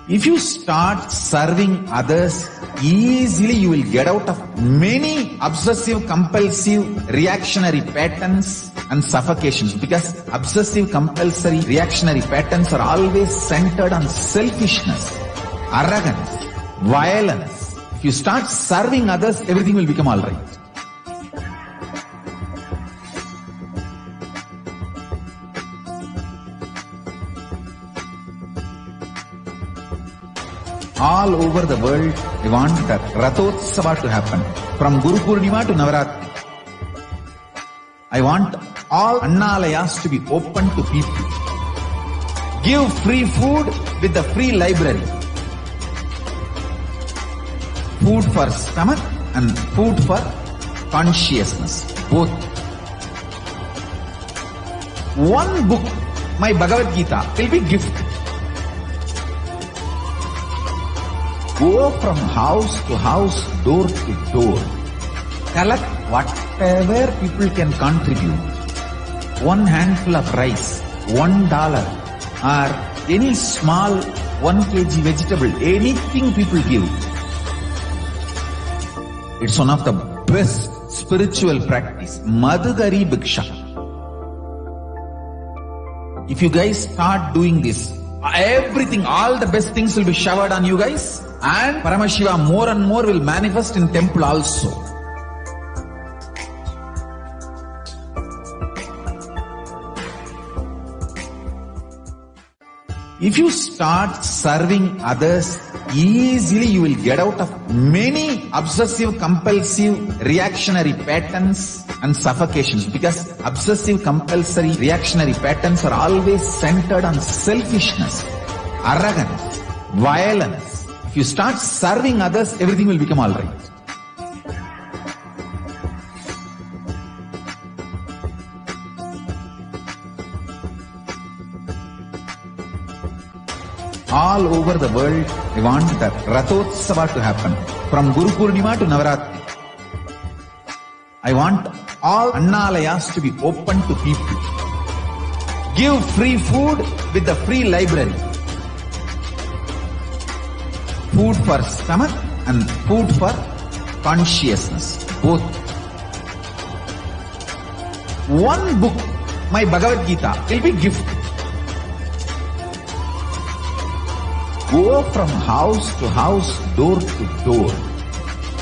If you start serving others, easily you will get out of many obsessive, compulsive, reactionary patterns and suffocations, because obsessive, compulsory, reactionary patterns are always centered on selfishness, arrogance, violence. If you start serving others, everything will become alright. All over the world, I want the Rathotsava to happen. From Guru Purnima to Navaratri. I want all Annalayas to be open to people. Give free food with the free library. Food for stomach and food for consciousness. Both. One book, my Bhagavad Gita, will be gift. Go from house to house, door to door. Collect whatever people can contribute. One handful of rice, $1, or any small 1 kg vegetable, anything people give. It's one of the best spiritual practice. Madhugari Bhiksha. If you guys start doing this, everything, all the best things will be showered on you guys. And Paramashiva more and more will manifest in temple also. If you start serving others, easily you will get out of many obsessive, compulsive, reactionary patterns and suffocations, because obsessive, compulsory, reactionary patterns are always centered on selfishness, arrogance, violence. If you start serving others, everything will become alright. All over the world, I want the Rathotsava to happen. From Guru Purnima to Navaratri. I want all Annalayas to be open to people. Give free food with the free library. Food for stomach and food for consciousness. Both. One book, my Bhagavad Gita, will be gift. Go from house to house, door to door.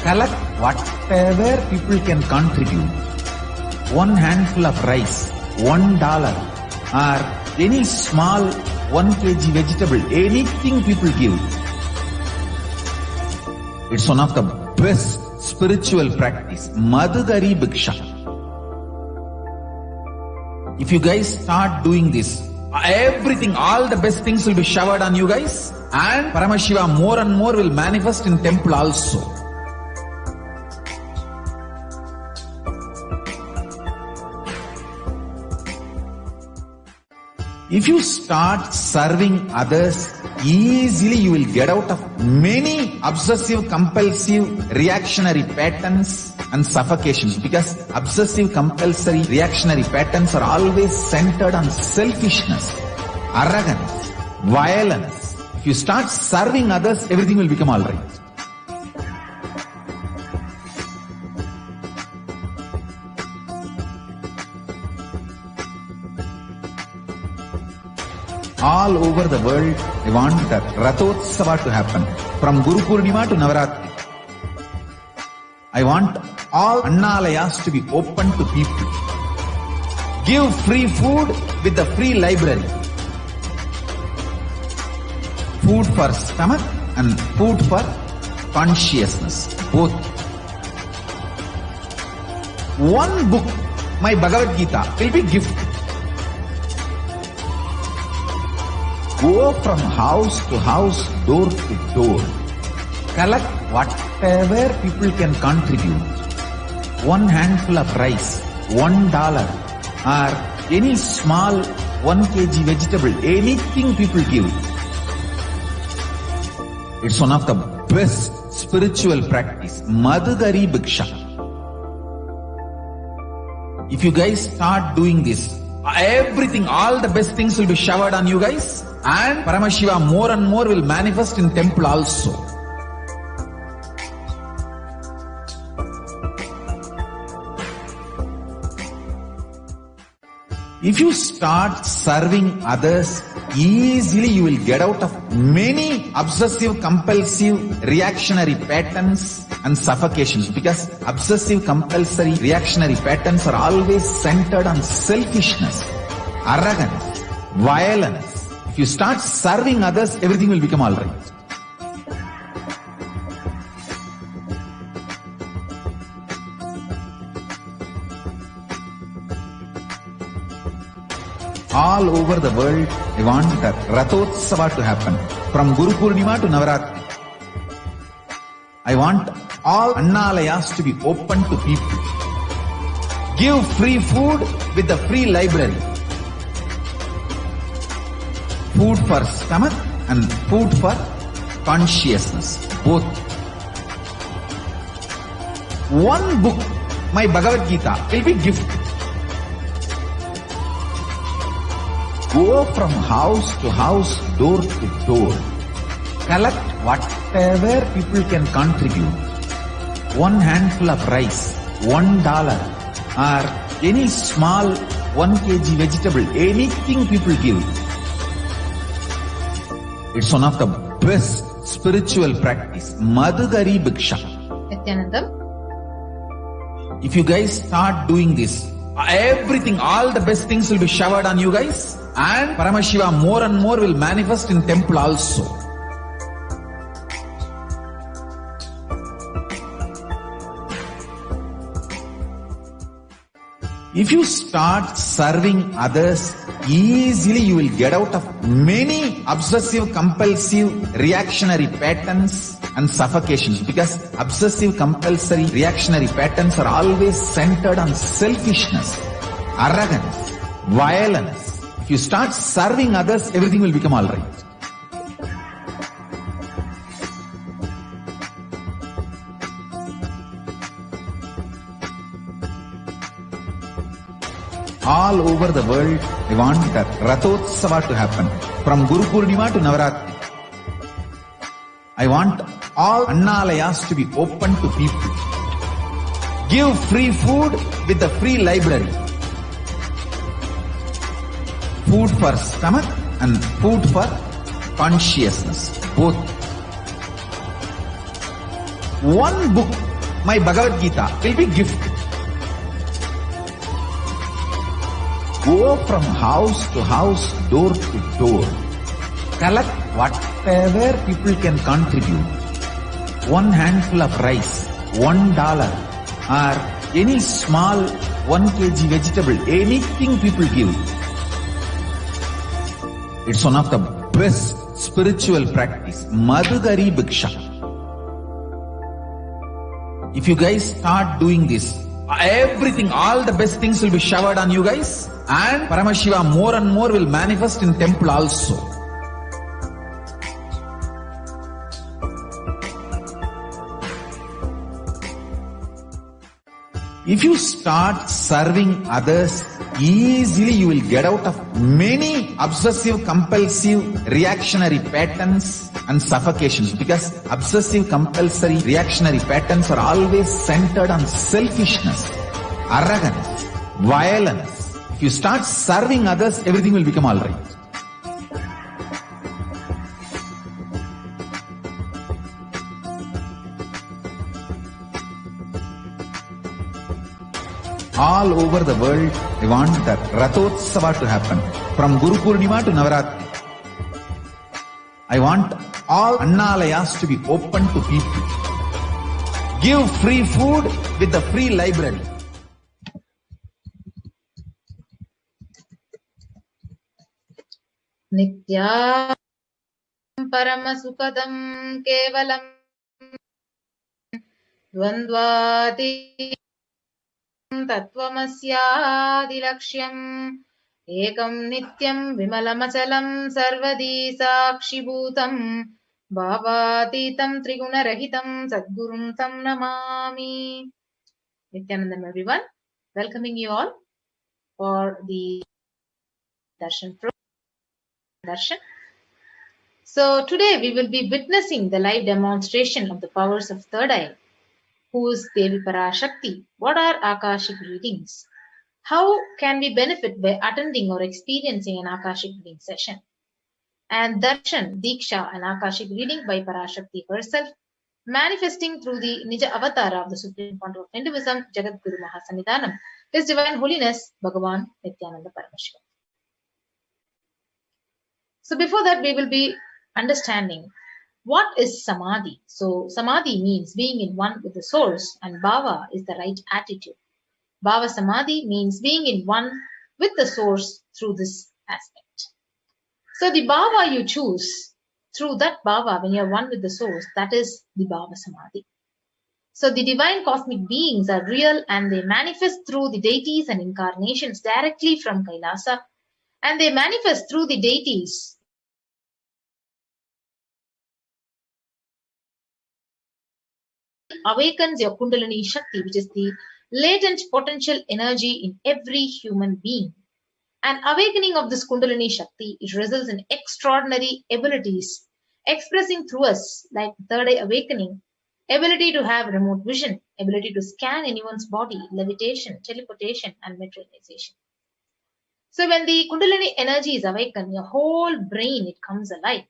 Collect whatever people can contribute. One handful of rice, $1, or any small 1 kg vegetable, anything people give. It's one of the best spiritual practice. Madhugari Bhiksha. If you guys start doing this, everything, all the best things will be showered on you guys. And Paramashiva more and more will manifest in temple also. If you start serving others, easily you will get out of many obsessive, compulsive, reactionary patterns and suffocations, because obsessive, compulsory, reactionary patterns are always centered on selfishness, arrogance, violence. If you start serving others, everything will become alright. All over the world, I want the Rathotsava to happen. From Guru Purnima to Navaratri. I want all Annalayas to be open to people. Give free food with the free library. Food for stomach and food for consciousness. Both. One book, my Bhagavad Gita, will be gift. Go from house to house, door to door. Collect whatever people can contribute. One handful of rice, $1, or any small 1 kg vegetable, anything people give. It's one of the best spiritual practice. Madhugari Bhiksha. If you guys start doing this, everything, all the best things will be showered on you guys. And Paramashiva more and more will manifest in temple also. If you start serving others, easily you will get out of many obsessive, compulsive, reactionary patterns and suffocations, because obsessive, compulsory, reactionary patterns are always centered on selfishness, arrogance, violence. If you start serving others, everything will become alright. All over the world, I want the Rathotsava to happen. From Guru Purnima to Navaratri. I want all Annalayas to be open to people. Give free food with the free library. Food for stomach and food for consciousness. Both. One book, my Bhagavad Gita, will be gift. Go from house to house, door to door. Collect whatever people can contribute. One handful of rice, $1, or any small 1 kg vegetable, anything people give. It's one of the best spiritual practice. Madhugari Bhiksha. Nithyanandam. If you guys start doing this, everything, all the best things will be showered on you guys. And Paramashiva more and more will manifest in temple also. If you start serving others, easily you will get out of many obsessive, compulsive, reactionary patterns and suffocations, because obsessive, compulsory, reactionary patterns are always centered on selfishness, arrogance, violence. If you start serving others, everything will become alright. All over the world, I want the Rathotsava to happen. From Guru Purnima to Navaratri. I want all Annalayas to be open to people. Give free food with the free library. Food for stomach and food for consciousness. Both. One book, my Bhagavad Gita, will be gift. Go from house to house, door to door. Collect whatever people can contribute. One handful of rice, $1, or any small 1 kg vegetable, anything people give. It's one of the best spiritual practice. Madhugari Bhiksha. If you guys start doing this, everything, all the best things will be showered on you guys. And Paramashiva more and more will manifest in temple also. If you start serving others, easily you will get out of many obsessive, compulsive, reactionary patterns and suffocations, because obsessive, compulsory, reactionary patterns are always centered on selfishness, arrogance, violence. If you start serving others, everything will become alright. All over the world, I want the Rathotsava to happen. From Guru Purnima to Navaratri. I want all Annalayas to be open to people. Give free food with the free library. Nitya Paramasukadam Kevalam Dvandvati Tattvamasyaadilakshyam Ekam Nityam Vimalamachalam Sarvadi Sakshibhutam Bhavatitam Trigunarahitam Sadgurum Tam Namami. Nithyanandam, everyone. Welcoming you all for the Darshan program. Darshan. So today we will be witnessing the live demonstration of the powers of third eye. Who is Devi Parashakti? What are Akashic readings? How can we benefit by attending or experiencing an Akashic reading session? And Darshan, Diksha, an Akashic reading by Parashakti herself, manifesting through the Nija Avatara of the Supreme Pontiff of Hinduism, Jagat Guru Mahasannidhanam, His Divine Holiness, Bhagavan Nithyananda Paramashivam. So before that, we will be understanding what is Samadhi. So Samadhi means being in one with the source, and Bhava is the right attitude. Bhava Samadhi means being in one with the source through this aspect. So the Bhava you choose, through that Bhava, when you are one with the source, that is the Bhava Samadhi. So the divine cosmic beings are real and they manifest through the deities and incarnations directly from Kailasa, and they manifest through the deities awakens your Kundalini Shakti, which is the latent potential energy in every human being. An awakening of this Kundalini Shakti, it results in extraordinary abilities expressing through us, like third eye awakening, ability to have remote vision, ability to scan anyone's body, levitation, teleportation, and materialization. So when the Kundalini energy is awakened, your whole brain, it comes alive.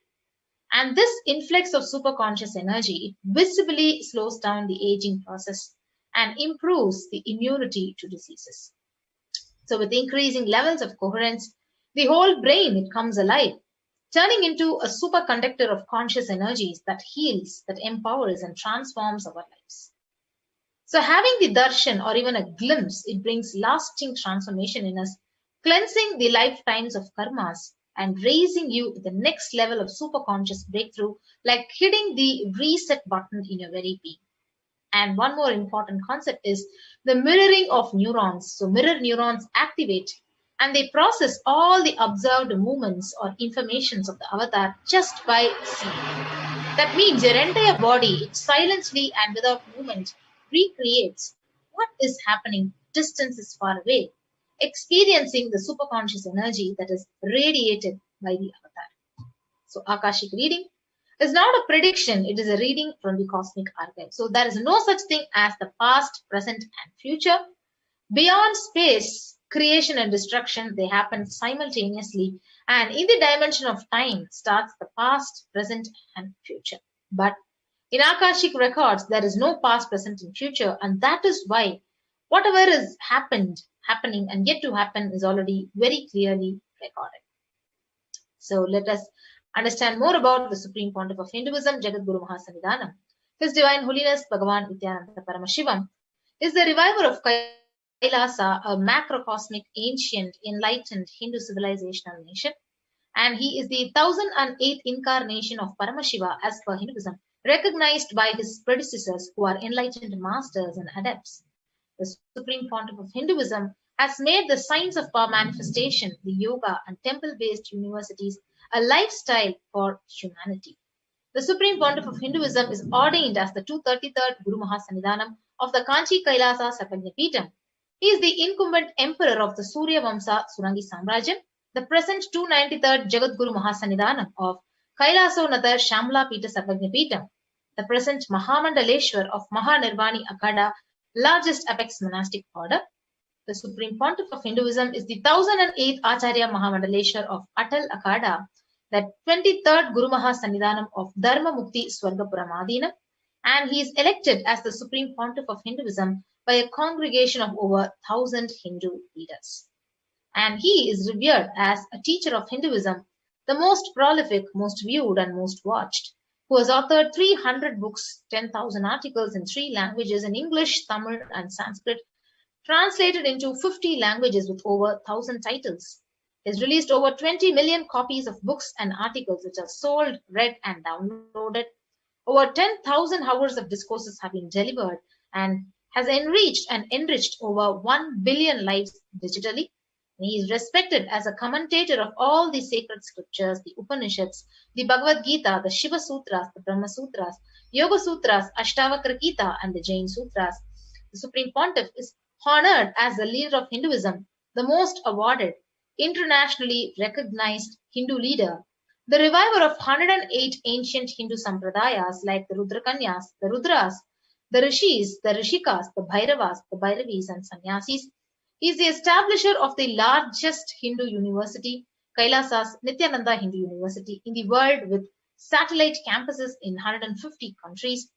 And this influx of superconscious energy, it visibly slows down the aging process and improves the immunity to diseases. So with increasing levels of coherence, the whole brain, it comes alive, turning into a superconductor of conscious energies that heals, that empowers and transforms our lives. So having the darshan or even a glimpse, it brings lasting transformation in us, cleansing the lifetimes of karmas and raising you to the next level of superconscious breakthrough, like hitting the reset button in your very being. And one more important concept is the mirroring of neurons. So mirror neurons activate and they process all the observed movements or informations of the avatar just by seeing. That means your entire body, it silently and without movement, recreates what is happening distance is far away, experiencing the superconscious energy that is radiated by the avatar. So Akashic reading is not a prediction, it is a reading from the cosmic archive. So there is no such thing as the past, present, and future. Beyond space, creation and destruction, they happen simultaneously. And in the dimension of time starts the past, present, and future. But in Akashic records, there is no past, present, and future. And that is why whatever is happening, and yet to happen is already very clearly recorded. So let us understand more about the Supreme Pontiff of Hinduism, Jagat Guru Mahasannidhanam. His Divine Holiness Bhagavan Nithyananda Paramashivam is the reviver of Kailasa, a macrocosmic, ancient, enlightened Hindu civilizational nation. And he is the 1008th incarnation of Paramashiva as per Hinduism, recognized by his predecessors who are enlightened masters and adepts. The Supreme Pontiff of Hinduism has made the science of power manifestation, the yoga and temple-based universities, a lifestyle for humanity. The Supreme Pontiff of Hinduism is ordained as the 233rd Guru Mahasannidhanam of the Kanchi Kailasa Sarvajnapeetham. He is the incumbent emperor of the Surya Vamsa Surangi Samrajyam, the present 293rd Jagat Guru Mahasannidhanam of Kailasonathar Shamla Pita Sarvajnapeetham, the present Mahamandaleshwar of Mahanirvani Akhada, largest apex monastic order. The Supreme Pontiff of Hinduism is the 1008th Acharya Mahamandaleshwar of Atal Akhada, the 23rd Guru Mahasannidhanam of Dharma Mukti Swargapuramadina, and he is elected as the Supreme Pontiff of Hinduism by a congregation of over 1000 Hindu leaders. And he is revered as a teacher of Hinduism, the most prolific, most viewed, and most watched, who has authored 300 books, 10,000 articles in 3 languages in English, Tamil, and Sanskrit, translated into 50 languages with over 1,000 titles. He has released over 20 million copies of books and articles which are sold, read, and downloaded. Over 10,000 hours of discourses have been delivered and has enriched and enriched over 1 billion lives digitally. He is respected as a commentator of all the sacred scriptures, the Upanishads, the Bhagavad Gita, the Shiva Sutras, the Brahma Sutras, Yoga Sutras, Ashtavakra Gita, and the Jain Sutras. The Supreme Pontiff is honored as the leader of Hinduism, the most awarded, internationally recognized Hindu leader, The reviver of 108 ancient Hindu sampradayas like the Rudrakanyas, the Rudras, the Rishis, the Rishikas, the Bhairavas, the Bhairavis, and Sannyasis, is the establisher of the largest Hindu university, Kailasa's Nithyananda Hindu University, in the world with satellite campuses in 150 countries,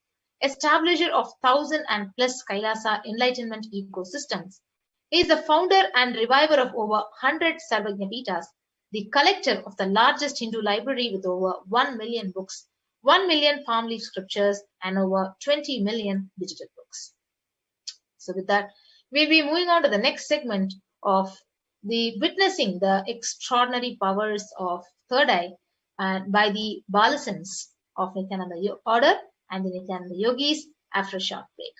establisher of 1,000 and plus Kailasa enlightenment ecosystems. He is the founder and reviver of over 100 Sarvajnapitas, the collector of the largest Hindu library with over 1 million books, 1 million palm leaf scriptures, and over 20 million digital books. So with that, we'll be moving on to the next segment of the witnessing the extraordinary powers of third eye by the Balasans of Nithyananda order and the Nithyananda yogis after a short break.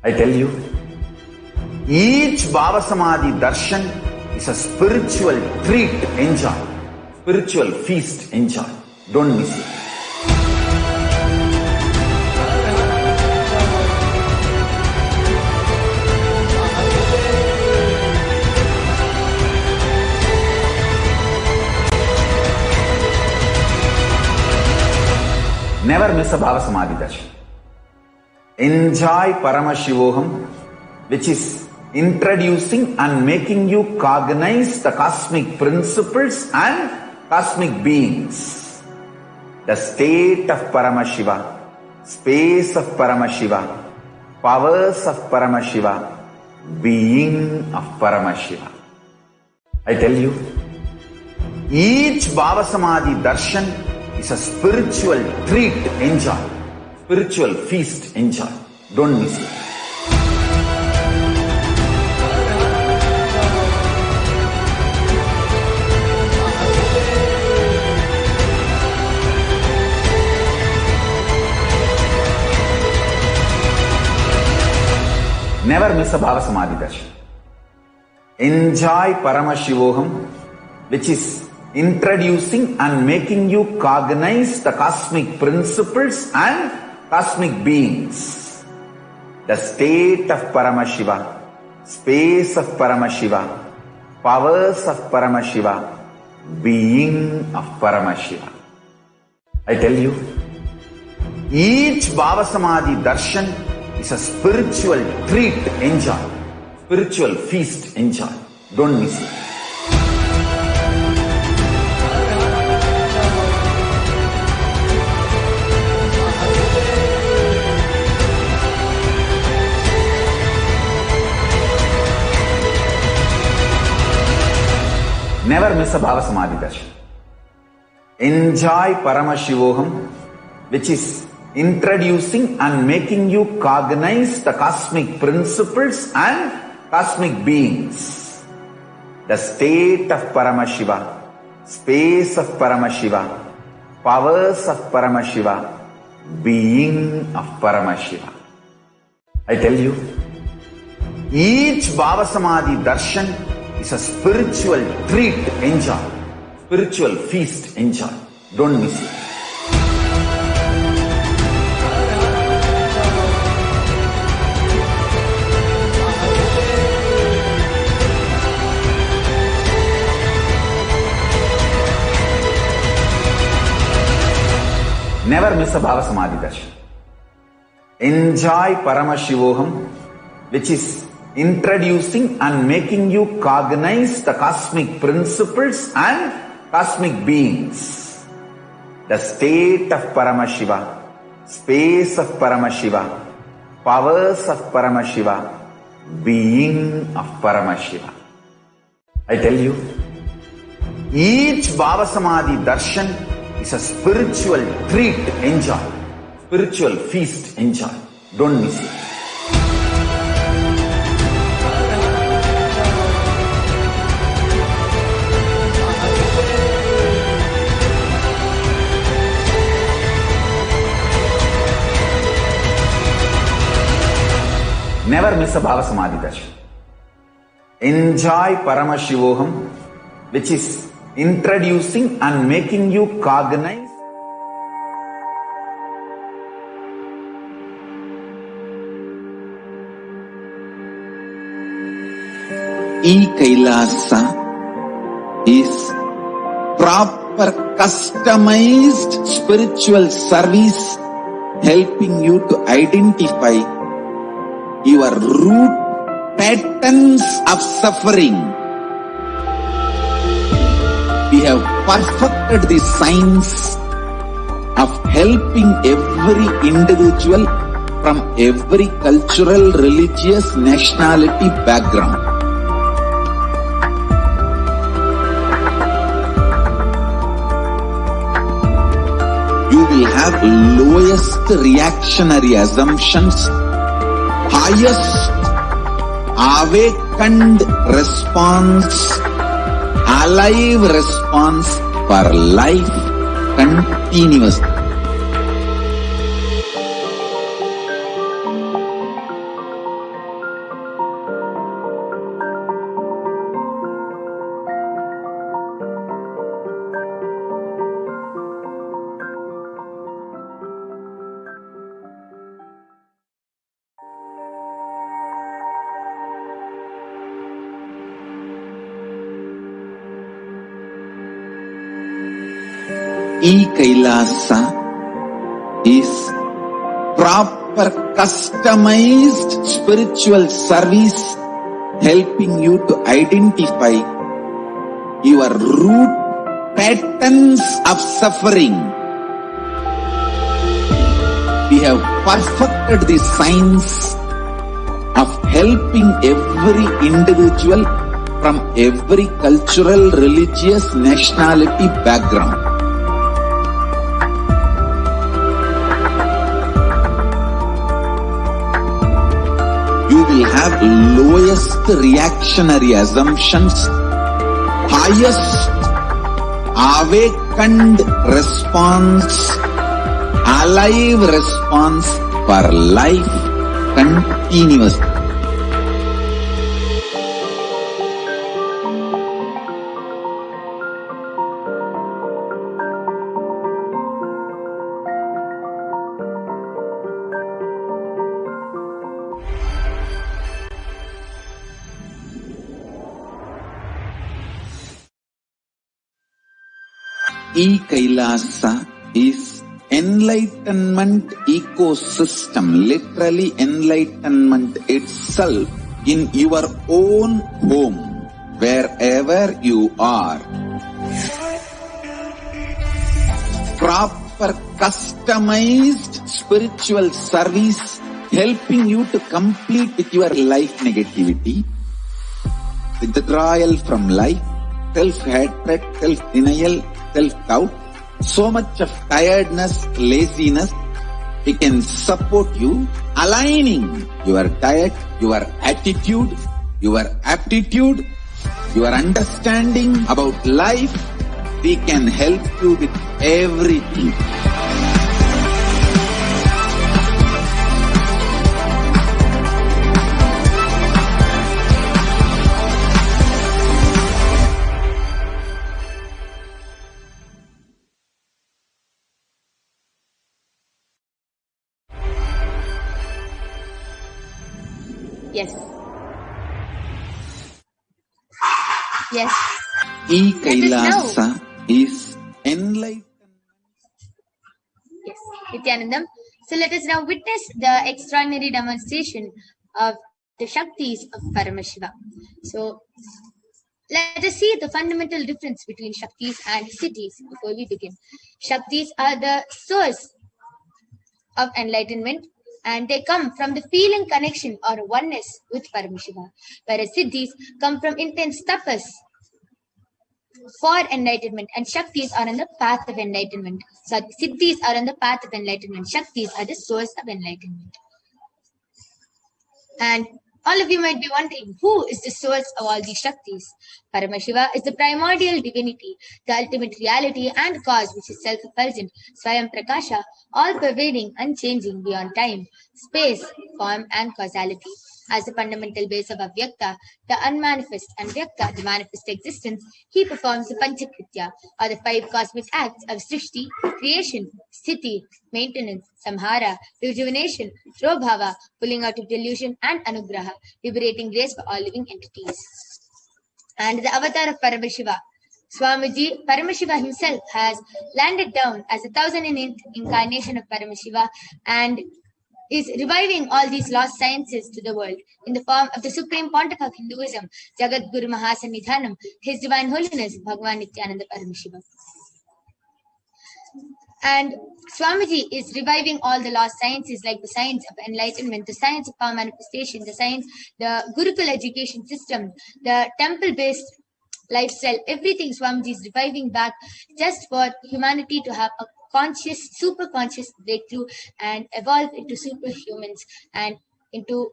I tell you, each Bhava Samadhi Darshan is a spiritual treat, enjoy. Spiritual feast, enjoy. Don't miss it. Never miss a Bhava Samadhi Darshan. Enjoy Paramashivoham, which is introducing and making you cognize the cosmic principles and cosmic beings. The state of Paramashiva, space of Paramashiva, powers of Paramashiva, being of Paramashiva. I tell you, each Bhava Samadhi Darshan is a spiritual treat, enjoy. Spiritual feast, enjoy. Don't miss it. Never miss a Bhava Samadhi Darshan. Enjoy Paramashivoham, which is introducing and making you cognize the cosmic principles and cosmic beings. The state of Paramashiva, space of Paramashiva, powers of Paramashiva, being of Paramashiva. I tell you, each Bhava Samadhi Darshan is a spiritual treat, enjoy. Spiritual feast, enjoy. Don't miss it. Never miss a Bhava Samadhi Darshan. Enjoy Paramashivoham, which is introducing and making you cognize the cosmic principles and cosmic beings. The state of Paramashiva, space of Paramashiva, powers of Paramashiva, being of Paramashiva. I tell you, each Bhava Samadhi Darshan is a spiritual treat, enjoy. Spiritual feast, enjoy. Don't miss it. Never miss a Bhava Samadhi Darshan. Enjoy Paramashivoham, which is introducing and making you cognize the cosmic principles and cosmic beings. The state of Paramashiva, space of Paramashiva, powers of Paramashiva, being of Paramashiva. I tell you, each Bhava Samadhi Darshan is a spiritual treat, enjoy. Spiritual feast, enjoy. Don't miss it. Never miss a Bhava Samadhi Darshan. Enjoy Paramashivoham, which is introducing and making you cognize. Kailasa is proper customized spiritual service helping you to identify your root patterns of suffering. We have perfected the science of helping every individual from every cultural, religious, nationality background. You will have lowest reactionary assumptions, highest awakened response, alive response for life continuously. Kailasa is proper customized spiritual service helping you to identify your root patterns of suffering. We have perfected the science of helping every individual from every cultural, religious, nationality background. You will have lowest reactionary assumptions, highest awakened response, alive response for life continuously. Kailasa is enlightenment ecosystem, literally enlightenment itself in your own home, wherever you are. Proper customized spiritual service helping you to complete with your life negativity, withdrawal from life, self-hatred, self-denial, self-doubt, so much of tiredness, laziness. We can support you, aligning your diet, your attitude, your aptitude, your understanding about life. We can help you with everything. Yes. Yes. Kailasa is enlightenment. Yes, Nithyanandam. So let us now witness the extraordinary demonstration of the Shaktis of Paramashiva. So let us see the fundamental difference between Shaktis and Siddhis before we begin. Shaktis are the source of enlightenment, and they come from the feeling connection or oneness with Paramashiva, whereas Siddhis come from intense tapas for enlightenment, and Shaktis are on the path of enlightenment. So Siddhis are on the path of enlightenment. Shaktis are the source of enlightenment. And all of you might be wondering, who is the source of all these Shaktis? Paramashiva is the primordial divinity, the ultimate reality and cause which is self-effulgent, Swayam Prakasha, all-pervading, unchanging, beyond time, space, form and causality. As the fundamental base of Avyakta, the unmanifest, and Vyakta, the manifest existence, he performs the Panchakritya, or the 5 cosmic acts of Srishti, creation, Sthiti, maintenance, Samhara, rejuvenation, Bhava, pulling out of delusion, and Anugraha, liberating grace for all living entities. and the avatar of Paramashiva. Swamiji, Paramashiva himself has landed down as the 1008th incarnation of Paramashiva and is reviving all these lost sciences to the world in the form of the Supreme Pontiff of Hinduism, Jagat Guru Mahasanidhanam, His Divine Holiness, Bhagavan Nithyananda Paramashivam. And Swamiji is reviving all the lost sciences like the science of enlightenment, the science of power manifestation, the Gurukul education system, the temple-based lifestyle, everything Swamiji is reviving back just for humanity to have a conscious, super conscious breakthrough and evolve into superhumans and into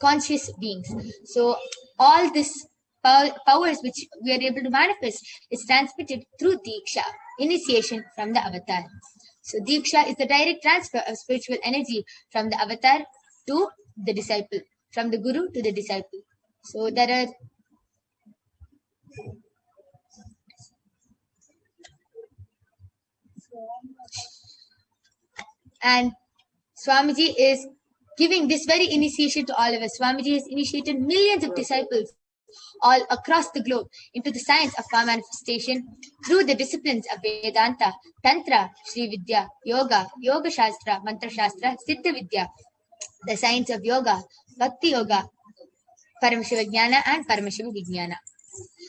conscious beings. So all this powers which we are able to manifest is transmitted through Diksha, initiation from the avatar. So Diksha is the direct transfer of spiritual energy from the avatar to the disciple, from the guru to the disciple. So there are and Swamiji is giving this very initiation to all of us. Swamiji has initiated millions of disciples all across the globe into the science of power manifestation through the disciplines of Vedanta, Tantra, Sri Vidya, Yoga, Yoga Shastra, Mantra Shastra, Siddha Vidya, the science of Yoga, Bhakti Yoga, Paramashiva Jnana and Paramashiva Vijnana.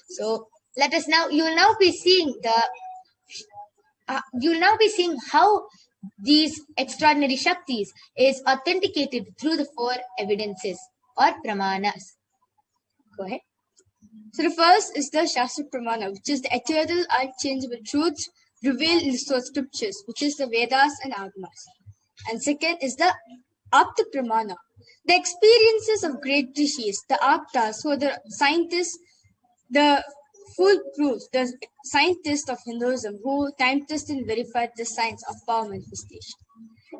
So let us now, you will now be seeing how these extraordinary Shaktis is authenticated through the 4 evidences or Pramanas. Go ahead. So the first is the Shastra Pramana, which is the eternal, unchangeable truths revealed in the source scriptures, which is the Vedas and Agamas. And second is the Apta Pramana, the experiences of great rishis, the Aptas, who are the scientists, the full proof, the scientists of Hinduism who time tested and verified the science of power manifestation.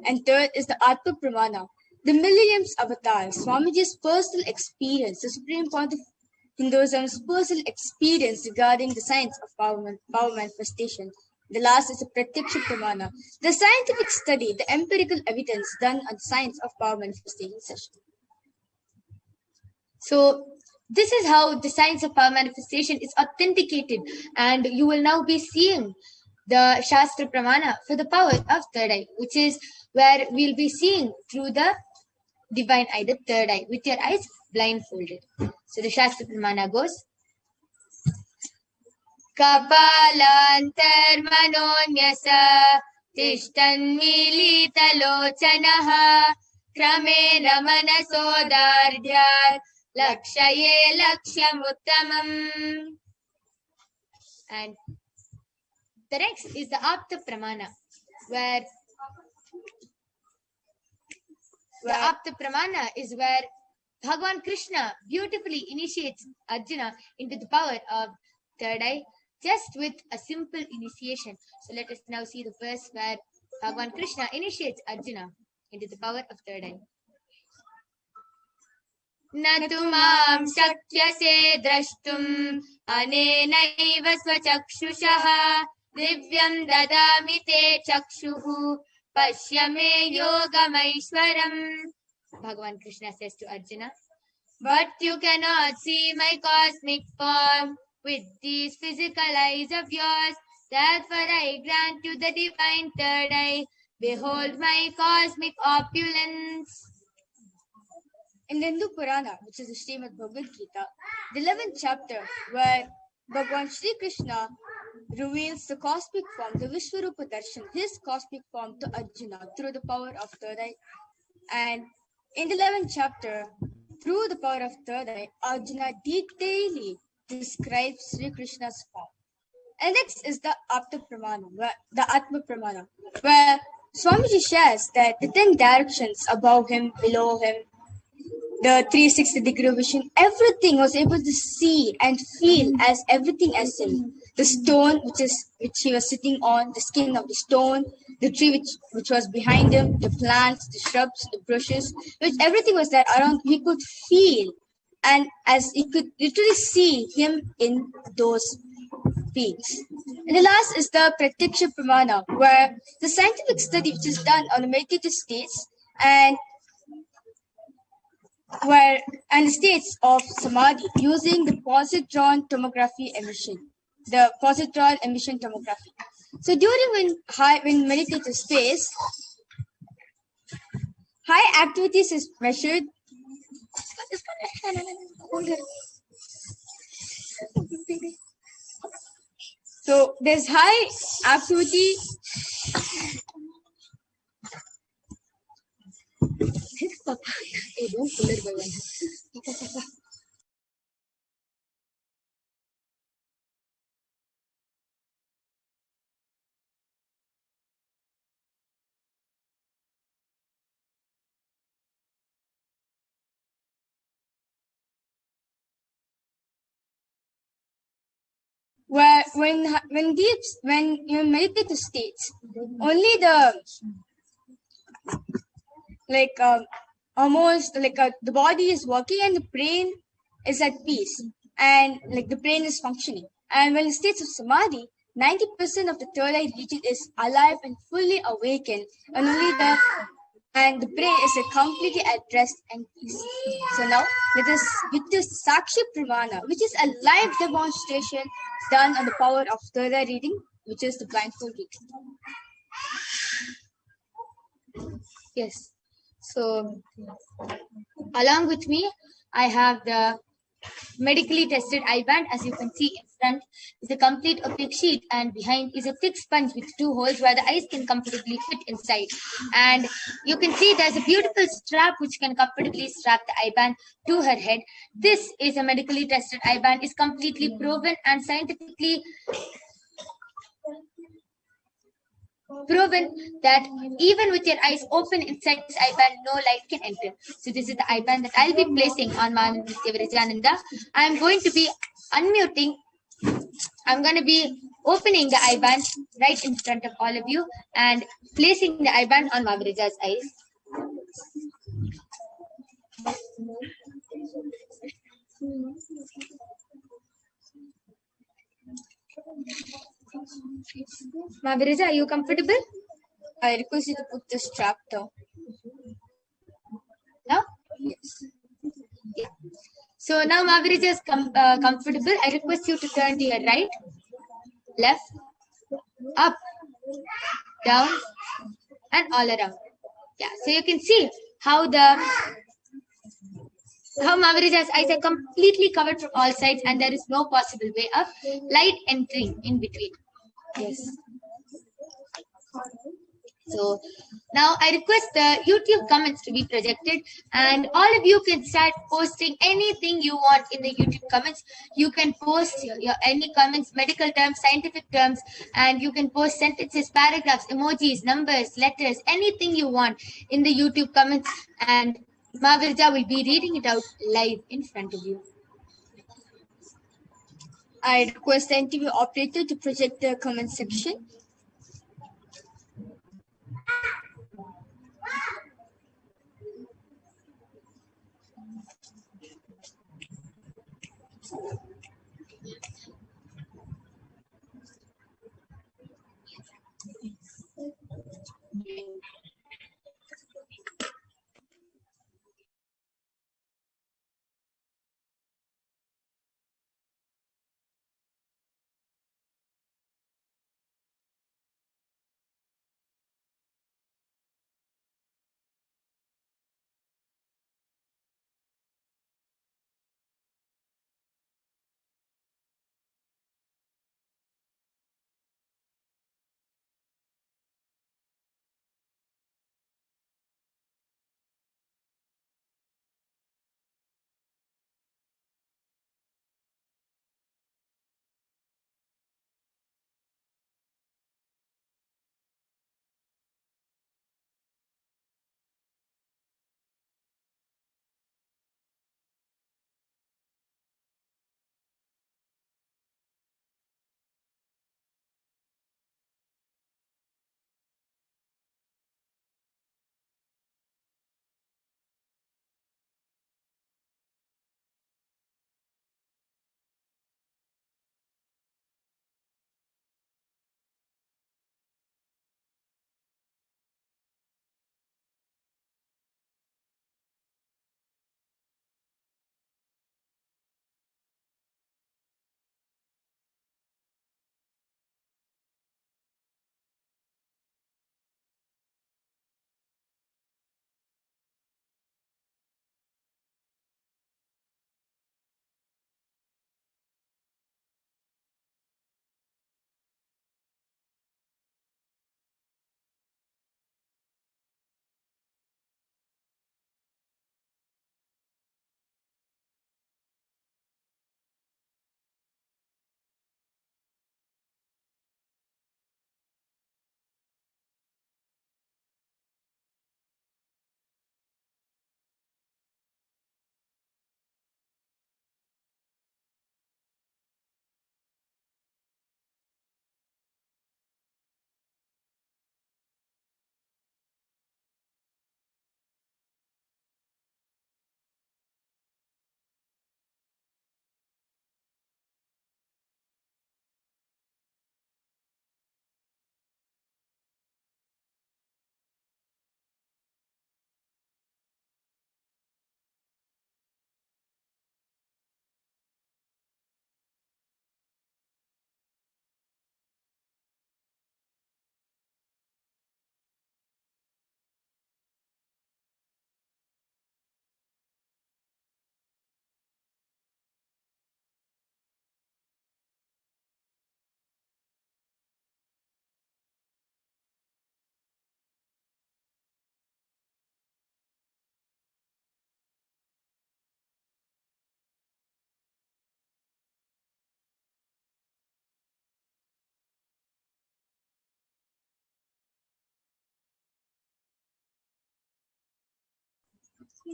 And third is the Atma Pramana, the millennium's avatar, Swamiji's personal experience, the Supreme Point of Hinduism's personal experience regarding the science of power manifestation. The last is the Pratyaksha Pramana, the scientific study, the empirical evidence done on the science of power manifestation session. So this is how the science of power manifestation is authenticated, and you will now be seeing the Shastra Pramana for the power of third eye, which is where we'll be seeing through the divine eye, the third eye, with your eyes blindfolded. So the Shastra Pramana goes, Kapalantarmanonyasa tishtanmilitalochanaha kramena manasodardhyat lakshaye lakshyamuttamam. And the next is the Apta Pramana, where Apta Pramana is where Bhagavan Krishna beautifully initiates Arjuna into the power of third eye just with a simple initiation. So let us now see the verse where Bhagavan Krishna initiates Arjuna into the power of third eye. Natu mam shakyase drashtum anenaiva swachakshushaha divyam dadami te chakshuhu pashyame yogamaishwaram. Bhagavan Krishna says to Arjuna, but you cannot see my cosmic form with these physical eyes of yours. Therefore I grant you the divine third eye. Behold my cosmic opulence. In the Hindu Purana, which is the Srimad Bhagavad Gita, the 11th chapter, where Bhagavan Shri Krishna reveals the cosmic form, the Vishwarupa Darshan, his cosmic form to Arjuna through the power of third eye. And in the 11th chapter, through the power of third eye, Arjuna detailedly describes Sri Krishna's form. And next is the Apta Pramana, the Atma Pramana, where Swamiji shares that the 10 directions above him, below him, the 360-degree vision, everything was able to see and feel as everything as him. The stone which he was sitting on, the skin of the stone, the tree which was behind him, the plants, the shrubs, the bushes, which everything was there around. He could feel, and as he could literally see him in those beings. And the last is the Pratyaksha Pramana, where the scientific study which is done on the meditative states, and where and states of samadhi using the positron tomography emission. The positron emission tomography. So during when meditative phase, high activities is measured. So there's high activity. Where when you meditate the states, only the almost the body is working and the brain is at peace, and the brain is functioning. And when in states of samadhi, 90% of the third eye region is alive and fully awakened, and the brain is completely at rest and peace. So now let us witness Sakshi Pramana, which is a live demonstration done on the power of third eye reading, which is the blindfold reading. Yes. So, along with me, I have the medically tested eye band. As you can see, in front is a complete opaque sheet, and behind is a thick sponge with 2 holes where the eyes can comfortably fit inside. And you can see there's a beautiful strap which can comfortably strap the eye band to her head. This is a medically tested eye band, is completely proven and scientifically proven that even with your eyes open inside this eye band, no light can enter. So this is the eye band that I'll be placing on Mama Nithyananda. I'm going to be unmuting. I'm going to be opening the eye band right in front of all of you and placing the eye band on Maviraja's eyes. Maviraja, are you comfortable? I request you to put the strap down. Now? Yes. Yeah. So now Maviraja is comfortable. I request you to turn to your right, left, up, down, and all around. Yeah. So you can see how Maviraja's eyes are completely covered from all sides, and there is no possible way of light entering in between. Yes. So now I request the YouTube comments to be projected, and all of you can start posting anything you want in the YouTube comments. You can post your any comments, medical terms, scientific terms, and you can post sentences, paragraphs, emojis, numbers, letters, anything you want in the YouTube comments, and Maviraja will be reading it out live in front of you. I request the NTV operator to project the comment section.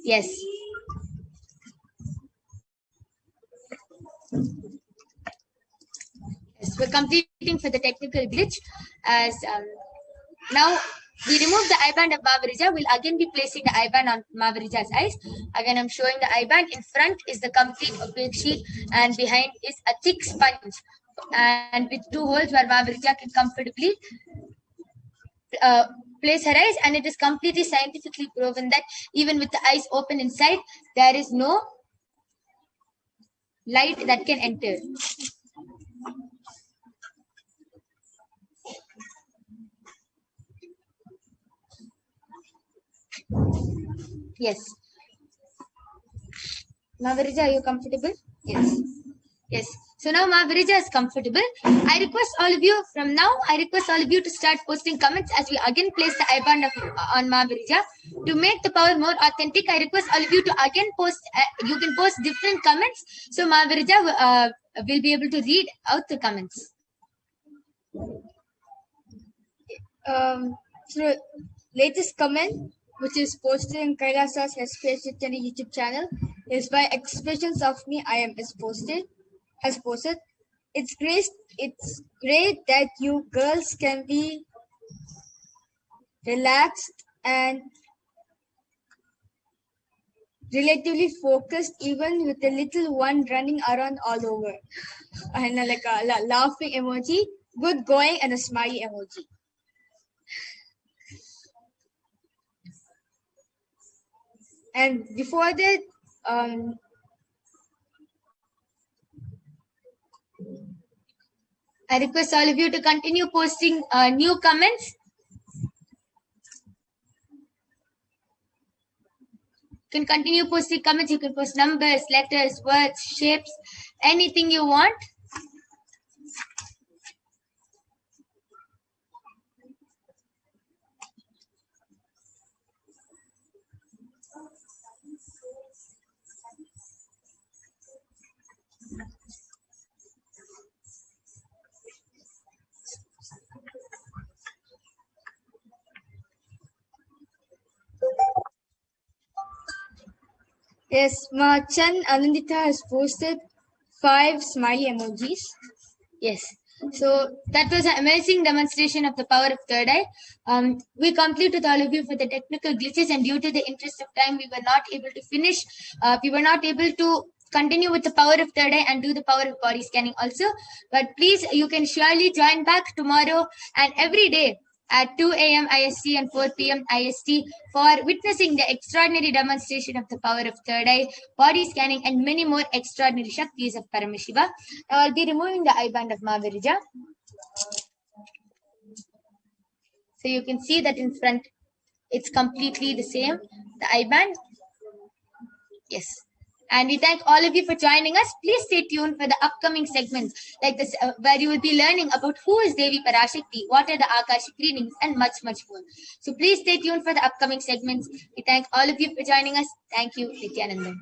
Yes. Yes, we're completing for the technical glitch as now we remove the eye band of Mavarija. We'll again be placing the eye band on Mavarija's eyes. Again, I'm showing the eye band. In front is the complete opaque sheet, and behind is a thick sponge. And with 2 holes where Mavarija can comfortably place her eyes, and it is completely scientifically proven that even with the eyes open inside, there is no light that can enter. Yes. Mavarija, are you comfortable? Yes. Yes. So now Mavarija is comfortable. I request all of you to start posting comments as we again place the eye band on Mavarija. To make the power more authentic, I request all of you to again post, you can post different comments. So Mavarija will be able to read out the comments. So latest comment, which is posted in Kailasa's SPH YouTube channel, is by Expressions of Me I Am has posted. It's great that you girls can be relaxed and relatively focused, even with the little one running around all over. And like a laughing emoji, good going, and a smiley emoji. And before that, I request all of you to continue posting new comments. You can continue posting comments. You can post numbers, letters, words, shapes, anything you want. Yes, Machan Anandita has posted 5 smiley emojis. Yes. So that was an amazing demonstration of the power of third eye. We completed all of you for the technical glitches, and due to the interest of time, we were not able to finish. We were not able to continue with the power of third eye and do the power of body scanning also. But please, you can surely join back tomorrow and every day at 2 a.m. IST and 4 p.m. IST for witnessing the extraordinary demonstration of the power of third eye, body scanning, and many more extraordinary Shaktis of Paramashiva. Now I'll be removing the eye band of Mavarija. So you can see that in front, it's completely the same, the eye band. Yes. And we thank all of you for joining us. Please stay tuned for the upcoming segments like this, where you will be learning about who is Devi Parashakti, what are the Akashic readings, and much, much more. So please stay tuned for the upcoming segments. We thank all of you for joining us. Thank you, Nithyananda.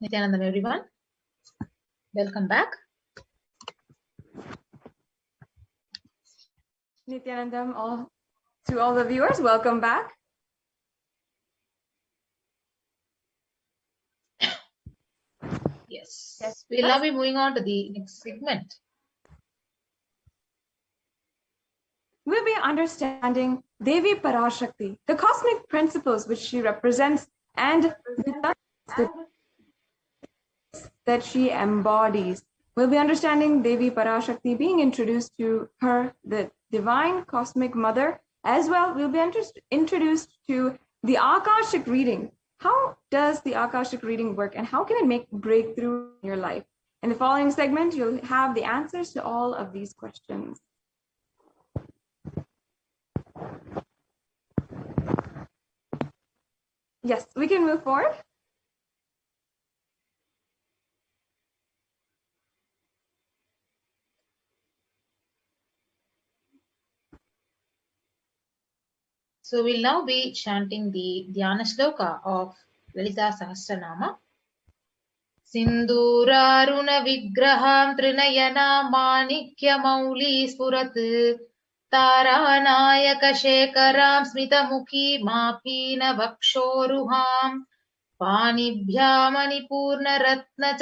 Nithyanandam, everyone. Welcome back. Nithyanandam, to all the viewers, welcome back. Yes. We'll now be moving on to the next segment. We'll be understanding Devi Parashakti, the cosmic principles which she represents and that she embodies. We'll be understanding Devi Parashakti, being introduced to her, the divine cosmic mother. As well, we'll be introduced to the Akashic reading. How does the Akashic reading work and how can it make breakthrough in your life? In the following segment, you'll have the answers to all of these questions. Yes, we can move forward. So we'll now be chanting the Dhyana Shloka of Lalita Sahasranama. Sinduraruna Vigraham Trinayana Manikya Mauli Spurat Taranayaka Shekaram Smritamukhi Mapina Vakshoruham Panibhya Manipurna Ratna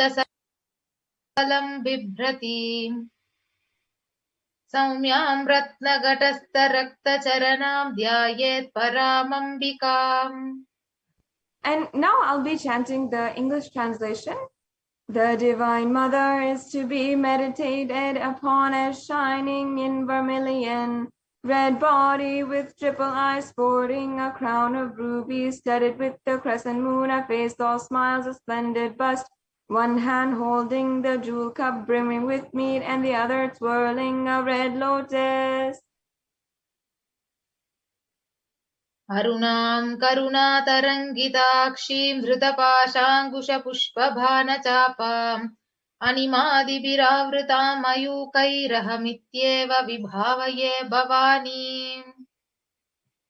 Chasalam Bibhratim Saumyam Ratna Gatastha Rakta Charanam Dhyayet Paramambikam. And now I'll be chanting the English translation. The Divine Mother is to be meditated upon as shining in vermilion, red body with triple eyes sporting a crown of rubies studded with the crescent moon, a face all smiles, a splendid bust, one hand holding the jewel cup brimming with mead and the other twirling a red lotus. Arunam Karunatarangitakshim Dhrutapashangusha Pushpabhana Chapam Animadibhiravritam Ayukairahamityeva Vibhavaye Bhavani.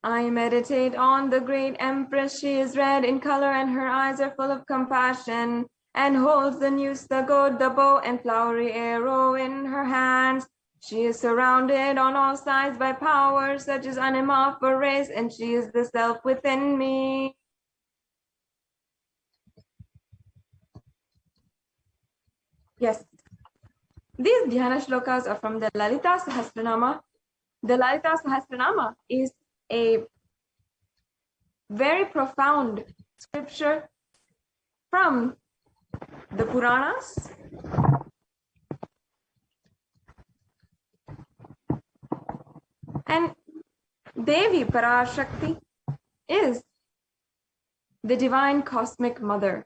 I meditate on the great Empress. She is red in color and her eyes are full of compassion, and holds the noose, the goad, the bow, and flowery arrow in her hands. She is surrounded on all sides by powers such as anima for race, and she is the self within me. Yes, these Dhyana shlokas are from the Lalita Sahasranama. The Lalita Sahasranama is a very profound scripture from the Puranas. And Devi Parashakti is the divine cosmic mother.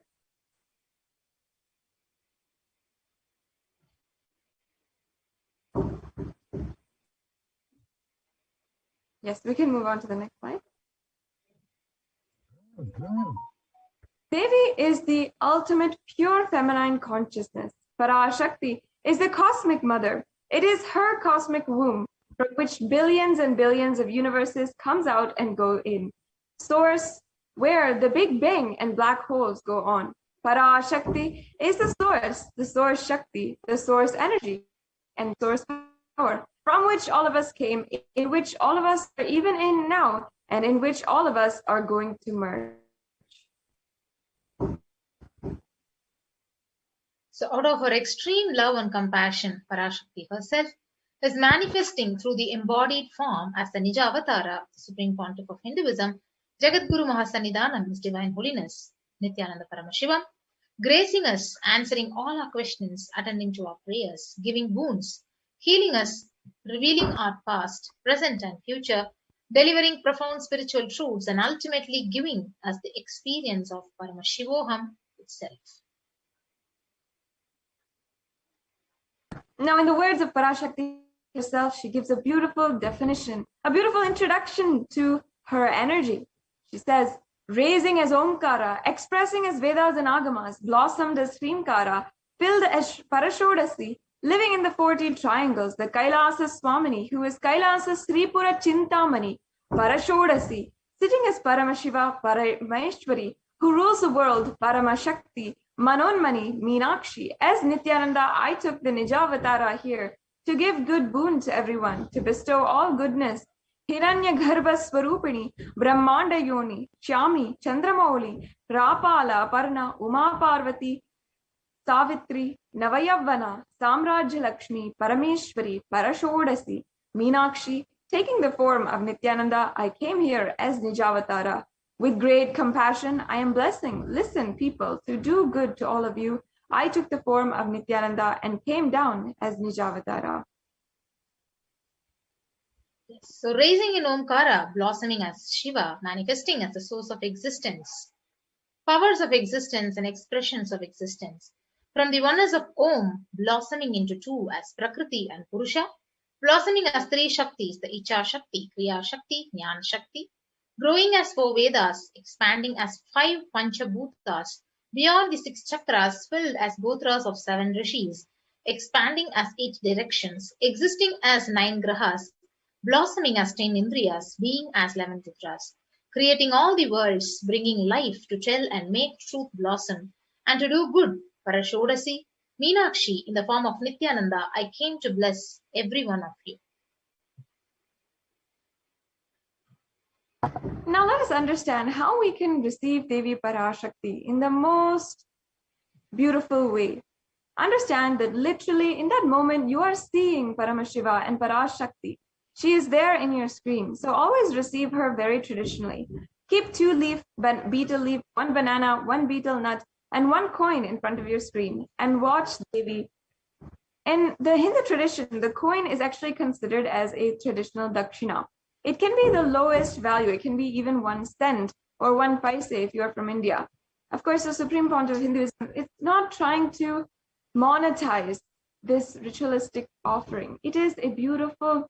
Yes, we can move on to the next slide. Devi is the ultimate pure feminine consciousness. Parashakti is the cosmic mother. It is her cosmic womb from which billions and billions of universes comes out and go in. Source where the Big Bang and black holes go on. Parashakti is the source Shakti, the source energy and source power from which all of us came, in which all of us are even in now, and in which all of us are going to merge. So out of her extreme love and compassion, Parashakti herself is manifesting through the embodied form as the Nija Avatara, the Supreme Pontiff of Hinduism, Jagadguru Mahasannidhanam, His Divine Holiness, Nithyananda Paramashivam, gracing us, answering all our questions, attending to our prayers, giving boons, healing us, revealing our past, present and future, delivering profound spiritual truths, and ultimately giving us the experience of Paramashivoham itself. Now, in the words of Parashakti herself, she gives a beautiful definition, a beautiful introduction to her energy. She says, raising as Omkara, expressing as Vedas and Agamas, blossomed as Srimkara, filled as Parashodasi, living in the 14 triangles, the Kailasa Swamini, who is Kailasa Sripura Chintamani, Parashodasi, sitting as Paramashiva Parameshwari, who rules the world, Paramashakti, Manonmani, Meenakshi, as Nithyananda, I took the Nijavatara here to give good boon to everyone, to bestow all goodness. Hiranya Garbha Swarupini, Brahmanda Yoni, Shyami, Chandramauli, Rapala, Parna, Uma Parvati, Savitri, Navayavana, Samrajya Lakshmi, Parameshwari, Parashodasi, Meenakshi, taking the form of Nithyananda, I came here as Nijavatara. With great compassion, I am blessing. Listen, people, to do good to all of you. I took the form of Nithyananda and came down as Nijavatara. So raising in Omkara, blossoming as Shiva, manifesting as the source of existence, powers of existence and expressions of existence. From the oneness of Om, blossoming into two as Prakriti and Purusha, blossoming as three Shaktis, the Icha Shakti, Kriya Shakti, Jnana Shakti, growing as four Vedas, expanding as five Panchabhutas, beyond the six chakras, filled as Gotras of seven Rishis, expanding as 8 directions, existing as 9 Grahas, blossoming as 10 Indriyas, being as 11 Chitras, creating all the worlds, bringing life to tell and make truth blossom, and to do good. Parashodasi, Meenakshi, in the form of Nithyananda, I came to bless every one of you. Now let us understand how we can receive Devi Parashakti in the most beautiful way. Understand that literally in that moment you are seeing Paramashiva and Parashakti. She is there in your screen. So always receive her very traditionally. Keep 2 betel leaf, 1 banana, 1 betel nut, and 1 coin in front of your screen and watch Devi. In the Hindu tradition, the coin is actually considered as a traditional dakshina. It can be the lowest value. It can be even 1 cent or 1 paise if you are from India. Of course, the supreme point of Hinduism is not trying to monetize this ritualistic offering. It is a beautiful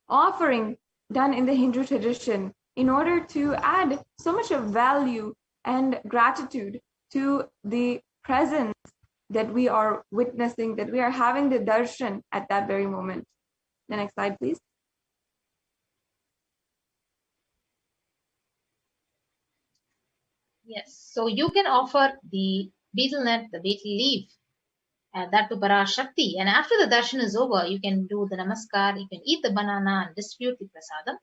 offering done in the Hindu tradition in order to add so much of value and gratitude to the presence that we are witnessing, that we are having the darshan at that very moment. The next slide, please. Yes, so you can offer the betel nut, the betel leaf, that to Parashakti, and after the darshan is over, you can do the namaskar, you can eat the banana and distribute the prasadam,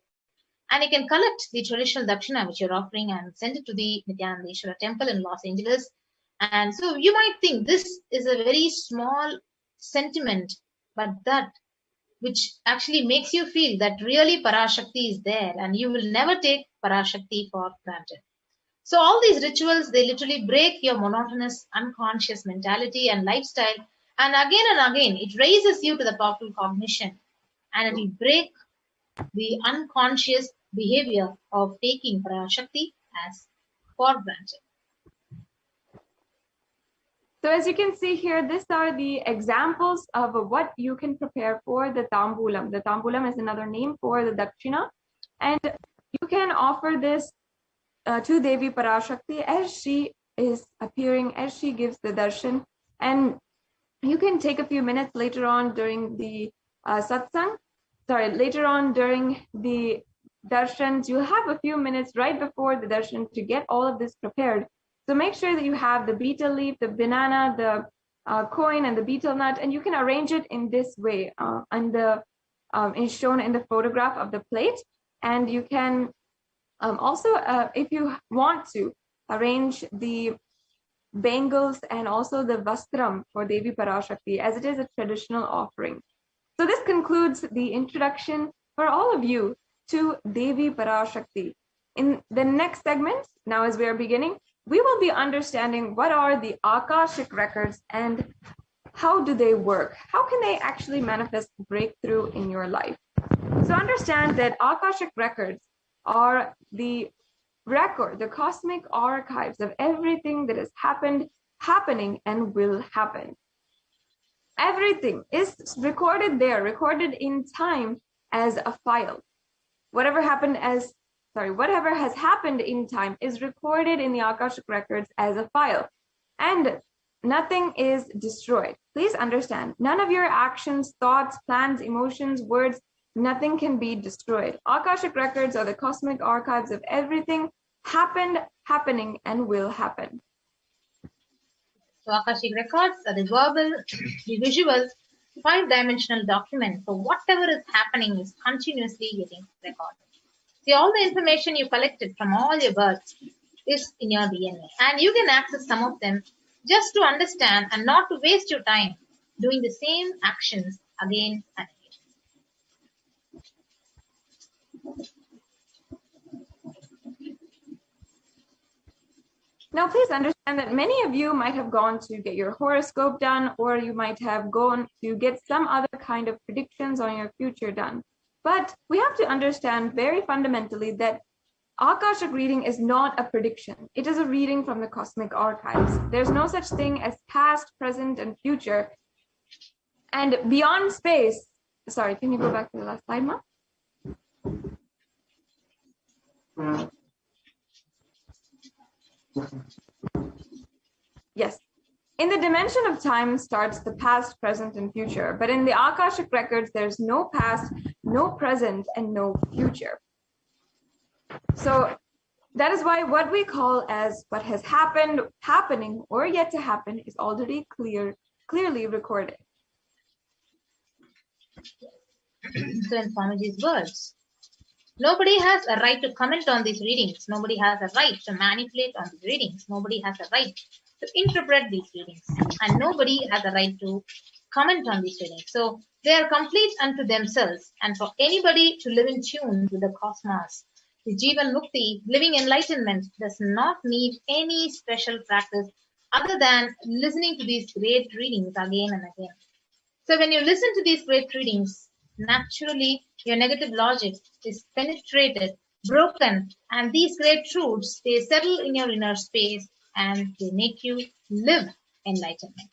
and you can collect the traditional dakshina which you're offering and send it to the Nithyanandeshwara temple in Los Angeles. And so you might think this is a very small sentiment, but that which actually makes you feel that really Parashakti is there and you will never take Parashakti for granted. So all these rituals, they literally break your monotonous, unconscious mentality and lifestyle. And again, it raises you to the powerful cognition. And it will break the unconscious behavior of taking Parashakti as for granted. So as you can see here, these are the examples of what you can prepare for the tambulam. The tambulam is another name for the dakshina. And you can offer this to Devi Parashakti as she is appearing, as she gives the darshan. And you can take a few minutes later on during the later on during the darshans, you'll have a few minutes right before the darshan to get all of this prepared. So make sure that you have the betel leaf, the banana, the coin, and the betel nut, and you can arrange it in this way. Is shown in the photograph of the plate, and you can also, if you want to, arrange the bangles and also the vastram for Devi Parashakti, as it is a traditional offering. So this concludes the introduction for all of you to Devi Parashakti. In the next segment, now as we are beginning, we will be understanding what are the Akashic records and how do they work? How can they actually manifest breakthrough in your life? So understand that Akashic records are the record, the cosmic archives of everything that has happened, happening, and will happen. Everything is recorded there, recorded in time as a file. Whatever has happened in time is recorded in the Akashic records as a file, and nothing is destroyed. Please understand, none of your actions, thoughts, plans, emotions, words, nothing can be destroyed. Akashic records are the cosmic archives of everything happened, happening, and will happen. So Akashic records are the verbal, the visual, 5-dimensional document. So whatever is happening is continuously getting recorded. See, all the information you collected from all your births is in your DNA, and you can access some of them just to understand and not to waste your time doing the same actions again and again. Now, please understand that many of you might have gone to get your horoscope done, or you might have gone to get some other kind of predictions on your future done. But we have to understand very fundamentally that Akashic reading is not a prediction. It is a reading from the cosmic archives. There's no such thing as past, present, and future. And beyond space, sorry, can you go back to the last slide, Ma? Yes. In the dimension of time starts the past, present, and future. But in the Akashic records, there's no past, no present, and no future. So that is why what we call as what has happened, happening, or yet to happen is already clearly recorded. So in Swamiji's words, nobody has a right to comment on these readings. Nobody has a right to manipulate on these readings. Nobody has a right to interpret these readings. And nobody has a right to comment on these readings. So they are complete unto themselves. And for anybody to live in tune with the cosmos, the Jivan Mukti, living enlightenment, does not need any special practice other than listening to these great readings again and again. So when you listen to these great readings, naturally your negative logic is penetrated, broken, and these great truths, they settle in your inner space and they make you live enlightenment.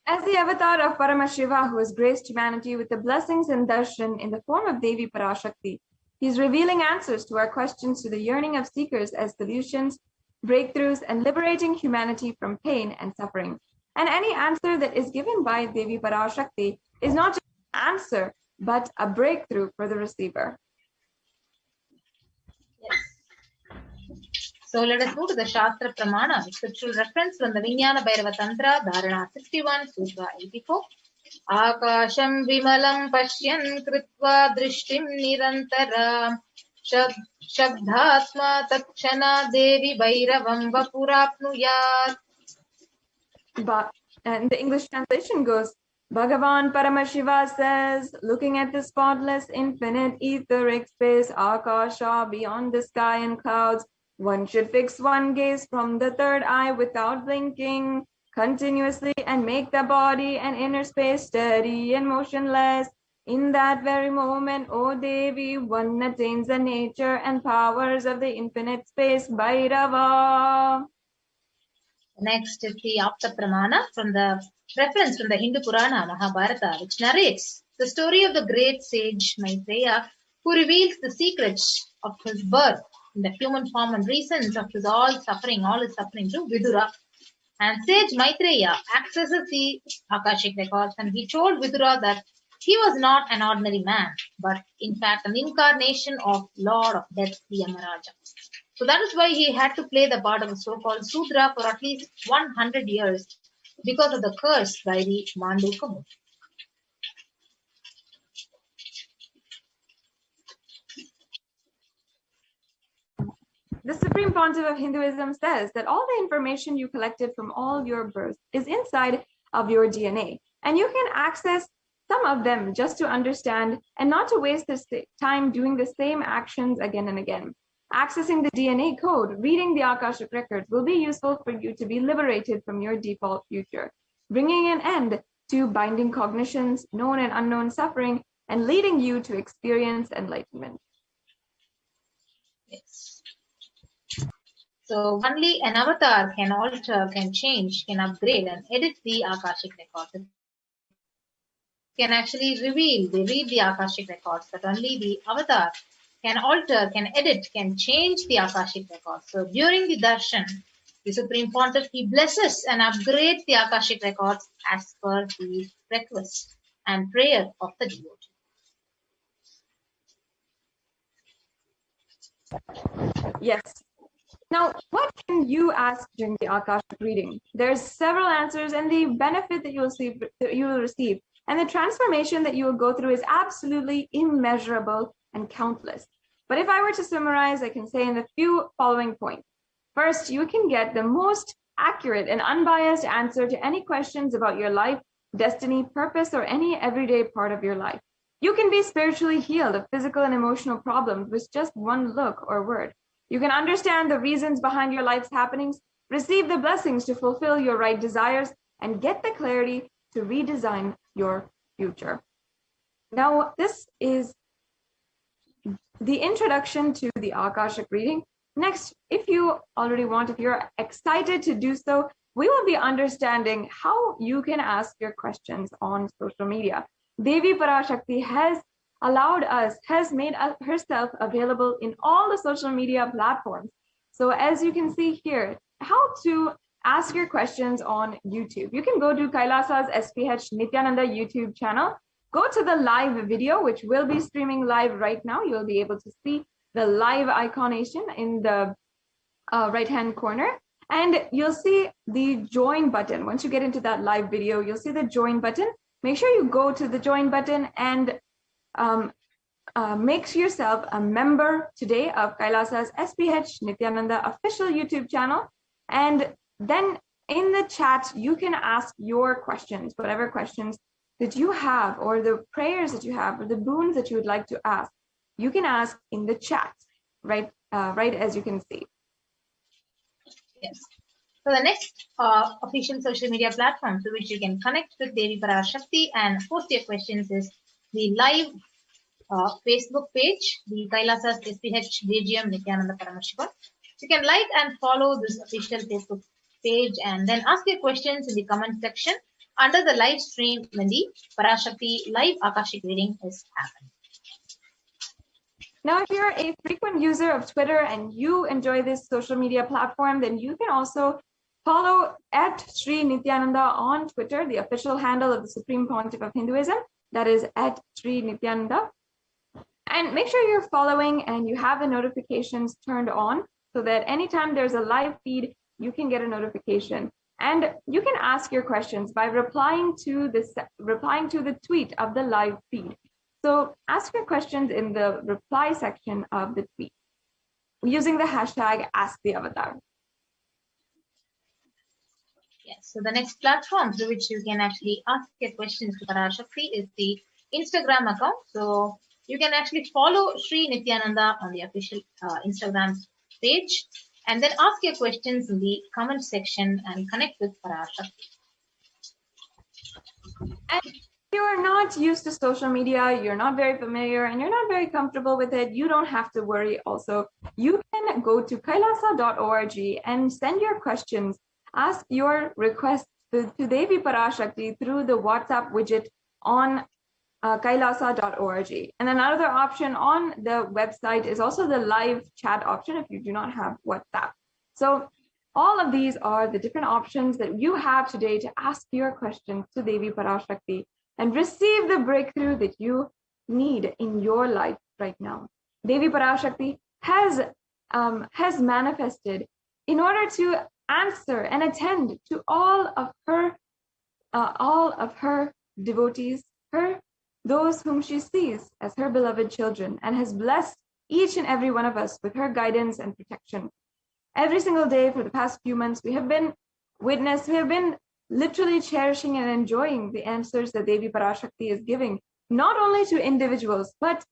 As the avatar of Paramashiva, who has graced humanity with the blessings and darshan in the form of Devi Parashakti, he is revealing answers to our questions to the yearning of seekers as solutions, breakthroughs, and liberating humanity from pain and suffering. And any answer that is given by Devi Parashakti is not just an answer, but a breakthrough for the receiver. Yes. So let us move to the Shastra Pramana, scriptural reference from the Vijnana Bhairava Tantra, Dharana 61, Sutra 84. Akasham vimalam pashyan kritva drishtim nirantara shabdhatma takshana devi bhairavam vapurapnuyat. And the English translation goes, Bhagavan Paramashiva says, looking at the spotless, infinite, etheric space, Akasha, beyond the sky and clouds, one should fix one gaze from the third eye without blinking, continuously, and make the body and inner space steady and motionless. In that very moment, O Devi, one attains the nature and powers of the infinite space, Bhairava. Next is the Apta Pramana from the reference from the Hindu Purana Mahabharata, which narrates the story of the great sage Maitreya, who reveals the secrets of his birth in the human form and reasons of his all his suffering to Vidura. And sage Maitreya accesses the Akashic records, and he told Vidura that he was not an ordinary man, but in fact an incarnation of Lord of Death, the Yamaraja. So that is why he had to play the part of a so-called Sudra for at least 100 years because of the curse by the Mandukya Muni. The Supreme Pontiff of Hinduism says that all the information you collected from all your births is inside of your DNA, and you can access some of them just to understand and not to waste this time doing the same actions again and again. Accessing the DNA code, reading the Akashic records will be useful for you to be liberated from your default future, bringing an end to binding cognitions, known and unknown suffering, and leading you to experience enlightenment. Yes. So only an avatar can alter, can change, can upgrade and edit the Akashic records. It can actually reveal, they read the Akashic records, but only the avatar can alter, can edit, can change the Akashic records. So during the darshan, the Supreme Pontiff, he blesses and upgrades the Akashic records as per the request and prayer of the devotee. Yes. Now, what can you ask during the Akashic reading? There's several answers, and the benefit that you will receive and the transformation that you will go through is absolutely immeasurable and countless. But if I were to summarize, I can say in the few following points. First, you can get the most accurate and unbiased answer to any questions about your life, destiny, purpose, or any everyday part of your life. You can be spiritually healed of physical and emotional problems with just one look or word. You can understand the reasons behind your life's happenings, receive the blessings to fulfill your right desires, and get the clarity to redesign your future. Now, this is the introduction to the Akashic reading. Next, if you're excited to do so, we will be understanding how you can ask your questions on social media. Devi Parashakti has made herself available in all the social media platforms. So as you can see here, how to ask your questions on YouTube. You can go to Kailasa's SPH Nithyananda YouTube channel, go to the live video, which will be streaming live right now. You'll be able to see the live iconation in the right-hand corner, and you'll see the join button. Once you get into that live video, you'll see the join button. Make sure you go to the join button and make yourself a member today of Kailasa's SPH Nithyananda official YouTube channel. And then in the chat, you can ask your questions, whatever questions that you have, or the prayers that you have, or the boons that you would like to ask. You can ask in the chat, right as you can see. Yes. So the next official social media platform through which you can connect with Devi Parashakti and post your questions is the live Facebook page, the Kailasa's SPH BGM Nithyananda Paramashivam. You can like and follow this official Facebook page and then ask your questions in the comment section under the live stream when the Parashakti live Akashic reading is happening. Now, if you're a frequent user of Twitter and you enjoy this social media platform, then you can also follow at Sri Nithyananda on Twitter, the official handle of the Supreme Pontiff of Hinduism. That is at Sri Nithyananda. And make sure you're following and you have the notifications turned on so that anytime there's a live feed, you can get a notification. And you can ask your questions by replying to the tweet of the live feed. So ask your questions in the reply section of the tweet using the hashtag #AskTheAvatar. Yes, so the next platform through which you can actually ask your questions to Parashakti is the Instagram account. So you can actually follow Sri Nithyananda on the official Instagram page and then ask your questions in the comment section and connect with Parashakti. And if you're not used to social media, you're not very familiar, and you're not very comfortable with it, you don't have to worry also. You can go to kailasa.org and send your questions, ask your requests to Devi Parashakti through the WhatsApp widget on kailasa.org. And another option on the website is also the live chat option if you do not have WhatsApp. So all of these are the different options that you have today to ask your questions to Devi Parashakti and receive the breakthrough that you need in your life right now. Devi Parashakti has manifested in order to answer and attend to all of her devotees, those whom she sees as her beloved children, and has blessed each and every one of us with her guidance and protection. Every single day for the past few months, we have been literally cherishing and enjoying the answers that Devi Parashakti is giving, not only to individuals, but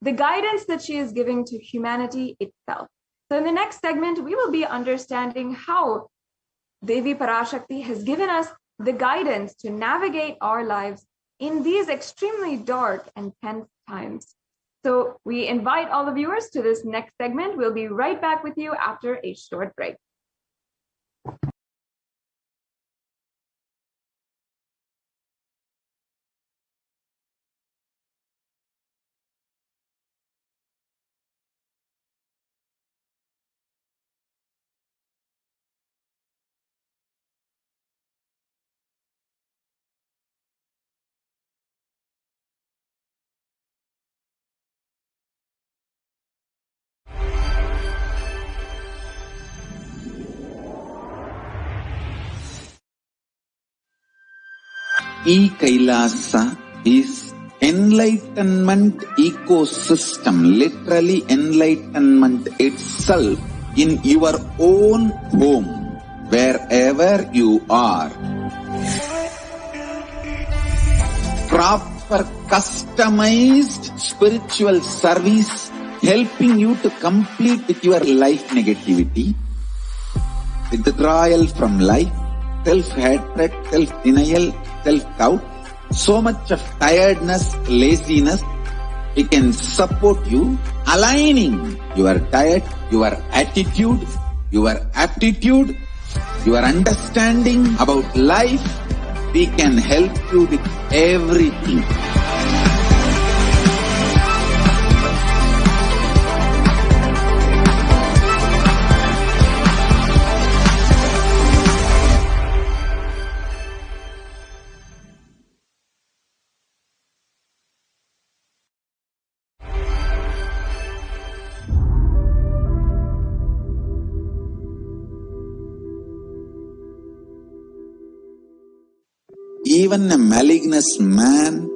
the guidance that she is giving to humanity itself. So in the next segment, we will be understanding how Devi Parashakti has given us the guidance to navigate our lives in these extremely dark and tense times. So we invite all the viewers to this next segment. We'll be right back with you after a short break. Kailasa is enlightenment ecosystem, literally enlightenment itself in your own home, wherever you are. Proper customized spiritual service helping you to complete with your life negativity, withdrawal from life, self-hatred, self-denial, self-doubt, so much of tiredness, laziness. We can support you, aligning your diet, your attitude, your aptitude, your understanding about life. We can help you with everything. Even a malignous man,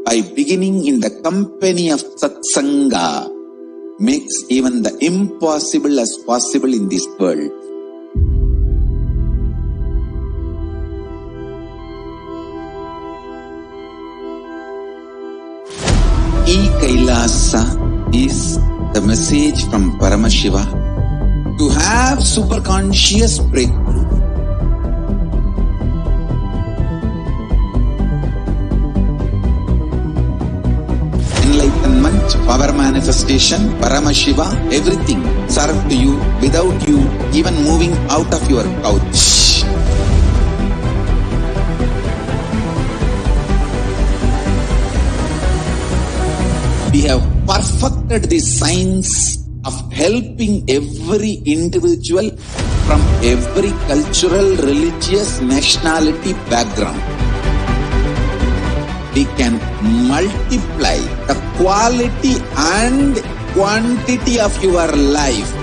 by beginning in the company of Satsanga, makes even the impossible as possible in this world. Kailasa is the message from Paramashiva to have superconscious breakthrough. Enlightenment, power manifestation, Paramashiva, everything served to you without you even moving out of your couch. We have perfected the science of helping every individual from every cultural, religious, nationality background. We can multiply the quality and quantity of your life.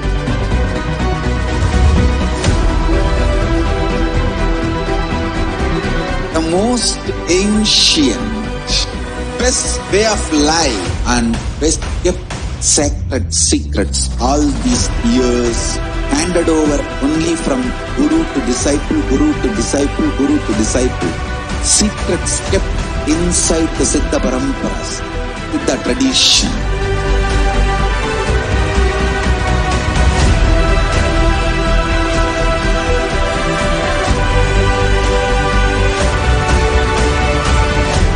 The most ancient, best way of life and best kept sacred secrets all these years handed over only from guru to disciple, guru to disciple, guru to disciple. Secrets kept inside the Siddha Paramparas, Siddha tradition.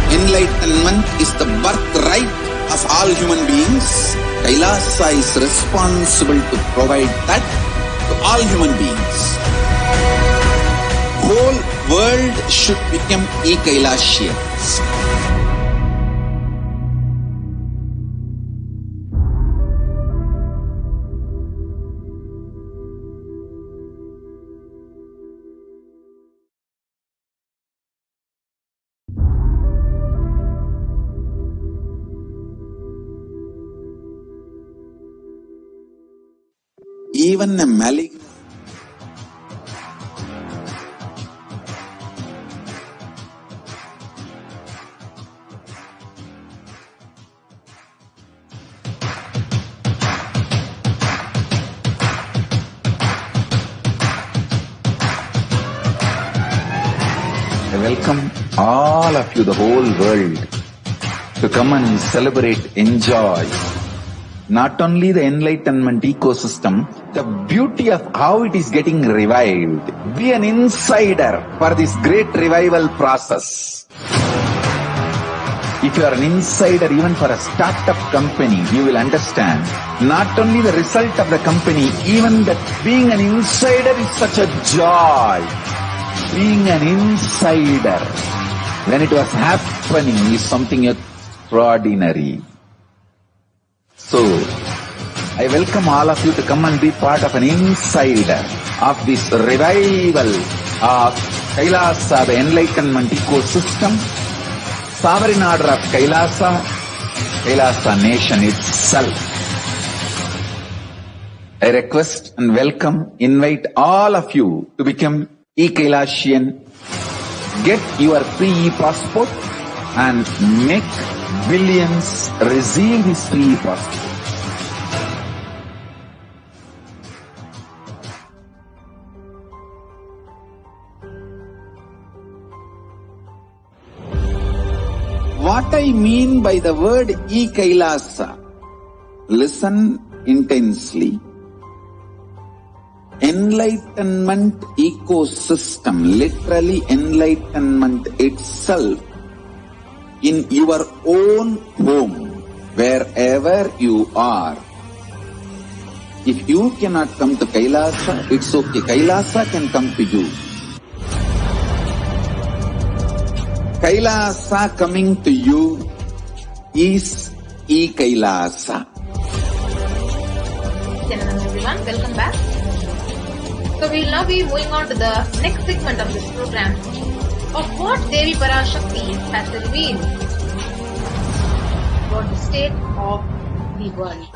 Enlightenment is the birthright of all human beings. Kailasa is responsible to provide that to all human beings. Whole world should become Kailasians. Even a malignant I welcome all of you, the whole world, to come and celebrate, enjoy not only the enlightenment ecosystem, the beauty of how it is getting revived. Be an insider for this great revival process. If you are an insider even for a startup company, you will understand not only the result of the company, even that being an insider is such a joy. Being an insider when it was happening is something extraordinary. So, I welcome all of you to come and be part of an insider of this revival of Kailasa, the enlightenment ecosystem, sovereign order of Kailasa, Kailasa nation itself. I request and welcome, invite all of you to become Kailasian. get your free passport and make billions receive this free passport. What I mean by the word Kailasa, listen intensely. Enlightenment ecosystem, literally enlightenment itself, in your own home, wherever you are. If you cannot come to Kailasa, it's okay. Kailasa can come to you. Kailasa coming to you is Kailasa. Everyone, welcome back. So we will now be moving on to the next segment of this program of what Devi Parashakti has revealed about the state of the world.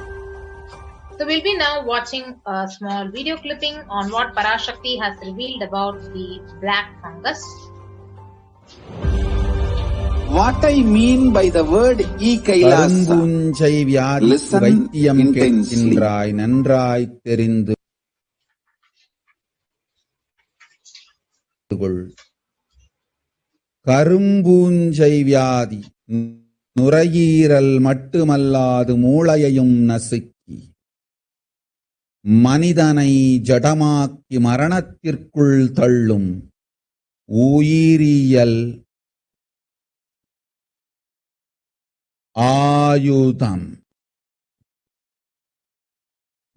So we'll be now watching a small video clipping on what Parashakti has revealed about the black fungus. What I mean by the word Kailasa, listen intensely. கரும்பூஞ்சை வியாதி நுரையீரல் மட்டுமல்லாது மூளையையும் நசுக்கி மனிதனை ஜடமாக்கி மரணத்திற்குள் தள்ளும் உயிரியல் ஆயுதம்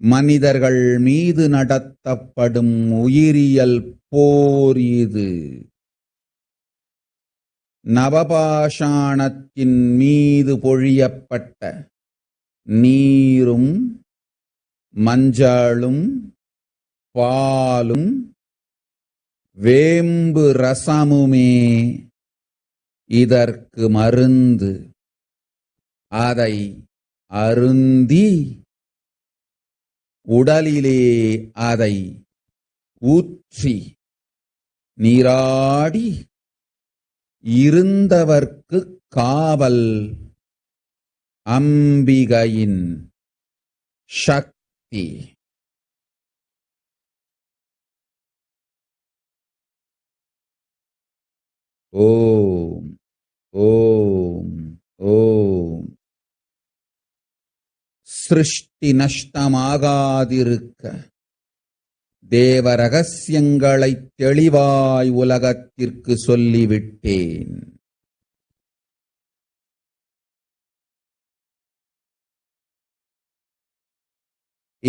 மனிதர்கள் மீது நடத்தப்படும் உயிரியல் போர் இது. நவபாஷாணத்தின் மீது பொழியப்பட்ட நீரும் மஞ்சளும் பாலும் வேம்பு ரசமுமே இதற்கு மருந்து. அதை அருந்தி உடலிலே அதை ஊற்றி நீராடி இருந்தவர்க்கு காவல் அம்பிகையின் சக்தி. ஓம் ஓம் ஓம். சிருஷ்டி நஷ்டமாகாதிருக்க தேவ ரகசியங்களை தெளிவாய் உலகத்திற்கு சொல்லிவிட்டேன்.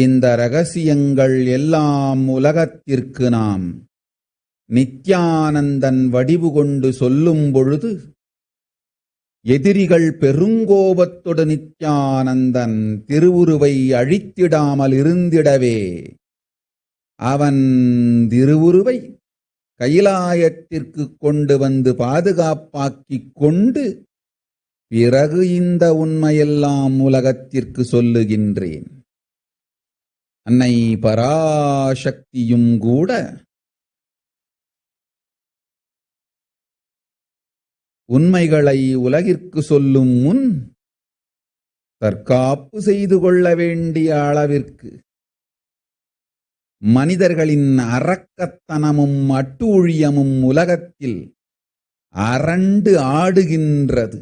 இந்த ரகசியங்கள் எல்லாம் உலகத்திற்கு நாம் நித்யானந்தன் வடிவு கொண்டு சொல்லும் பொழுது எதிரிகள் பெருங்கோபத்தொடு நித்யானந்தன் திருவுருவை அழித்திடாமல் இருந்திடவே அவன் திருவுருவை கைலாயத்திற்கு கொண்டு வந்து பாதுகாப்பாக்கிக் கொண்டு பிறகு இந்த உண்மையெல்லாம் உலகத்திற்கு சொல்லுகின்றேன். அன்னை பராசக்தியும் கூட உண்மைகளை உலகிற்கு சொல்லும் முன் தற்காப்பு செய்து கொள்ள வேண்டிய அளவிற்கு மனிதர்களின் அரக்கத்தனமும் அட்டூழியமும் உலகத்தில் அரண்டு ஆடுகின்றது.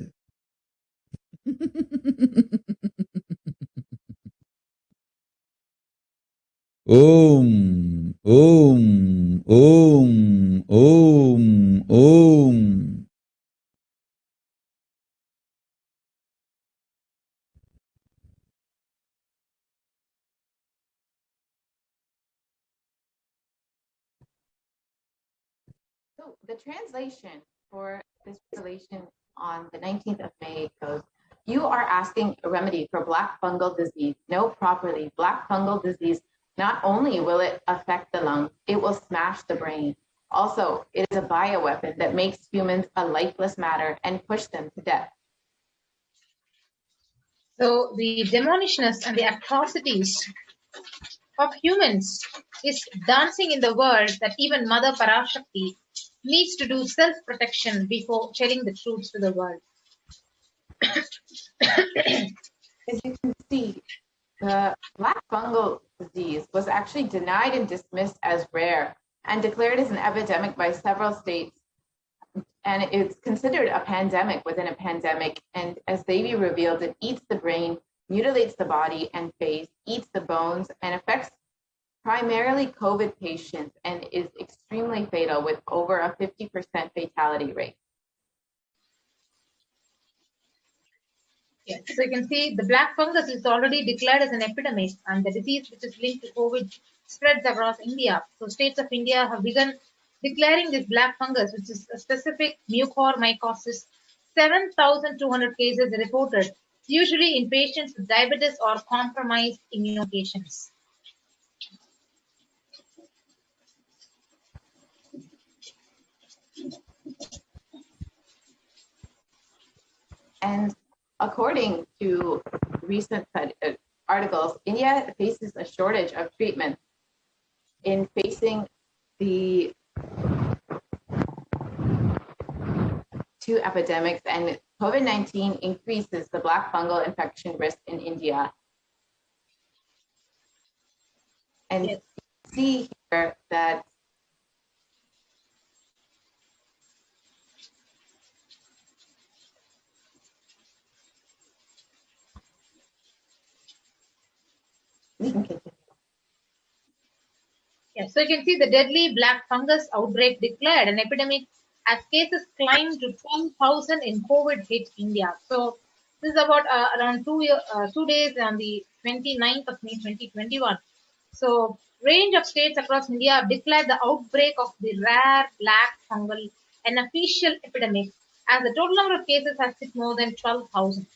ஓம் ஓம் ஓம் ஓம் ஓம். The translation for this revelation on the 19th of May goes, you are asking a remedy for black fungal disease. No, properly, black fungal disease, not only will it affect the lungs, it will smash the brain. Also, it is a bioweapon that makes humans a lifeless matter and push them to death. So the demonishness and the atrocities of humans is dancing in the world that even Mother Parashakti needs to do self-protection before telling the truth to the world. As you can see, the black fungal disease was actually denied and dismissed as rare and declared as an epidemic by several states. And it's considered a pandemic within a pandemic. And as Devi revealed, it eats the brain, mutilates the body and face, eats the bones, and affects primarily COVID patients and is extremely fatal with over a 50% fatality rate. Yes, so you can see the black fungus is already declared as an epidemic, and the disease which is linked to COVID spreads across India. So states of India have begun declaring this black fungus, which is a specific mucormycosis. 7,200 cases reported, usually in patients with diabetes or compromised immune patients. And according to recent articles, India faces a shortage of treatment in facing the two epidemics, and COVID-19 increases the black fungal infection risk in India. And Yes. you see here that we can continue. Yes, so you can see the deadly black fungus outbreak declared an epidemic as cases climbed to 12,000 in COVID hit India. So this is about around 2 days on the 29th of May 2021. So range of states across India have declared the outbreak of the rare black fungal an official epidemic, as the total number of cases has hit more than 12,000.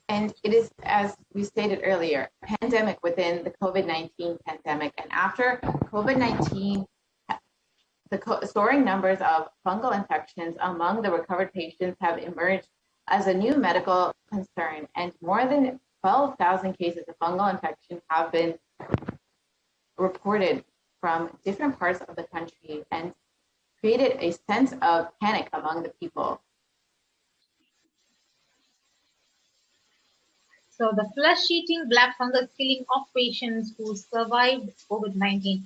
And it is, as we stated earlier, a pandemic within the COVID-19 pandemic. And after COVID-19, the soaring numbers of fungal infections among the recovered patients have emerged as a new medical concern. And more than 12,000 cases of fungal infection have been reported from different parts of the country and created a sense of panic among the people. So the flesh-eating black fungus killing off patients who survived COVID-19.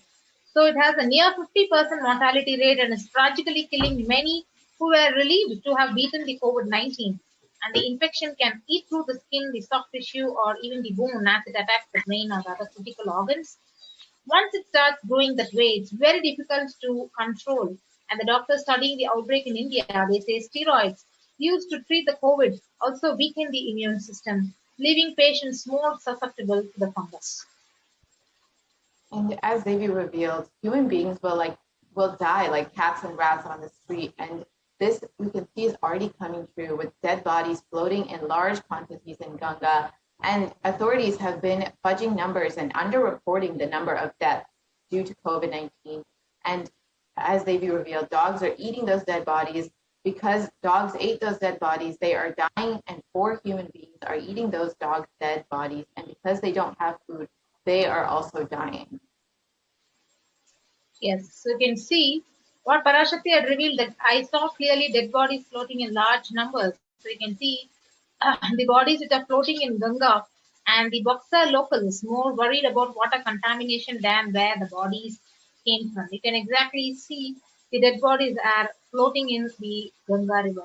So it has a near 50% mortality rate and is tragically killing many who were relieved to have beaten the COVID-19. And the infection can eat through the skin, the soft tissue, or even the bone as it attacks the brain or other critical organs. Once it starts growing that way, it's very difficult to control. And the doctors studying the outbreak in India, they say steroids used to treat the COVID also weaken the immune system, leaving patients more susceptible to the fungus. And as Devi revealed, human beings will die like cats and rats on the street. And this we can see is already coming true with dead bodies floating in large quantities in Ganga. And authorities have been fudging numbers and underreporting the number of deaths due to COVID-19. And as Devi revealed, dogs are eating those dead bodies. Because dogs ate those dead bodies, they are dying, and 4 human beings are eating those dogs' dead bodies. And because they don't have food, they are also dying. Yes, so you can see what Parashakti had revealed, that I saw clearly dead bodies floating in large numbers. So you can see the bodies which are floating in Ganga, and the Boxer locals more worried about water contamination than where the bodies came from. You can exactly see the dead bodies are floating in the Ganga river.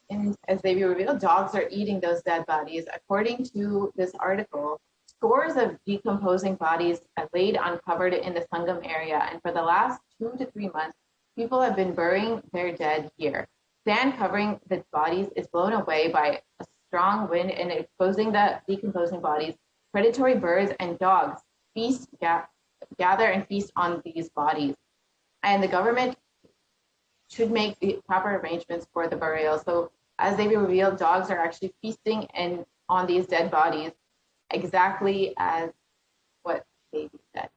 And as they revealed, dogs are eating those dead bodies. According to this article, scores of decomposing bodies are laid uncovered in the Sangam area. And for the last 2 to 3 months, people have been burying their dead here. Sand covering the bodies is blown away by a strong wind and exposing the decomposing bodies. Predatory birds and dogs gather and feast on these bodies. And the government should make the proper arrangements for the burial. So as they revealed, dogs are actually feasting on these dead bodies, exactly as what Devi said.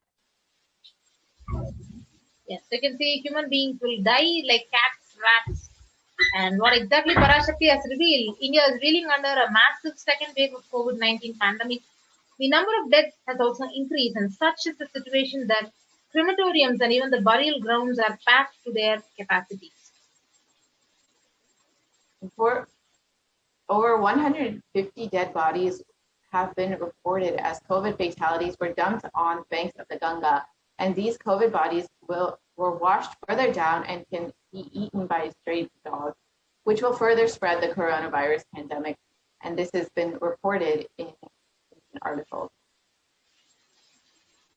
Yes, so you can see human beings will die like cats, rats. And what exactly Parashakti has revealed, India is reeling under a massive second wave of COVID-19 pandemic. The number of deaths has also increased, and such is the situation that crematoriums and even the burial grounds are packed to their capacities. For over 150 dead bodies have been reported as COVID fatalities were dumped on banks of the Ganga, and these COVID bodies were washed further down and can be eaten by stray dogs, which will further spread the coronavirus pandemic. And this has been reported in articles.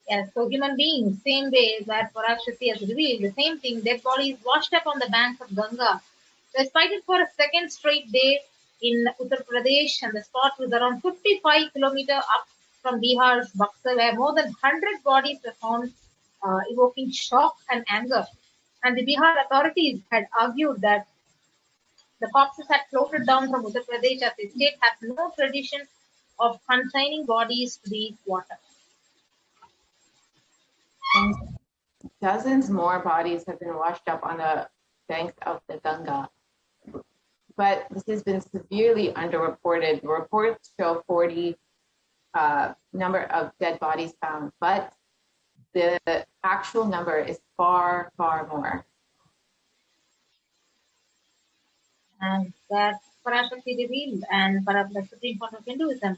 Yes, so human beings, same way that Parashakti has revealed, the same thing, dead bodies washed up on the banks of Ganga. They spotted for a second straight day in Uttar Pradesh, and the spot was around 55 kilometers up from Bihar's Buxar, where more than 100 bodies were found, evoking shock and anger. And the Bihar authorities had argued that the corpses had floated down from Uttar Pradesh as the state has no tradition of consigning bodies to the water. And dozens more bodies have been washed up on the banks of the Ganga. But this has been severely underreported. The reports show 40 number of dead bodies found, but the actual number is far, far more. And that Parashakti revealed, and the Supreme Court of Hinduism.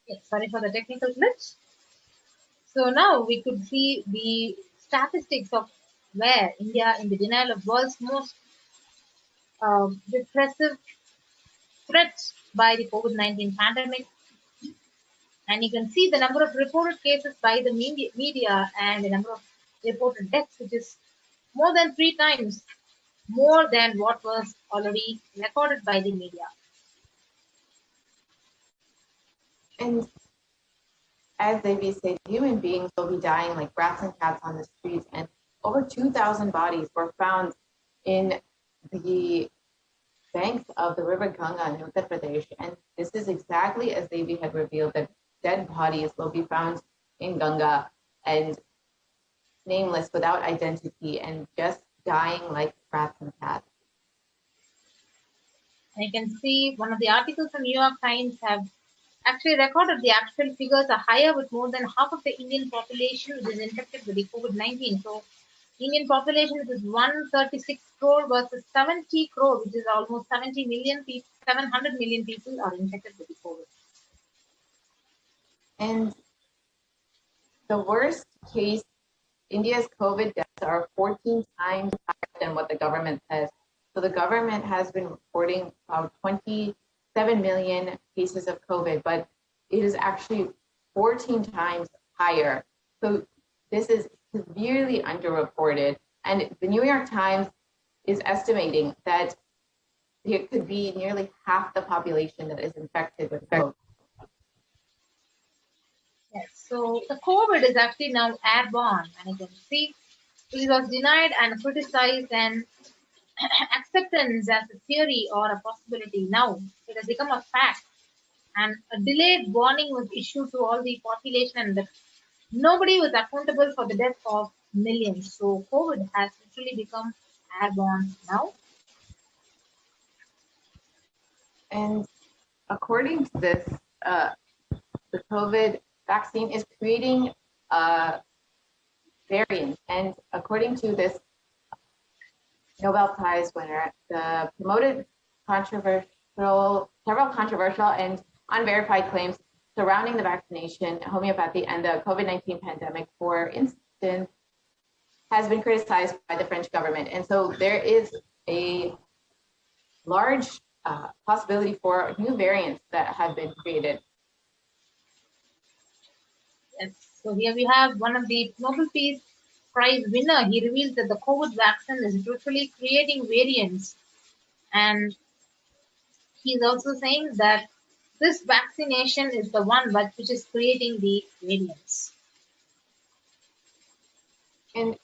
Yes, sorry for the technical glitch. So now we could see the statistics of where India in the denial of world's most repressive threats by the COVID-19 pandemic. And you can see the number of reported cases by the media and the number of reported deaths, which is more than 3 times more than what was already recorded by the media. And as they said, human beings will be dying like rats and cats on the streets, and over 2,000 bodies were found in the banks of the river Ganga in Uttar Pradesh. And this is exactly as Devi had revealed, that dead bodies will be found in Ganga and nameless, without identity, and just dying like rats and cats. I can see one of the articles from New York Times have actually recorded the actual figures are higher, with more than half of the Indian population which is infected with the COVID-19. So Indian population, which is 136 crore versus 70 crore, which is almost 70 million people, 700 million people are infected with the COVID. And the worst case, India's COVID deaths are 14 times higher than what the government says. So the government has been reporting about 27 million cases of COVID, but it is actually 14 times higher. So this is severely underreported. And the New York Times is estimating that there could be nearly half the population that is infected with COVID. Yes, so the COVID is actually now airborne, and you can see it was denied and criticized and acceptance as a theory or a possibility. Now it has become a fact, and a delayed warning was issued to all the population, and nobody was accountable for the death of millions. So COVID has literally become airborne now. And according to this, the COVID vaccine is creating a variant. And according to this Nobel Prize winner, the promoted several controversial and unverified claims surrounding the vaccination, homeopathy, and the COVID-19 pandemic, for instance, has been criticized by the French government. And so there is a large possibility for new variants that have been created. Yes. So here we have one of the Nobel Peace Prize winner. He reveals that the COVID vaccine is literally creating variants, and he's also saying that this vaccination is the one which is creating the variants. And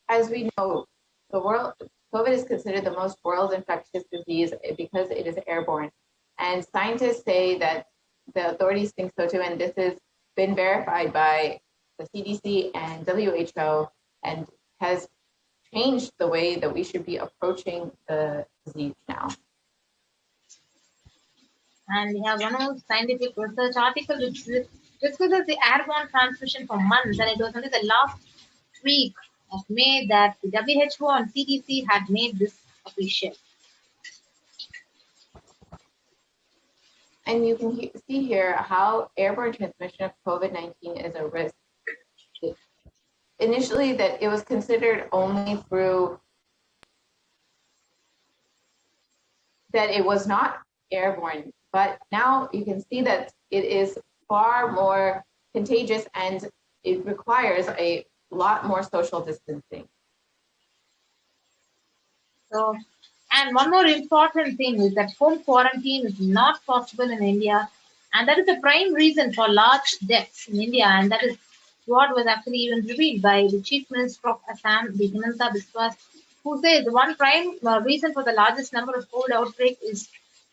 as we know, COVID is considered the most world infectious disease because it is airborne. And scientists say that the authorities think so too, and this has been verified by the CDC and WHO, and has changed the way that we should be approaching the disease now. And we have one more scientific research article which discusses the airborne transmission for months, and it was only the last week of May that the WHO and CDC had made this official. And you can see here how airborne transmission of COVID-19 is a risk. Initially, that it was considered only through, that it was not airborne, but now you can see that it is far more contagious, and it requires a lot more social distancing. So, and one more important thing is that home quarantine is not possible in India, and that is the prime reason for large deaths in India, and that is what was actually even revealed by the Chief Minister of Assam, Himanta Biswas, who says the one prime reason for the largest number of COVID outbreaks is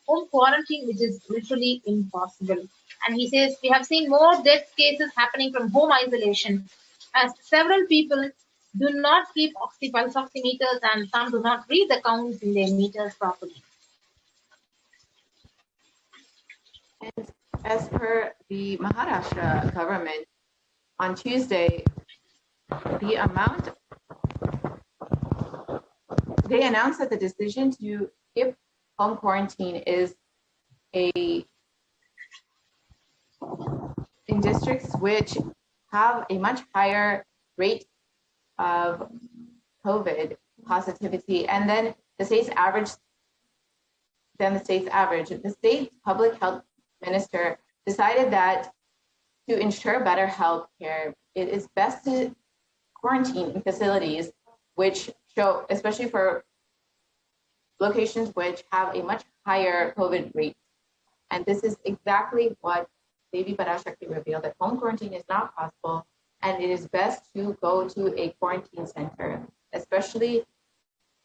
home quarantine, which is literally impossible. And he says we have seen more death cases happening from home isolation, as several people do not keep pulse oximeters, and some do not read the counts in their meters properly. And as per the Maharashtra government, on Tuesday, they announced that the decision to skip home quarantine is in districts which have a much higher rate of COVID positivity, and then the state's average. The state public health minister decided that to ensure better health care, it is best to quarantine in facilities which show, especially for locations which have a much higher COVID rate. And this is exactly what Devi Parashakti revealed, that home quarantine is not possible, and it is best to go to a quarantine center, especially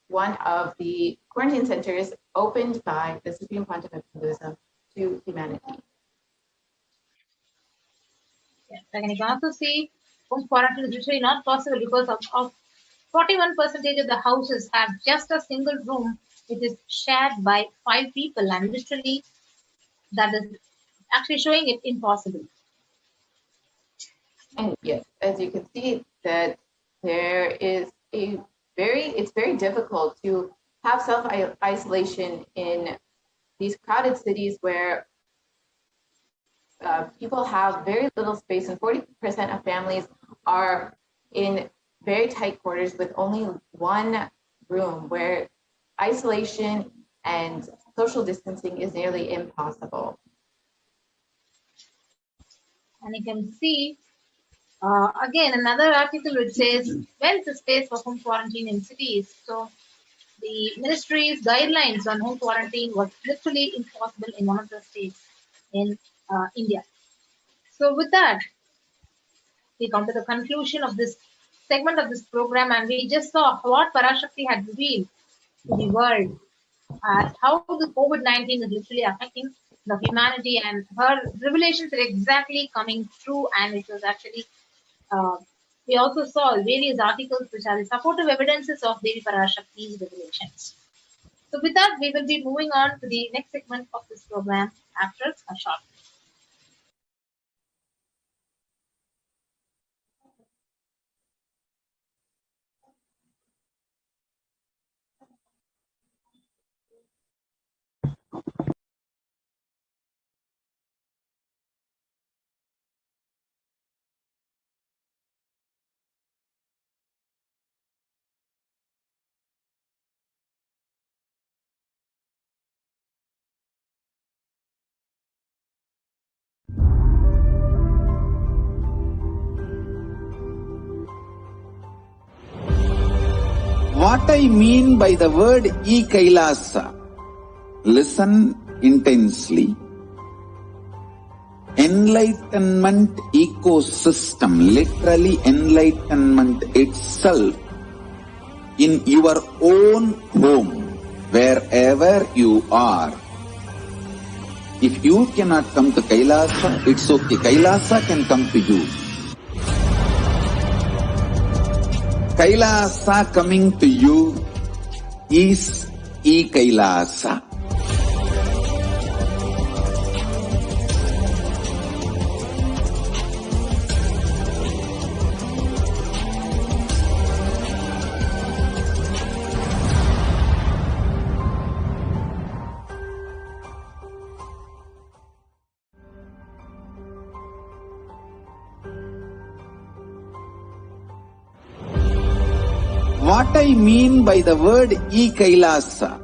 one of the quarantine centers opened by the Supreme Pontiff of Hinduism to humanity. Yes, and you can also see home quarantine is literally not possible because of 41% of the houses have just a single room which is shared by 5 people, and literally that is actually showing it impossible. And yes, as you can see that there is it's very difficult to have self-isolation in these crowded cities where people have very little space, and 40% of families are in very tight quarters with only one room, where isolation and social distancing is nearly impossible. And you can see again another article which says, where's the space for home quarantine in cities? So the ministry's guidelines on home quarantine was literally impossible in one of the states in India. So with that, we come to the conclusion of this segment of this program, and we just saw what Parashakti had revealed to the world, how the COVID-19 is literally affecting the humanity, and her revelations are exactly coming true, and it was actually we also saw various articles which are the supportive evidences of Devi Parashakti's revelations. So with that, we will be moving on to the next segment of this program after a short break. What I mean by the word Kailasa, listen intensely. Enlightenment ecosystem, literally enlightenment itself, in your own home, wherever you are. If you cannot come to Kailasa, it's okay. Kailasa can come to you. Kailasa coming to you is Kailasa. What I mean by the word Kailasa,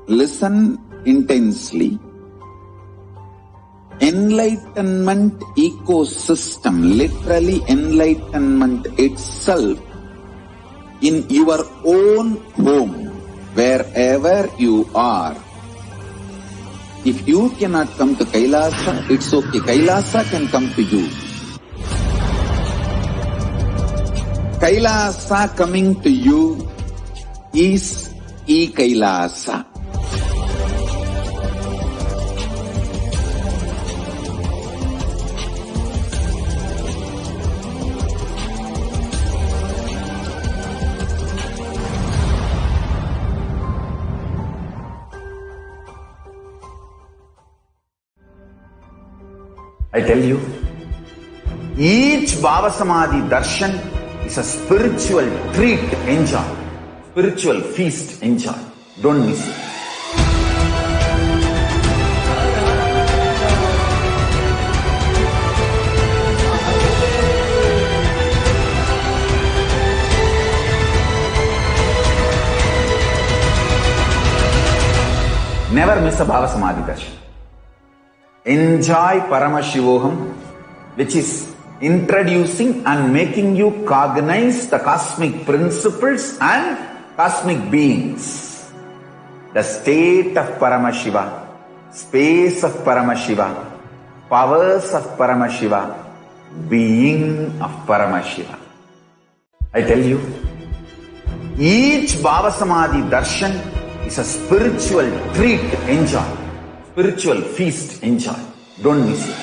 listen intensely. Enlightenment ecosystem, literally enlightenment itself, in your own home, wherever you are. If you cannot come to Kailasa, it's okay. Kailasa can come to you. Kailasa coming to you is Kailasa. I tell you, each Bhava Samadhi Darshan is a spiritual treat, enjoy. Spiritual feast, enjoy. Don't miss it. Never miss a Bhava Samadhi Darshan. Enjoy Paramashivoham, which is introducing and making you cognize the cosmic principles and cosmic beings. The state of Paramashiva, space of Paramashiva, powers of Paramashiva, being of Paramashiva. I tell you, each Bhava Samadhi Darshan is a spiritual treat. Enjoy. Spiritual feast. Enjoy. Don't miss it.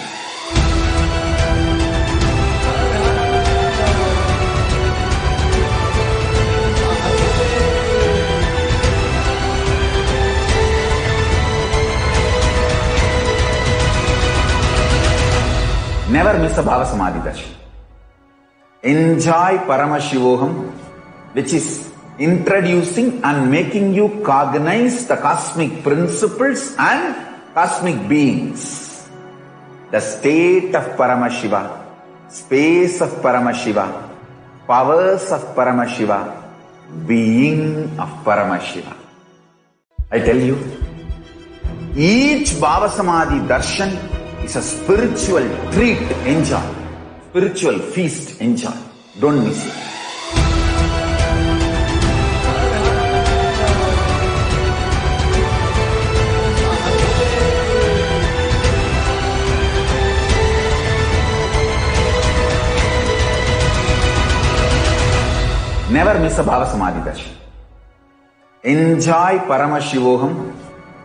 Never miss a Bhava Samadhi Darshan. Enjoy Paramashivoham, which is introducing and making you cognize the cosmic principles and cosmic beings. The state of Paramashiva, space of Paramashiva, powers of Paramashiva, being of Paramashiva. I tell you, each Bhava Samadhi Darshan is a spiritual treat. Enjoy. Spiritual feast. Enjoy. Don't miss it. Never miss a Bhava Samadhi Darshan. Enjoy Paramashivoham,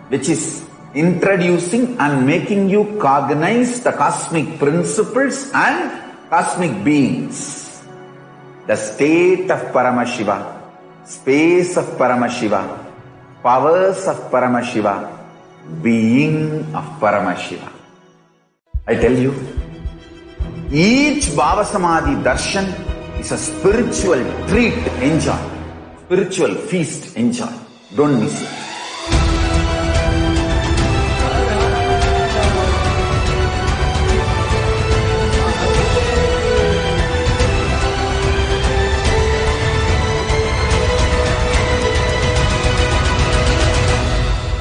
which is introducing and making you cognize the cosmic principles and cosmic beings. The state of Paramashiva, space of Paramashiva, powers of Paramashiva, being of Paramashiva. I tell you, each Bhava Samadhi Darshan is a spiritual treat. Enjoy. Spiritual feast. Enjoy. Don't miss it.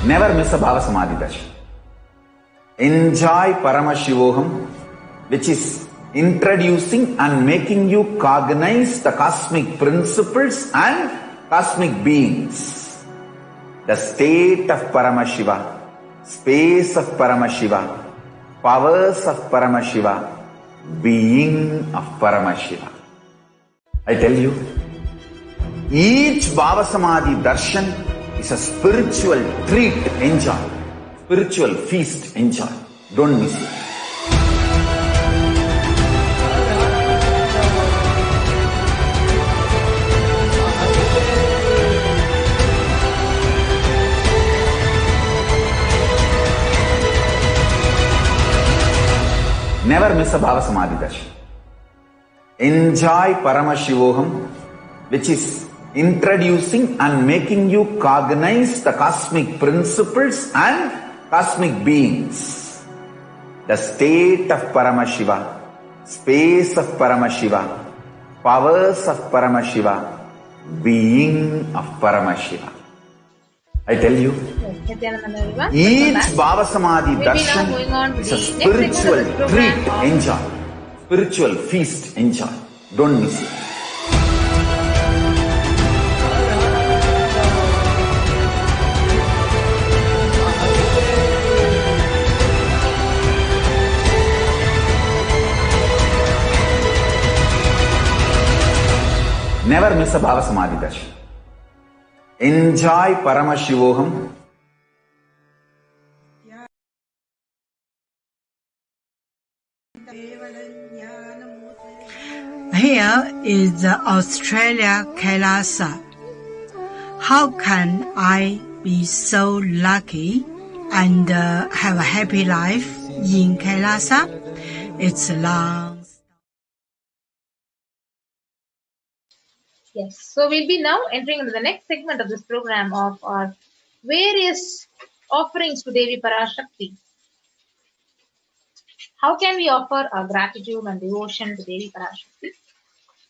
Never miss a Bhava Samadhi Darshan. Enjoy Paramashivoham, which is introducing and making you cognize the cosmic principles and cosmic beings. The state of Paramashiva, space of Paramashiva, powers of Paramashiva, being of Paramashiva. I tell you, each Bhava Samadhi Darshan is a spiritual treat. Enjoy. Spiritual feast. Enjoy. Don't miss it. Never miss a Bhava Samadhi Darshan. Enjoy Paramashivoham, which is introducing and making you cognize the cosmic principles and cosmic beings. The state of Paramashiva, space of Paramashiva, powers of Paramashiva, being of Paramashiva. I tell you, each Bhava Samadhi Darshan is a spiritual treat. Enjoy. Spiritual feast. Enjoy. Don't miss it. Never miss a Bhava Samadhi Darshan. Enjoy Paramashivoham. Here is the Australia Kailasa. How can I be so lucky and have a happy life in Kailasa? It's long. Yes, so we'll be now entering into the next segment of this program of our various offerings to Devi Parashakti. How can we offer our gratitude and devotion to Devi Parashakti?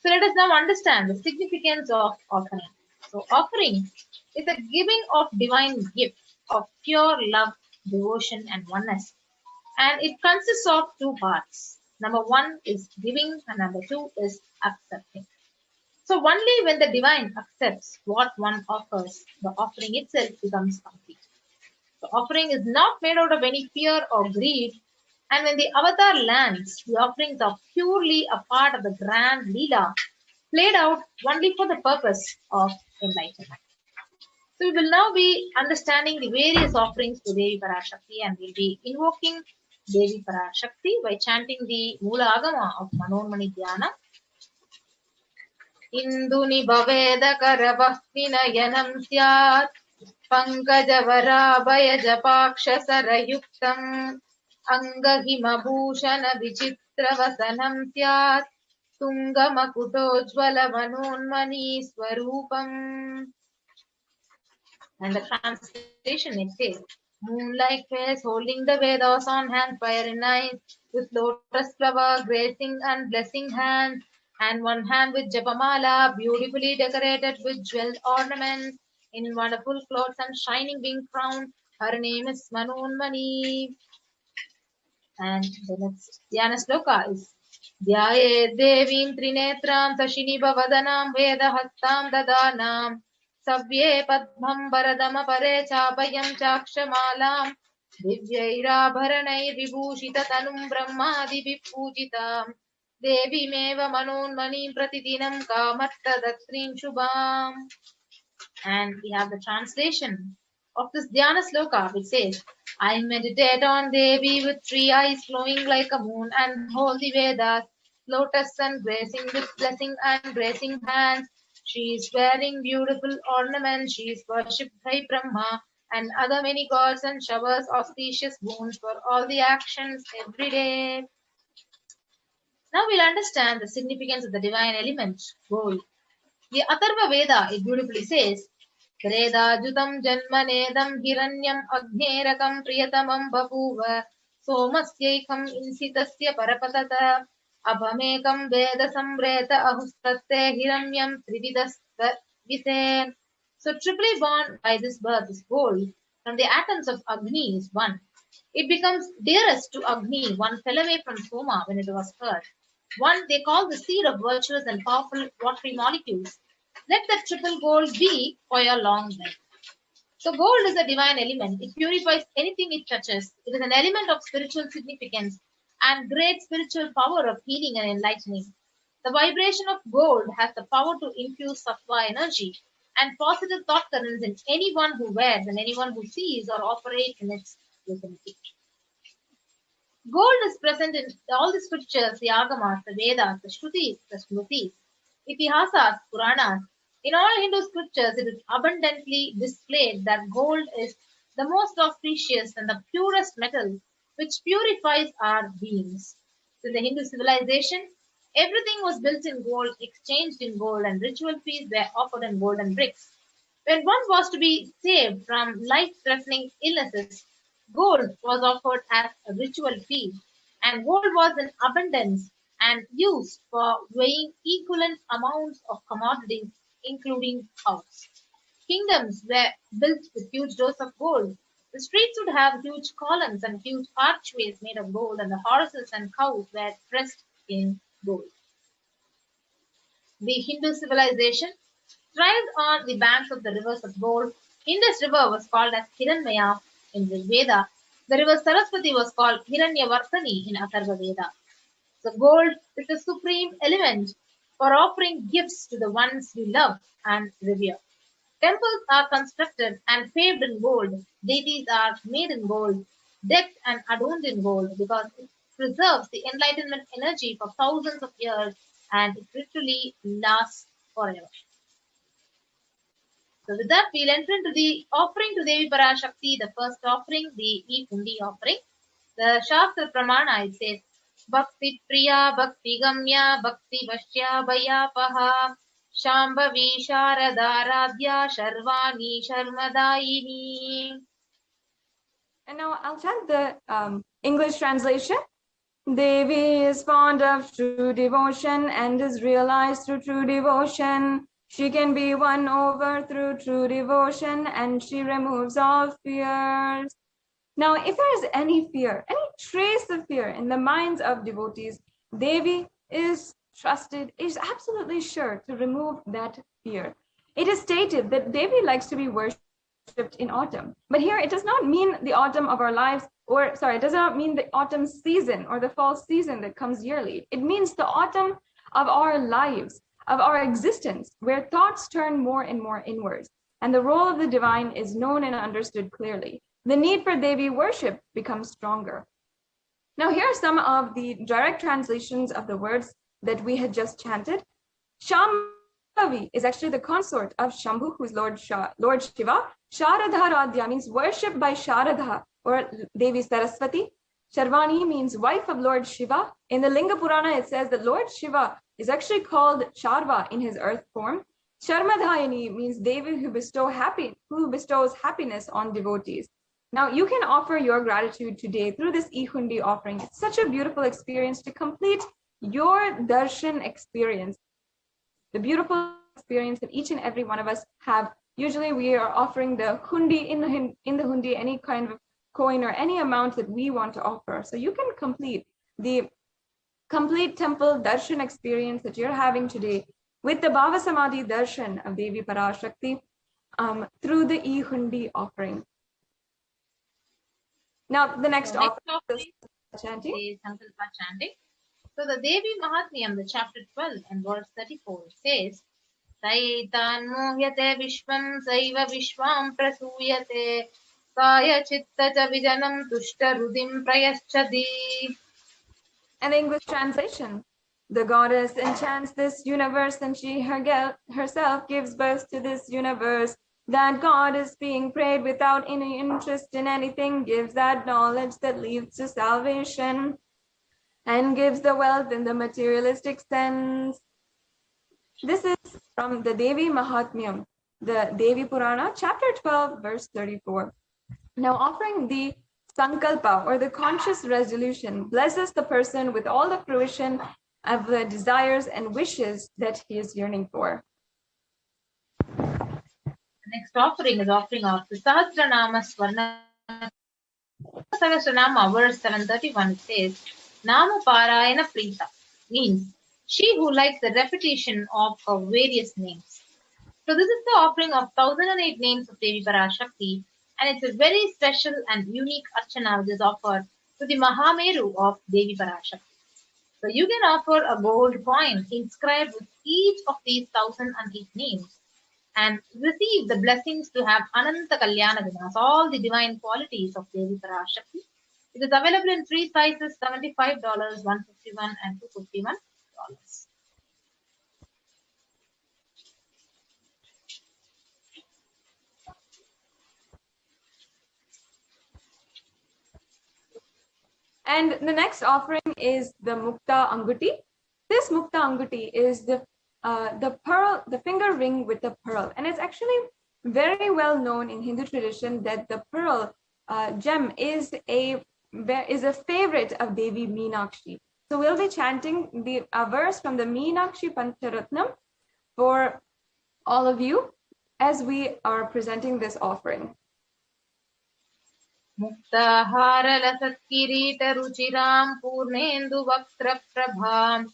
So let us now understand the significance of offering. So offering is a giving of divine gift of pure love, devotion and oneness. And it consists of two parts. Number one is giving and number two is accepting. So only when the divine accepts what one offers, the offering itself becomes complete. The offering is not made out of any fear or greed, and when the avatar lands, the offerings are purely a part of the grand Leela, played out only for the purpose of enlightenment. So we will now be understanding the various offerings to Devi Parashakti, and we'll be invoking Devi Parashakti by chanting the Mula Agama of Manonmani Dhyana. Induni Bhaveda Karavahvinayanam Syat Pankajavarabayajapakshasarayuktam Angahimabhushana Vichitravasanam Syat Tungamakutojjwalamanonmani Swarupam. And the translation it says, moon-like face holding the Vedas on hand, fire in eyes, with lotus flower gracing and blessing hands, and one hand with Japamala, beautifully decorated with jeweled ornaments, in wonderful clothes and shining wing crown. Her name is Manonmani. And the next Dhyana sloka is Dhyaye Devim Trinetram Tashini Bhavadanam Vedahastam Dadanam Savye Padmam Varadama Pare Chapayam Chakshamalam Divyairabharanai Vibhushita Tanum Brahmadi Vipujitam Devi Meva Manonmani Pratidinam Kamatta Datrim Shubham. And we have the translation of this Dhyana sloka, which says, I meditate on Devi with 3 eyes glowing like a moon and hold the Vedas, lotus and gracing with blessing and gracing hands. She is wearing beautiful ornaments. She is worshipped by Brahma and other many gods and showers auspicious boons for all the actions every day. Now we'll understand the significance of the divine element, gold. The Atharva Veda, it beautifully says, Kredajutam janmanedam hiranyam agnerakam priyatamam bapuva somasyaikam insitasya parapatata abhamekam veda samreta ahustatte hiranyam trividasta vise. So triply born by this birth is gold from the atoms of Agni is one. It becomes dearest to Agni, one fell away from Soma when it was heard. One they call the seed of virtuous and powerful watery molecules. Let the triple gold be for your long life. So gold is a divine element. It purifies anything it touches. It is an element of spiritual significance and great spiritual power of healing and enlightening. The vibration of gold has the power to infuse sattva energy and positive thought currents in anyone who wears and anyone who sees or operates in its vicinity. Gold is present in all the scriptures, the Agamas, the Vedas, the Shrutis, the Smritis, Itihasas, Puranas. In all Hindu scriptures, it is abundantly displayed that gold is the most auspicious and the purest metal which purifies our beings. In the Hindu civilization, everything was built in gold, exchanged in gold, and ritual feasts were offered in golden bricks. When one was to be saved from life-threatening illnesses, gold was offered as a ritual feast, and gold was in abundance and used for weighing equivalent amounts of commodities, including house. Kingdoms were built with huge dose of gold. The streets would have huge columns and huge archways made of gold, and the horses and cows were dressed in gold. The Hindu civilization thrived on the banks of the rivers of gold. Indus River was called as Hiranmaya in the Veda. The river Saraswati was called Hiranyavartani in Atharva Veda. So gold is the supreme element for offering gifts to the ones we love and revere. Temples are constructed and paved in gold. Deities are made in gold, decked and adorned in gold because it preserves the enlightenment energy for thousands of years and it literally lasts forever. So with that, we'll enter into the offering to Devi Parashakti, the first offering, the E-Kundi offering. The Shastra Pramana, it says, Bhakti Priya, Bhakti Gamya, Bhakti Vashya, Bhayapaha, Shambhavi Sharadaradhya, Sharvani Sharmadayini. And now I'll chant the English translation. Devi is fond of true devotion and is realized through true devotion. She can be won over through true devotion and she removes all fears. Now, if there is any fear, any trace of fear in the minds of devotees, Devi is trusted, is absolutely sure to remove that fear. It is stated that Devi likes to be worshipped in autumn. But here it does not mean the autumn of our lives, it does not mean the autumn season or the fall season that comes yearly. It means the autumn of our lives, of our existence, where thoughts turn more and more inwards. and the role of the divine is known and understood clearly. The need for Devi worship becomes stronger. Now, here are some of the direct translations of the words that we had just chanted. Shambhavi is actually the consort of Shambhu, who is Lord Shiva. Sharadha Radhya means worship by Sharadha, or Devi Saraswati. Sharvani means wife of Lord Shiva. In the Linga Purana, it says that Lord Shiva is actually called Sharva in his earth form. Sharmadhayani means Devi who bestows happiness on devotees. Now, you can offer your gratitude today through this e-hundi offering. It's such a beautiful experience to complete your darshan experience, the beautiful experience that each and every one of us have. Usually we are offering the hundi in the hundi, any kind of coin or any amount that we want to offer. So you can complete the complete temple darshan experience that you're having today with the Bhava Samadhi Darshan of Devi Parashakti through the e-hundi offering. Now, the next offering is chanting. So the Devi Mahatmyam, the chapter 12 and verse 34 says, Saitan mohyate vishvam saiva vishvam prasuyate kaya chitta cha vijanam tushta rudim prayaschadi. And the English translation: the goddess enchants this universe and she herself gives birth to this universe. That God is being prayed without any interest in anything gives that knowledge that leads to salvation and gives the wealth in the materialistic sense. This is from the Devi Mahatmyam, the Devi Purana, chapter 12, verse 34. Now, offering the Sankalpa, or the conscious resolution, blesses the person with all the fruition of the desires and wishes that he is yearning for. The next offering is offering of the Sahasranama Swarna. Sahasranama, verse 731, it says, Nama Parayana Prita means she who likes the repetition of her various names. So this is the offering of 1008 names of Devi Parashakti, and it's a very special and unique archana which is offered to the Mahameru of Devi Parashakti. So you can offer a gold coin inscribed with each of these 1008 names and receive the blessings to have Ananta Kalyana Gunas, all the divine qualities of Devi Parashakti. It is available in 3 sizes, $75, $151, and $251. And the next offering is the Mukta Anguti. This Mukta Anguti is the pearl, the finger ring with the pearl. And it's actually very well known in Hindu tradition that the pearl gem is a favorite of Devi Meenakshi. So we'll be chanting a verse from the Meenakshi Pancharatnam for all of you as we are presenting this offering. Muktahara ruchiram purnendu vaktra prabham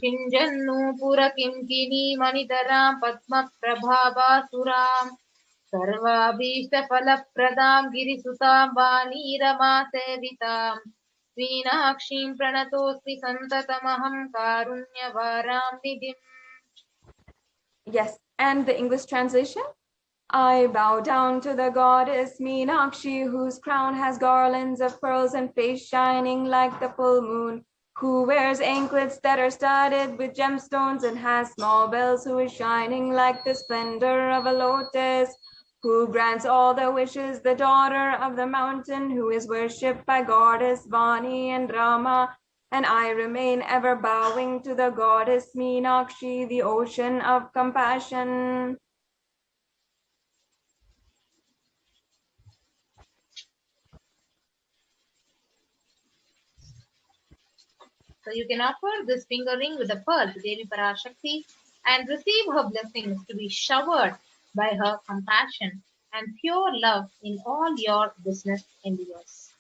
shinjannu purakimkini manitaram padma prabhavasuram sarvabhishta falapradam girisutam vanirama sevitam Veenakshim pranatosmi santatamaham karunyavaram nidhim. Yes, and the English translation? I bow down to the goddess Meenakshi, whose crown has garlands of pearls and face shining like the full moon, who wears anklets that are studded with gemstones and has small bells, who is shining like the splendor of a lotus, who grants all the wishes, the daughter of the mountain, who is worshipped by goddess Vani and Rama. And I remain ever bowing to the goddess Meenakshi, the ocean of compassion. So you can offer this finger ring with a pearl to Devi Parashakti and receive her blessings to be showered by her compassion and pure love in all your business endeavors.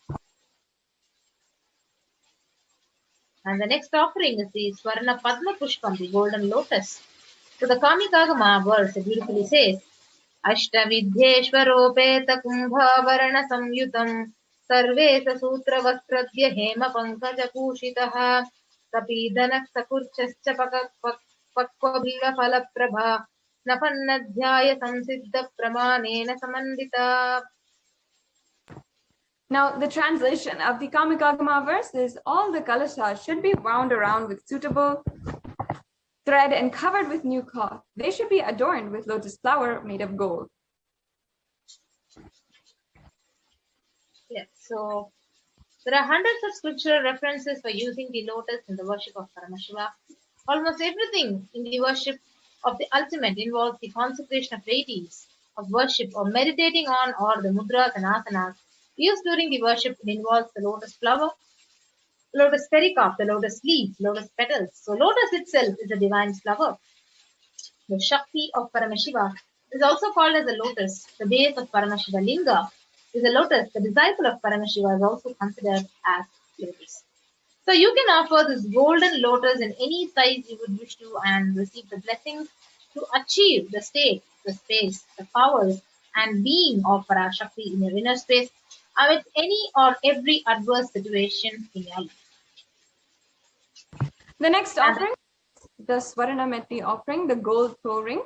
And the next offering is the Swarna Padma Pushpam, the golden lotus. So the Kamikagama verse beautifully says, Ashtavidhyeshwaropeta kumbhavarana samyutam sarvesa sutra vastradya hema pankaja kushitaha kapidana sakurchascha pakva bilva phala prabha Napannadhyaya samsiddha pramanena samandita. Now, the translation of the Kamikagama verse is all the kalasas should be wound around with suitable thread and covered with new cloth. They should be adorned with lotus flower made of gold. Yes, so there are hundreds of scriptural references for using the lotus in the worship of Paramashiva. Almost everything in the worship of the ultimate involves the consecration of deities, of worship, or meditating on, or the mudras and asanas used during the worship. It involves the lotus flower, lotus pericarp, the lotus leaves, lotus petals. So lotus itself is a divine flower. The Shakti of Paramashiva is also called as a lotus. The base of Paramashiva Linga is a lotus. The disciple of Paramashiva is also considered as lotus. So you can offer this golden lotus in any size you would wish to and receive the blessings to achieve the state, the space, the powers and being of Parashakti in your inner space amidst any or every adverse situation in your life. The next offering, the Swaranameti offering, the gold toe ring.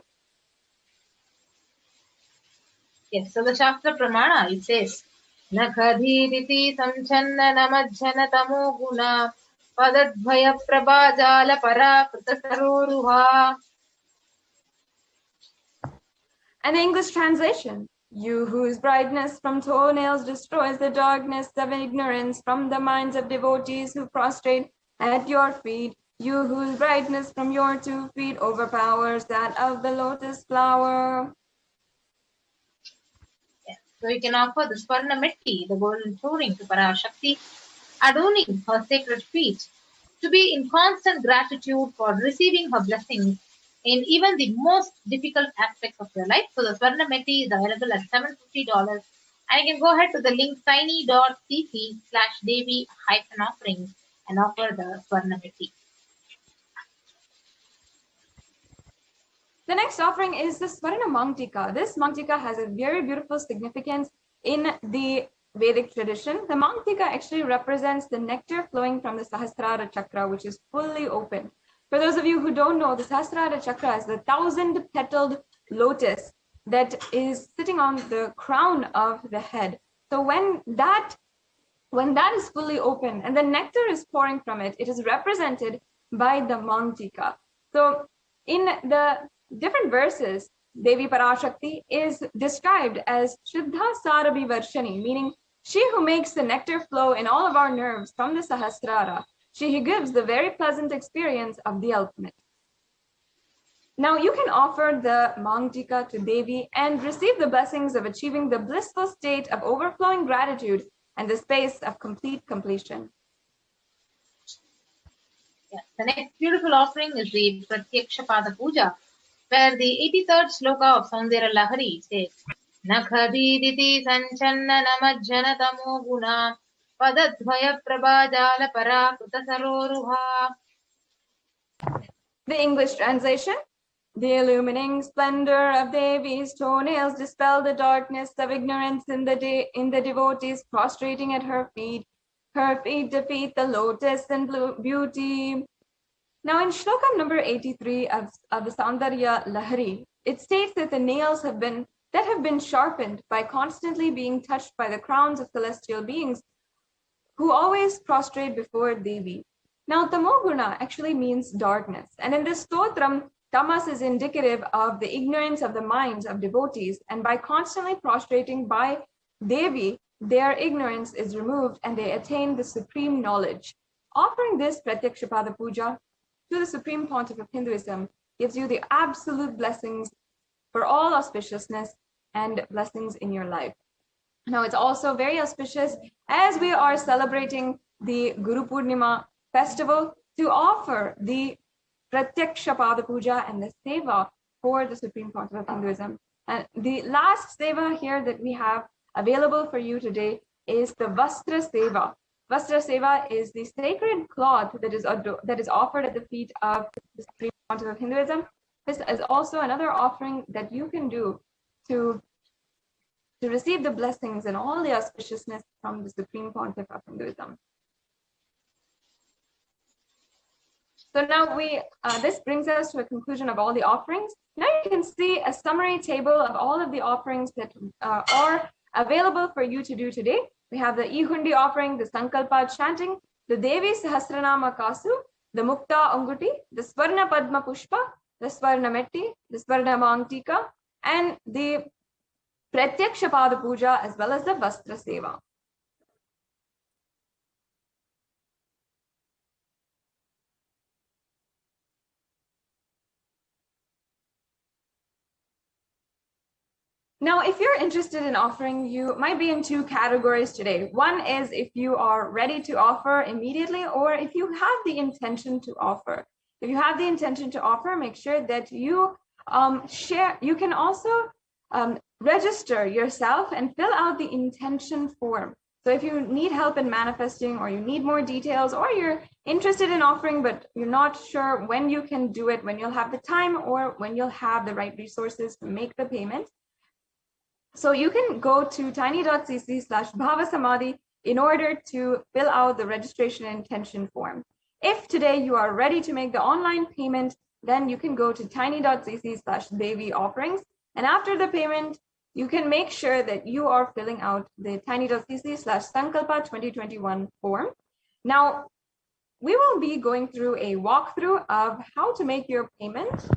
Yes, so the Shastra Pramana, it says, Nakhadhiriti samchanna namajjana tamo guna padadvaya prabhajala para kritasaroruha. And the English translation, you whose brightness from toenails destroys the darkness of ignorance from the minds of devotees who prostrate at your feet, you whose brightness from your 2 feet overpowers that of the lotus flower. Yes, so you can offer the Swarnameti, the golden touring to Parashakti, adorning her sacred feet, to be in constant gratitude for receiving her blessings in even the most difficult aspects of your life. So the Swarnameti is available at $750. And you can go ahead to the link tiny.cc/Devi-offerings and offer the Swarnameti. The next offering is the Swarna Mangtika. This Mangtika has a very beautiful significance in the Vedic tradition. The Mangtika actually represents the nectar flowing from the Sahasrara Chakra, which is fully open. For those of you who don't know, the Sahasrara Chakra is the 1,000-petaled lotus that is sitting on the crown of the head. So when that is fully open and the nectar is pouring from it, it is represented by the Mangtika. So in the different verses, Devi Parashakti is described as Shuddha Sarabhi Varshani, meaning she who makes the nectar flow in all of our nerves from the Sahasrara. She who gives the very pleasant experience of the ultimate. Now you can offer the Mangtika to Devi and receive the blessings of achieving the blissful state of overflowing gratitude and the space of complete completion. Yes, the next beautiful offering is the Pratyaksha Pada Puja, where the 83rd sloka of Saundara Lahari says, Nakhadiditi sanchanna namajjana tamo guna padadvaya prabhajala para kritasaroruha. The English translation, the illumining splendor of Devi's toenails dispel the darkness of ignorance in the devotees prostrating at her feet. Her feet defeat the lotus in beauty. Now in shloka number 83 of the Saundarya Lahari, it states that the nails have been sharpened by constantly being touched by the crowns of celestial beings who always prostrate before Devi. Now tamoguna actually means darkness, and in this stotram, tamas is indicative of the ignorance of the minds of devotees, and by constantly prostrating by Devi, their ignorance is removed and they attain the supreme knowledge. Offering this Pratyakshapada Puja to the Supreme Pontiff of Hinduism gives you the absolute blessings for all auspiciousness and blessings in your life. Now it's also very auspicious as we are celebrating the Guru Purnima festival to offer the Pratyakshapada Puja and the Seva for the Supreme Pontiff of Hinduism. And the last Seva here that we have available for you today is the Vastra Seva. Vastra Seva is the sacred cloth that is offered at the feet of the Supreme Pontiff of Hinduism. This is also another offering that you can do to receive the blessings and all the auspiciousness from the Supreme Pontiff of Hinduism. So now this brings us to a conclusion of all the offerings. Now you can see a summary table of all of the offerings that are available for you to do today. We have the Ihundi offering, the Sankalpa chanting, the Devi Sahasranama Kasu, the Mukta Anguti, the Swarna Padma Pushpa, the Swarna Metti, the Swarna Mangtika, and the Pratyaksha Pada Puja, as well as the Vastra Seva. Now, if you're interested in offering, you might be in two categories today. One is if you are ready to offer immediately, or if you have the intention to offer. If you have the intention to offer, make sure that you share. You can also register yourself and fill out the intention form. So if you need help in manifesting, or you need more details, or you're interested in offering, but you're not sure when you can do it, when you'll have the time, or when you'll have the right resources to make the payment. So you can go to tiny.cc/bhavasamadhi in order to fill out the registration and intention form. If today you are ready to make the online payment, then you can go to tiny.cc/Devi offerings. And after the payment, you can make sure that you are filling out the tiny.cc/Sankalpa 2021 form. Now, we will be going through a walkthrough of how to make your payment.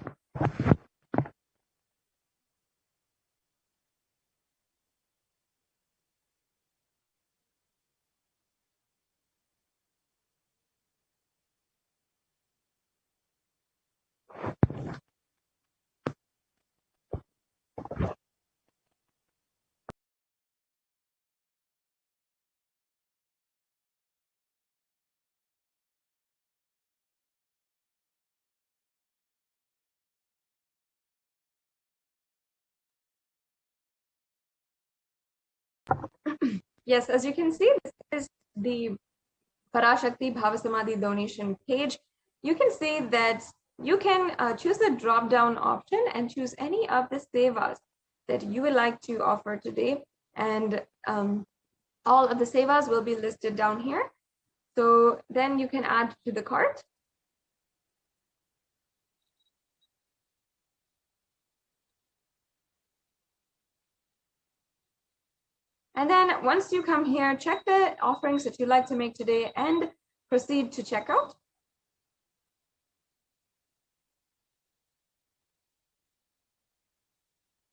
Yes, as you can see, this is the Parashakti Bhavasamadhi donation page. You can see that you can choose the drop-down option and choose any of the sevas that you would like to offer today. And all of the sevas will be listed down here. So then you can add to the cart. And then once you come here, check the offerings that you'd like to make today and proceed to checkout.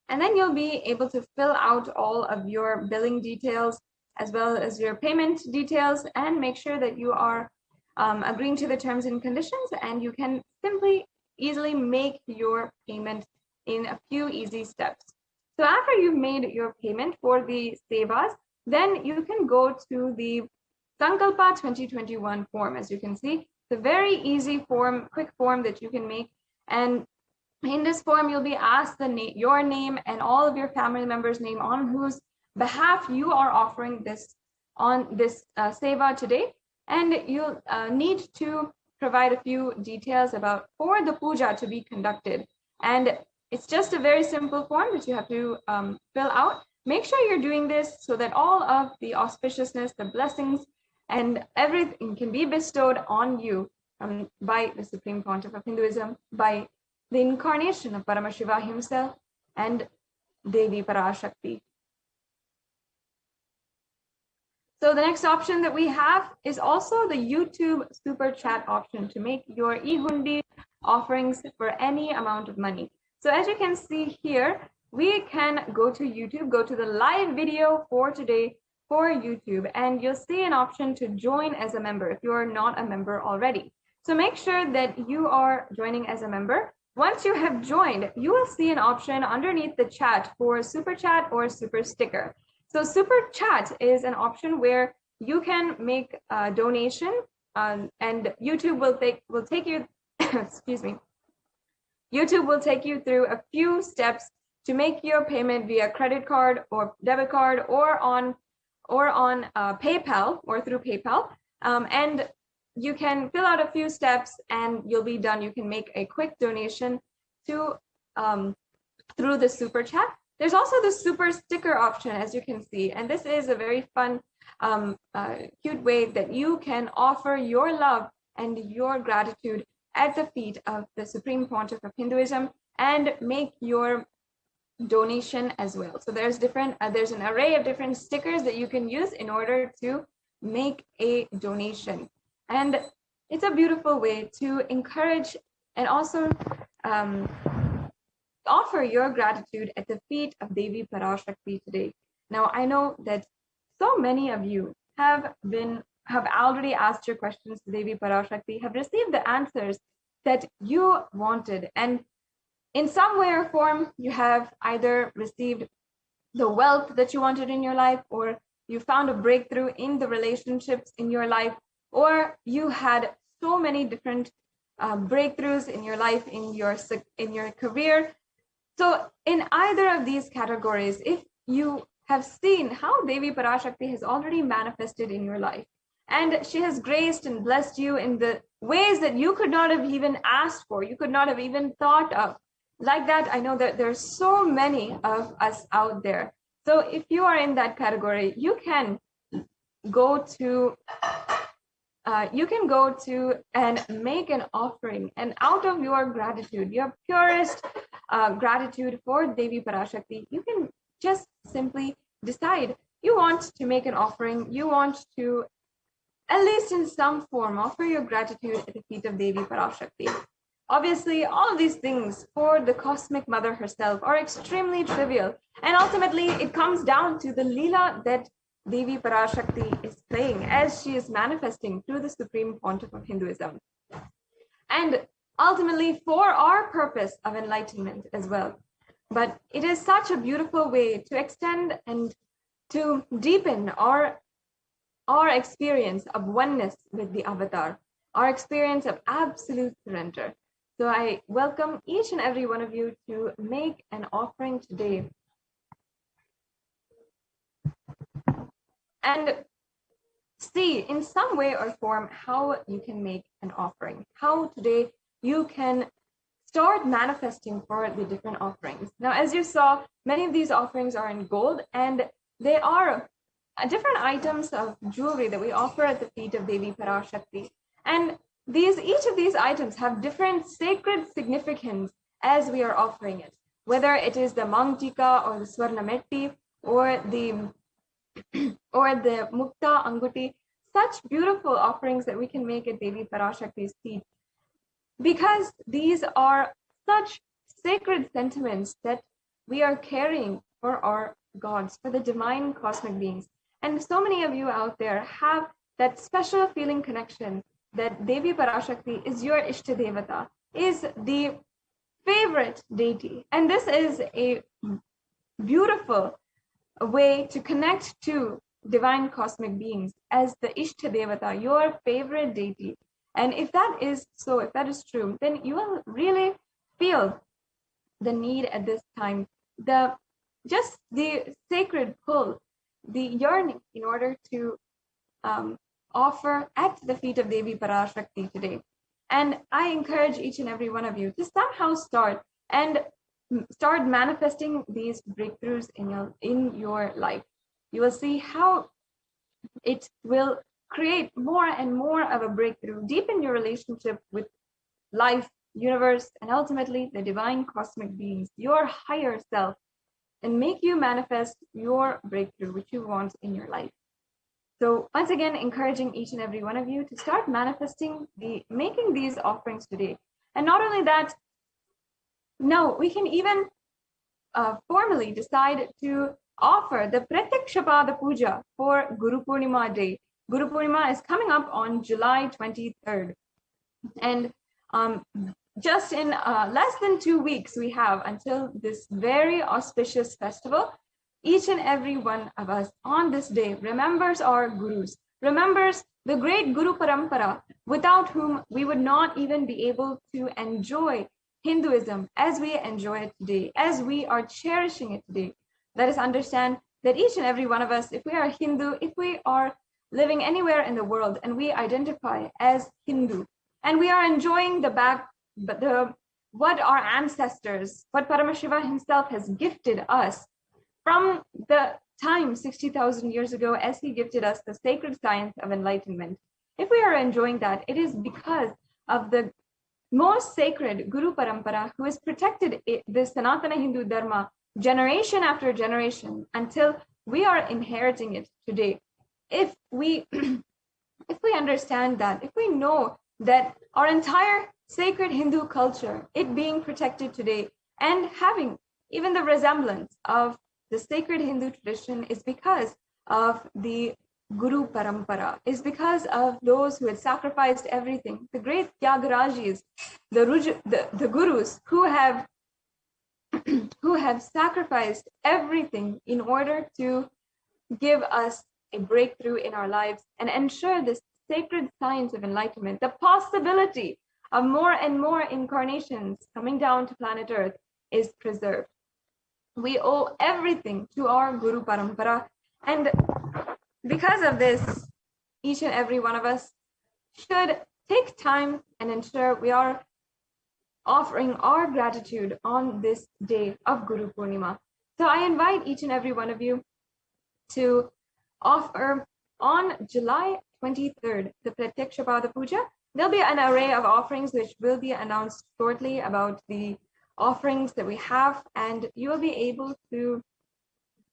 And then you'll be able to fill out all of your billing details as well as your payment details, and make sure that you are agreeing to the terms and conditions, and you can simply easily make your payment in a few easy steps. So after you've made your payment for the sevas, then you can go to the Sankalpa 2021 form. As you can see, it's a very easy form, quick form that you can make. And in this form, you'll be asked your name and all of your family members' name on whose behalf you are offering this seva today. And you'll need to provide a few details for the puja to be conducted. And it's just a very simple form that you have to fill out. Make sure you're doing this so that all of the auspiciousness, the blessings, and everything can be bestowed on you by the Supreme Pontiff of Hinduism, by the incarnation of Paramashiva himself and Devi Parashakti. So the next option that we have is also the YouTube super chat option to make your e-hundi offerings for any amount of money. So as you can see here, we can go to YouTube, go to the live video for today for YouTube, and you'll see an option to join as a member if you're not a member already. So make sure that you are joining as a member. Once you have joined, you will see an option underneath the chat for super chat or super sticker. So super chat is an option where you can make a donation, and YouTube will take you, excuse me, YouTube will take you through a few steps to make your payment via credit card or debit card or on PayPal or through PayPal, and you can fill out a few steps and you'll be done. You can make a quick donation to through the super chat. There's also the super sticker option, as you can see, and this is a very fun, cute way that you can offer your love and your gratitude at the feet of the Supreme Pontiff of Hinduism and make your donation as well. So there's an array of different stickers that you can use in order to make a donation. And it's a beautiful way to encourage and also offer your gratitude at the feet of Devi Parashakti today. Now, I know that so many of you have already asked your questions to Devi Parashakti, have received the answers that you wanted. And in some way or form, you have either received the wealth that you wanted in your life, or you found a breakthrough in the relationships in your life, or you had so many different breakthroughs in your life, in your career. So in either of these categories, if you have seen how Devi Parashakti has already manifested in your life, and she has graced and blessed you in the ways that you could not have even asked for, you could not have even thought of. Like that, I know that there's so many of us out there. So if you are in that category, you can go to and make an offering, and out of your gratitude, your purest gratitude for Devi Parashakti, you can just simply decide you want to make an offering, you want to, at least in some form, offer your gratitude at the feet of Devi Parashakti. Obviously, all of these things for the Cosmic Mother herself are extremely trivial, and ultimately it comes down to the Leela that Devi Parashakti is playing as she is manifesting through the Supreme Pontiff of Hinduism. And ultimately for our purpose of enlightenment as well. But it is such a beautiful way to extend and to deepen our experience of oneness with the Avatar, our experience of absolute surrender. So I welcome each and every one of you to make an offering today. And see in some way or form how you can make an offering, how today you can start manifesting for the different offerings. Now, as you saw, many of these offerings are in gold, and they are different items of jewelry that we offer at the feet of Devi Parashakti. And each of these items have different sacred significance as we are offering it, whether it is the Mangtika or the Swarna Metti or the Mukta Anguti, such beautiful offerings that we can make at Devi Parashakti's feet, because these are such sacred sentiments that we are carrying for our gods, for the divine cosmic beings. And so many of you out there have that special feeling connection that Devi Parashakti is your Ishta Devata, is the favorite deity. And this is a beautiful way to connect to divine cosmic beings as the Ishta Devata, your favorite deity. And if that is so, if that is true, then you will really feel the need at this time, the sacred pull, the yearning in order to offer at the feet of Devi Parashakti today. And I encourage each and every one of you to somehow start manifesting these breakthroughs in your life. You will see how it will create more and more of a breakthrough, deepen your relationship with life, universe, and ultimately the divine cosmic beings, your higher self, and make you manifest your breakthrough, which you want in your life. So once again, encouraging each and every one of you to start manifesting, making these offerings today. And not only that, no, we can even formally decide to offer the Pratyakshapada Puja for Guru Purnima Day. Guru Purnima is coming up on July 23rd. And just in less than 2 weeks, we have until this very auspicious festival. Each and every one of us on this day remembers our gurus, remembers the great Guru Parampara, without whom we would not even be able to enjoy Hinduism as we enjoy it today, as we are cherishing it today. Let us understand that each and every one of us, if we are Hindu, if we are living anywhere in the world and we identify as Hindu, and we are enjoying what our ancestors, what Paramashiva himself has gifted us from the time 60,000 years ago, as he gifted us the sacred science of enlightenment. If we are enjoying that, it is because of the most sacred Guru Parampara, who has protected this Sanatana Hindu Dharma generation after generation until we are inheriting it today. If we if we understand that, if we know that our entire sacred Hindu culture, it being protected today and having even the resemblance of the sacred Hindu tradition, is because of the Guru Parampara, is because of those who had sacrificed everything, the great Tyagarajis, the Gurus who have sacrificed everything in order to give us a breakthrough in our lives and ensure this sacred science of enlightenment, the possibility of more and more incarnations coming down to planet Earth, is preserved. We owe everything to our Guru Parampara, and because of this, each and every one of us should take time and ensure we are offering our gratitude on this day of Guru Purnima. So I invite each and every one of you to offer on July 23rd, the Pratyakshapada Puja. There'll be an array of offerings which will be announced shortly about the offerings that we have, and you will be able to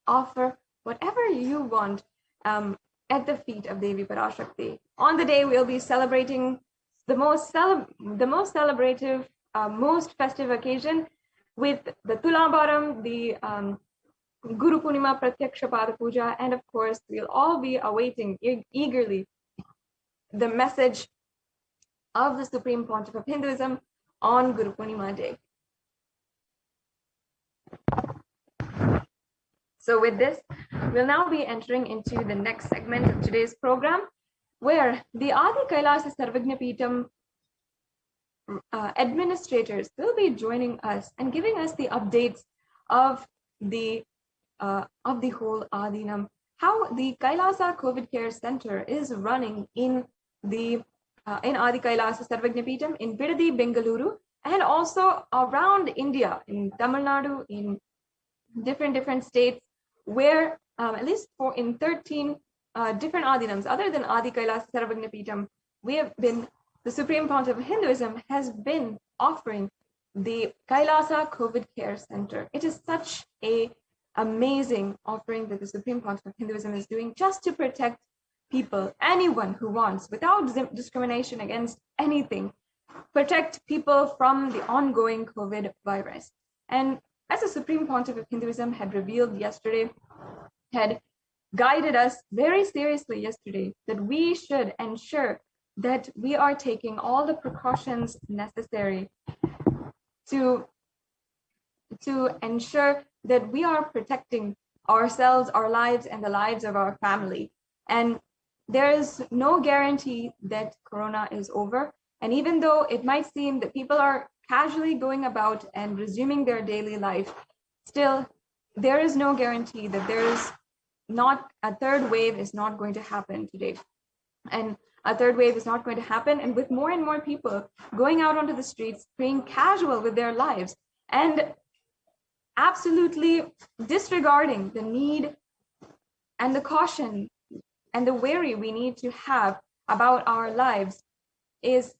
offer whatever you want at the feet of Devi Parashakti. On the day, we'll be celebrating the most celebrative, most festive occasion with the Tulabharam, the Guru Purnima Pratyakshapada Puja, and of course, we'll all be awaiting eagerly the message of the Supreme Pontiff of Hinduism on Guru Purnima Day. So with this, we'll now be entering into the next segment of today's program, where the Adi Kailasa Sarvagna Peetham administrators will be joining us and giving us the updates of the whole Adinam, how the Kailasa COVID Care Center is running in the in Adi Kailasa Sarvagna Peetham in Bidadi, Bengaluru, and also around India, in Tamil Nadu, in different states, where at least in 13 different Adinams, other than Adi Kailasa Sarvagna Peetham, the Supreme Pontiff of Hinduism has been offering the Kailasa COVID Care Center. It is such a amazing offering that the Supreme Pontiff of Hinduism is doing just to protect people, anyone who wants, without discrimination against anything, protect people from the ongoing COVID virus. And as the Supreme Pontiff of Hinduism had revealed yesterday, had guided us very seriously yesterday, that we should ensure that we are taking all the precautions necessary to ensure that we are protecting ourselves, our lives, and the lives of our family. And there is no guarantee that Corona is over. And even though it might seem that people are casually going about and resuming their daily life, still, there is no guarantee that there is not a third wave is not going to happen today. And a third wave is not going to happen. And with more and more people going out onto the streets, being casual with their lives, and absolutely disregarding the need and the caution and the worry we need to have about our lives, is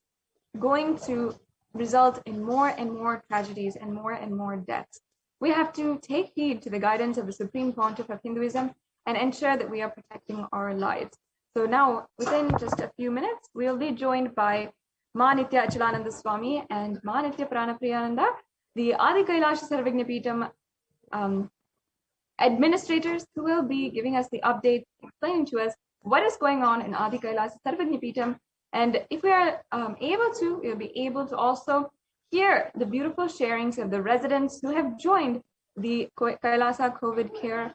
going to result in more and more tragedies and more deaths. We have to take heed to the guidance of the Supreme Pontiff of Hinduism and ensure that we are protecting our lives. So now, within just a few minutes, we'll be joined by Ma Nitya Achalananda Swami and Ma Nitya Pranapriyananda, the Adi Kailasa Sarvagna Peetham administrators, who will be giving us the update, explaining to us what is going on in Adi Kailasa Sarvagna Peetham. And if we are able to, we'll be able to also hear the beautiful sharings of the residents who have joined the Kailasa COVID Care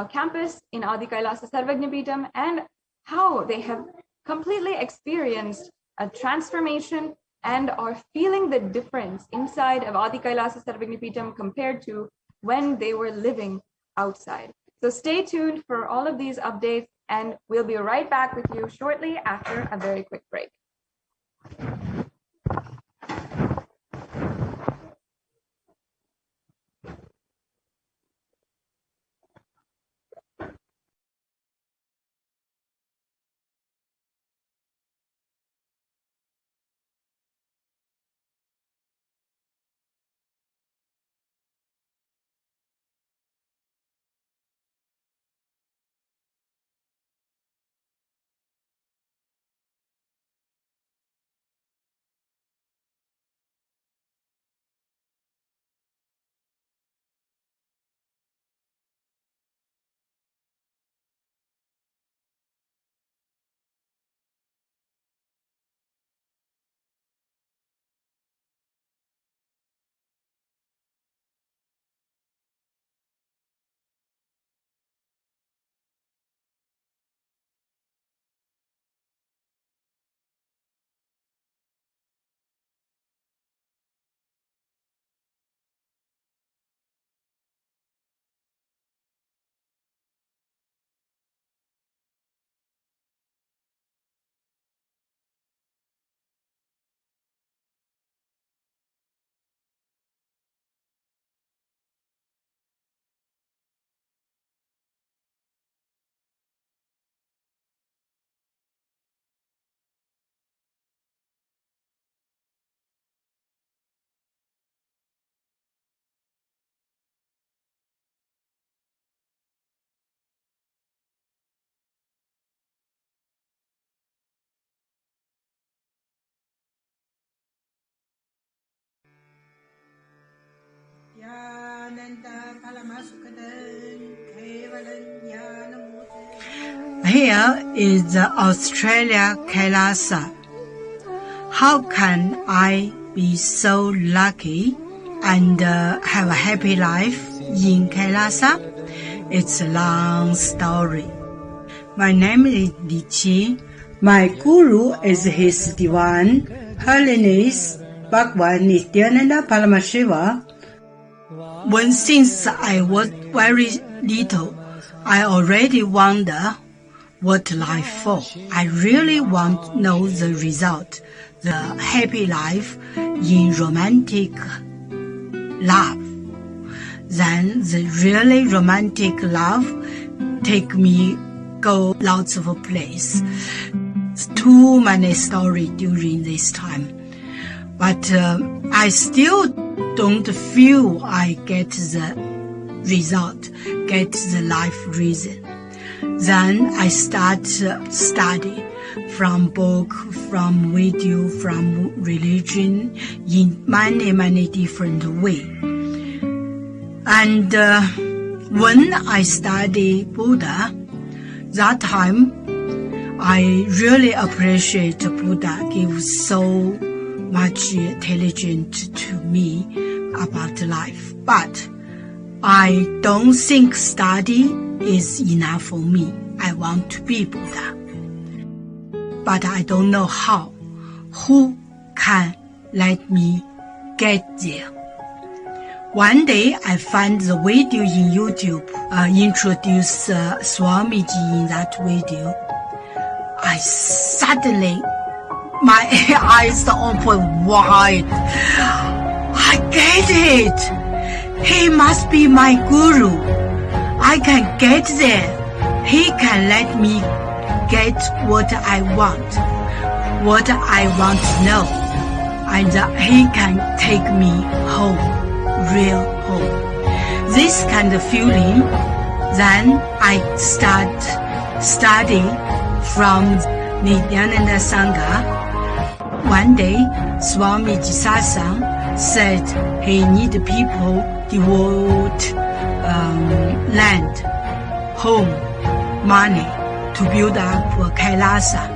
campus in Adi Kailasa Sarvagna Peetham, and how they have completely experienced a transformation and are feeling the difference inside of Adi Kailasa Sarvagna Peetham compared to when they were living outside. So stay tuned for all of these updates, and we'll be right back with you shortly after a very quick break. Here is the Australia Kailasa. How can I be so lucky and have a happy life in Kailasa? It's a long story. My name is Li Qi. My guru is His Divine Holiness Bhagwan Nithyananda Paramashivam. Since I was very little, I already wonder what life for. I really want to know the result, the happy life in romantic love. Then the really romantic love take me go lots of places. Too many stories during this time. But I still don't feel I get the result, get the life reason. Then I start study from book, from video, from religion in many different ways. And when I study Buddha, that time I really appreciate Buddha gives so much intelligence to me about life. But I don't think study is enough for me. I want to be Buddha. But I don't know how. Who can let me get there? One day I found the video in YouTube, introduce Swamiji in that video. I suddenly, my eyes open wide. I get it. He must be my guru. I can get there. He can let me get what I want to know. And he can take me home, real home. This kind of feeling, then I start studying from Nithyananda Sangha. One day, Swamiji SATSANG said he need people devote land, home, money to build up Kailasa.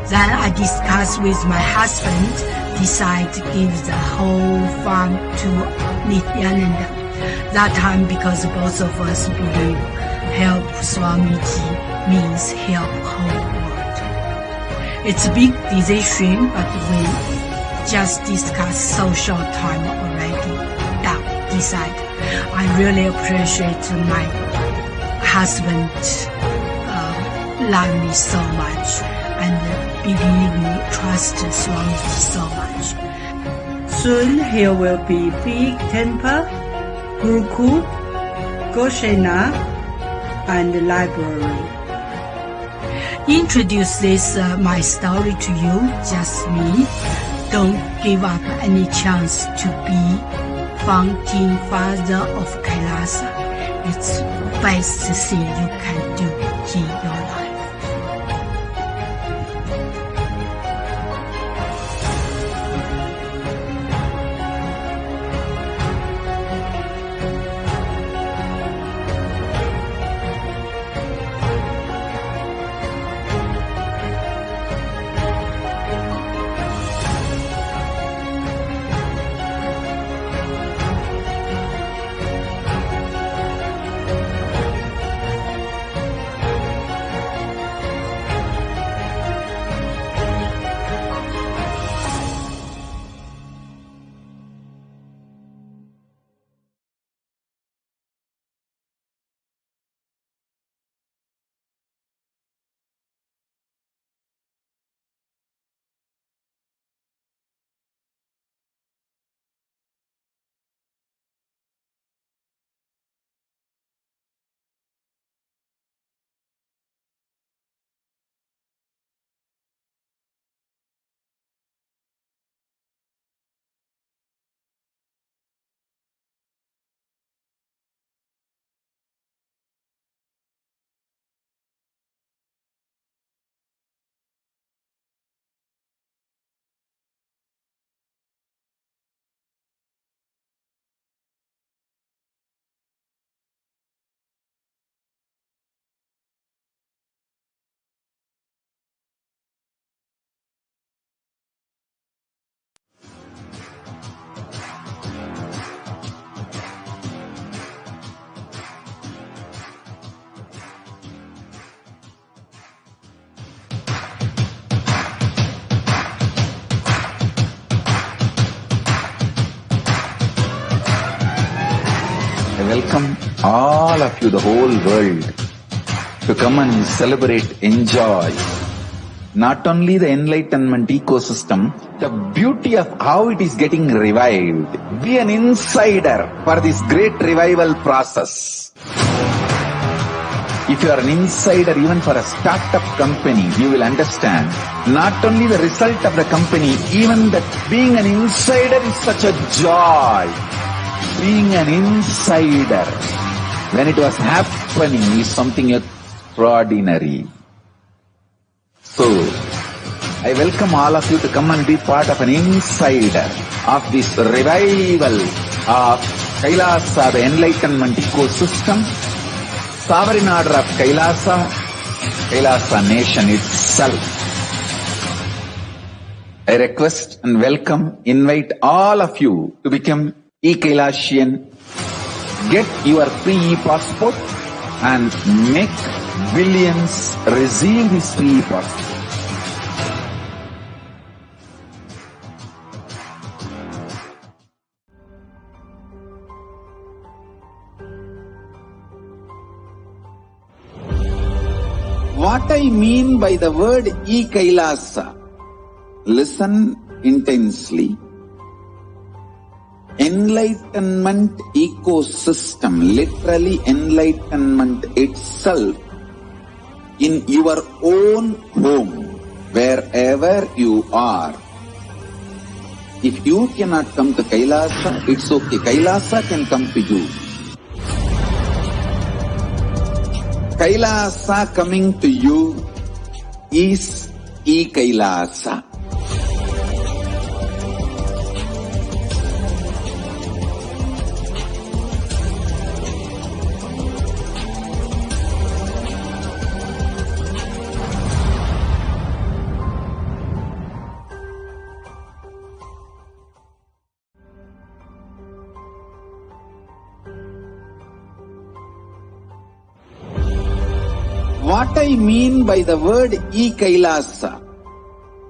Then I discussed with my husband, decide to give the whole farm to Nithyananda. That time, because both of us believe help Swamiji means help whole world. It's a big decision, but we just discussed so short time already. Decide. I really appreciate my husband love me so much and believe me, trust Swamiji so much. Soon here will be big temple, Gurukul, Goshena, and library. Introduce this my story to you, just me. Don't give up any chance to be founding father of Kailasa. It's the best thing you can do in your life. welcome all of you, the whole world, to come and celebrate, enjoy not only the enlightenment ecosystem, the beauty of how it is getting revived. Be an insider for this great revival process. If you are an insider even for a startup company, you will understand not only the result of the company, even that being an insider is such a joy. Being an insider when it was happening is something extraordinary. So, I welcome all of you to come and be part of an insider of this revival of Kailasa, the enlightenment ecosystem, sovereign order of Kailasa, Kailasa nation itself. I request and welcome, invite all of you to become e-Kailasian. Get your free e-passport and make billions receive this free e-passport. What I mean by the word e-Kailasa, listen intensely. Enlightenment ecosystem, literally enlightenment itself, in your own home, wherever you are. If you cannot come to Kailasa, it's okay. Kailasa can come to you. Kailasa coming to you is e-Kailasa. What I mean by the word e-Kailasa,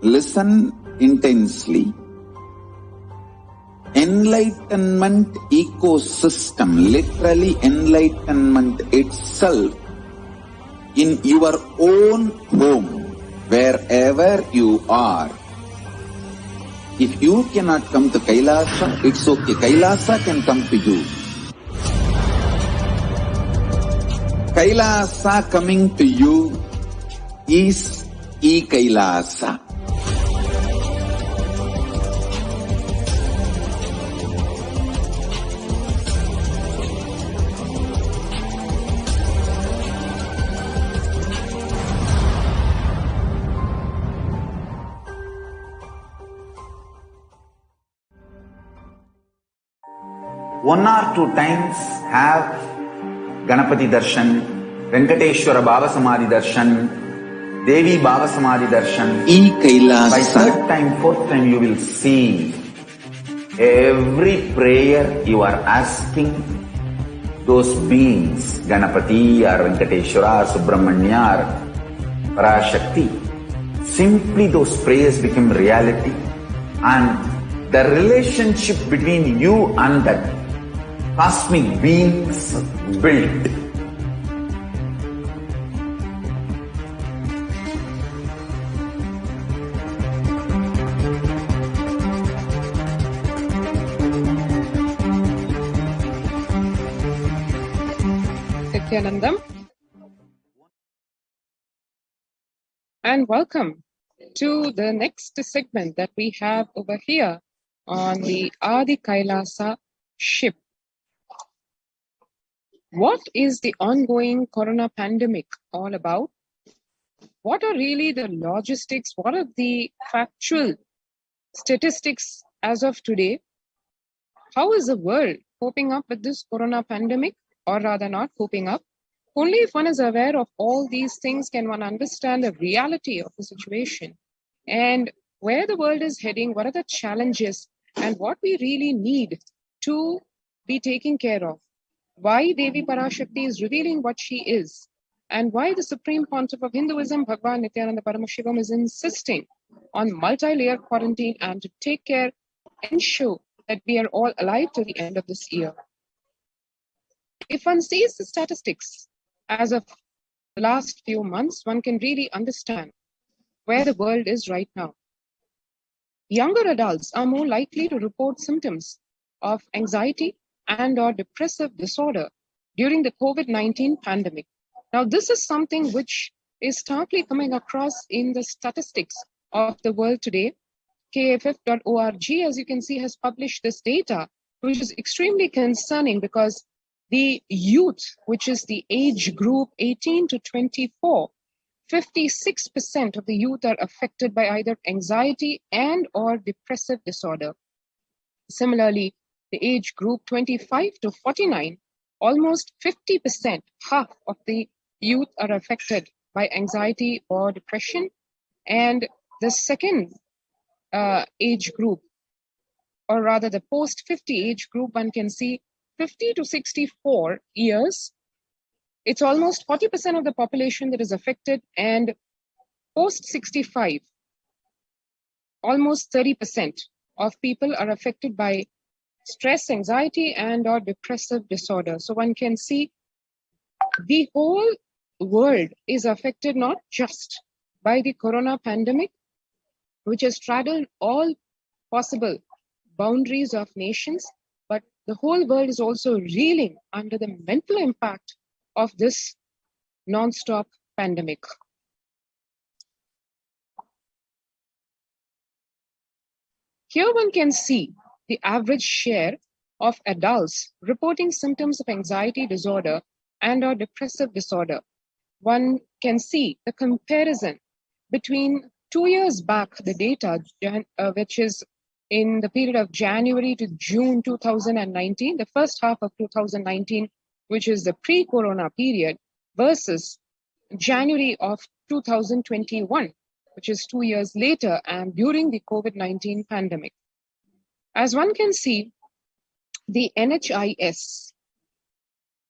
listen intensely. Enlightenment ecosystem, literally enlightenment itself, in your own home, wherever you are. If you cannot come to Kailasa, it's okay. Kailasa can come to you. Kailasa coming to you is e-Kailasa. One or two times have Ganapati Darshan, Venkateshwara Bhava Samadhi Darshan, Devi Bhava Samadhi Darshan. E-Kailasa. By third time, fourth time, you will see every prayer you are asking those beings, Ganapati or Venkateshwara or Subramanya or Parashakti. Simply those prayers become reality, and the relationship between you and that cosmic beings built. Nithyanandam, and welcome to the next segment that we have over here on the Adi Kailasa ship. What is the ongoing corona pandemic all about? What are really the logistics? What are the factual statistics as of today? How is the world coping up with this corona pandemic, or rather not coping up? Only if one is aware of all these things can one understand the reality of the situation and where the world is heading, what are the challenges, and what we really need to be taken care of. Why Devi Parashakti is revealing what she is, and why the Supreme Pontiff of Hinduism, Bhagwan Nithyananda Paramashivam, is insisting on multi-layer quarantine and to take care, ensure that we are all alive till the end of this year. if one sees the statistics as of the last few months, one can really understand where the world is right now. Younger adults are more likely to report symptoms of anxiety and or depressive disorder during the COVID-19 pandemic. Now, this is something which is starkly coming across in the statistics of the world today. KFF.org, as you can see, has published this data, which is extremely concerning because the youth, which is the age group 18 to 24, 56% of the youth are affected by either anxiety and or depressive disorder. Similarly, the age group 25 to 49, almost 50%, half of the youth are affected by anxiety or depression. And the second age group, or rather the post-50 age group, one can see 50 to 64 years. It's almost 40% of the population that is affected, and post-65, almost 30% of people are affected by stress, anxiety, and or depressive disorder. So one can see the whole world is affected not just by the corona pandemic, which has straddled all possible boundaries of nations, but the whole world is also reeling under the mental impact of this non-stop pandemic. Here one can see the average share of adults reporting symptoms of anxiety disorder and or depressive disorder. One can see the comparison between 2 years back, the data, which is in the period of January to June 2019, the first half of 2019, which is the pre-corona period, versus January of 2021, which is 2 years later and during the COVID-19 pandemic. As one can see, the NHIS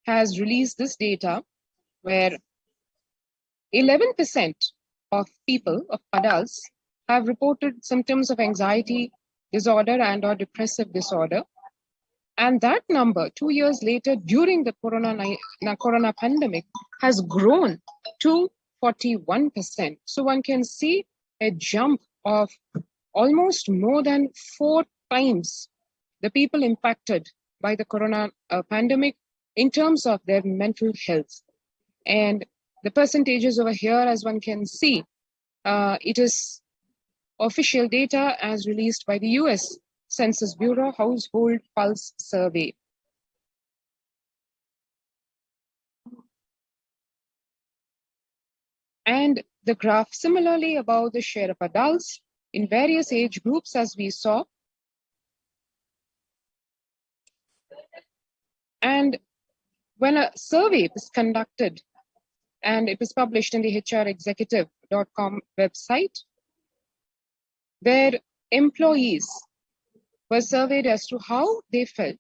has released this data where 11% of people, of adults, have reported symptoms of anxiety disorder and or depressive disorder. And that number 2 years later during the corona pandemic has grown to 41%. So one can see a jump of almost more than 4 times the people impacted by the corona pandemic in terms of their mental health. And the percentages over here, as one can see, it is official data as released by the US Census Bureau Household Pulse Survey. And the graph similarly about the share of adults in various age groups, as we saw. And when a survey was conducted, and it was published in the hrexecutive.com website, where employees were surveyed as to how they felt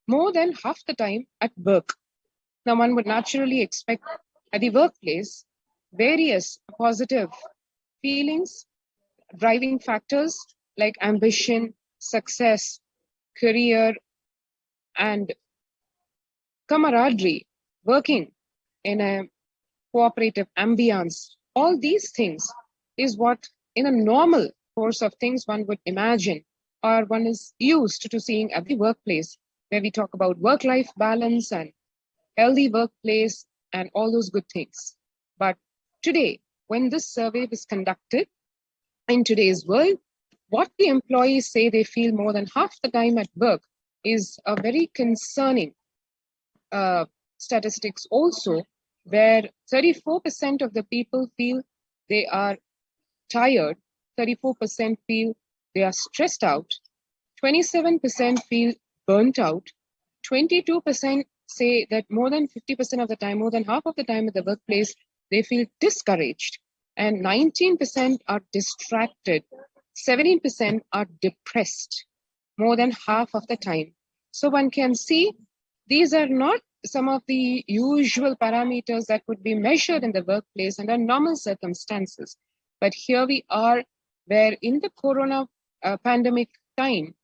more than half the time at work. Now, one would naturally expect at the workplace various positive feelings, driving factors like ambition, success, career, and camaraderie, working in a cooperative ambience. All these things is what in a normal course of things one would imagine, or one is used to seeing at the workplace, where we talk about work-life balance and healthy workplace and all those good things. But today, when this survey was conducted in today's world, what the employees say they feel more than half the time at work is a very concerning statistics also, where 34% of the people feel they are tired, 34% feel they are stressed out, 27% feel burnt out, 22% say that more than 50% of the time, more than half of the time at the workplace, they feel discouraged, and 19% are distracted, 17% are depressed, more than half of the time. So one can see these are not some of the usual parameters that would be measured in the workplace under normal circumstances. But here we are, where in the corona pandemic time,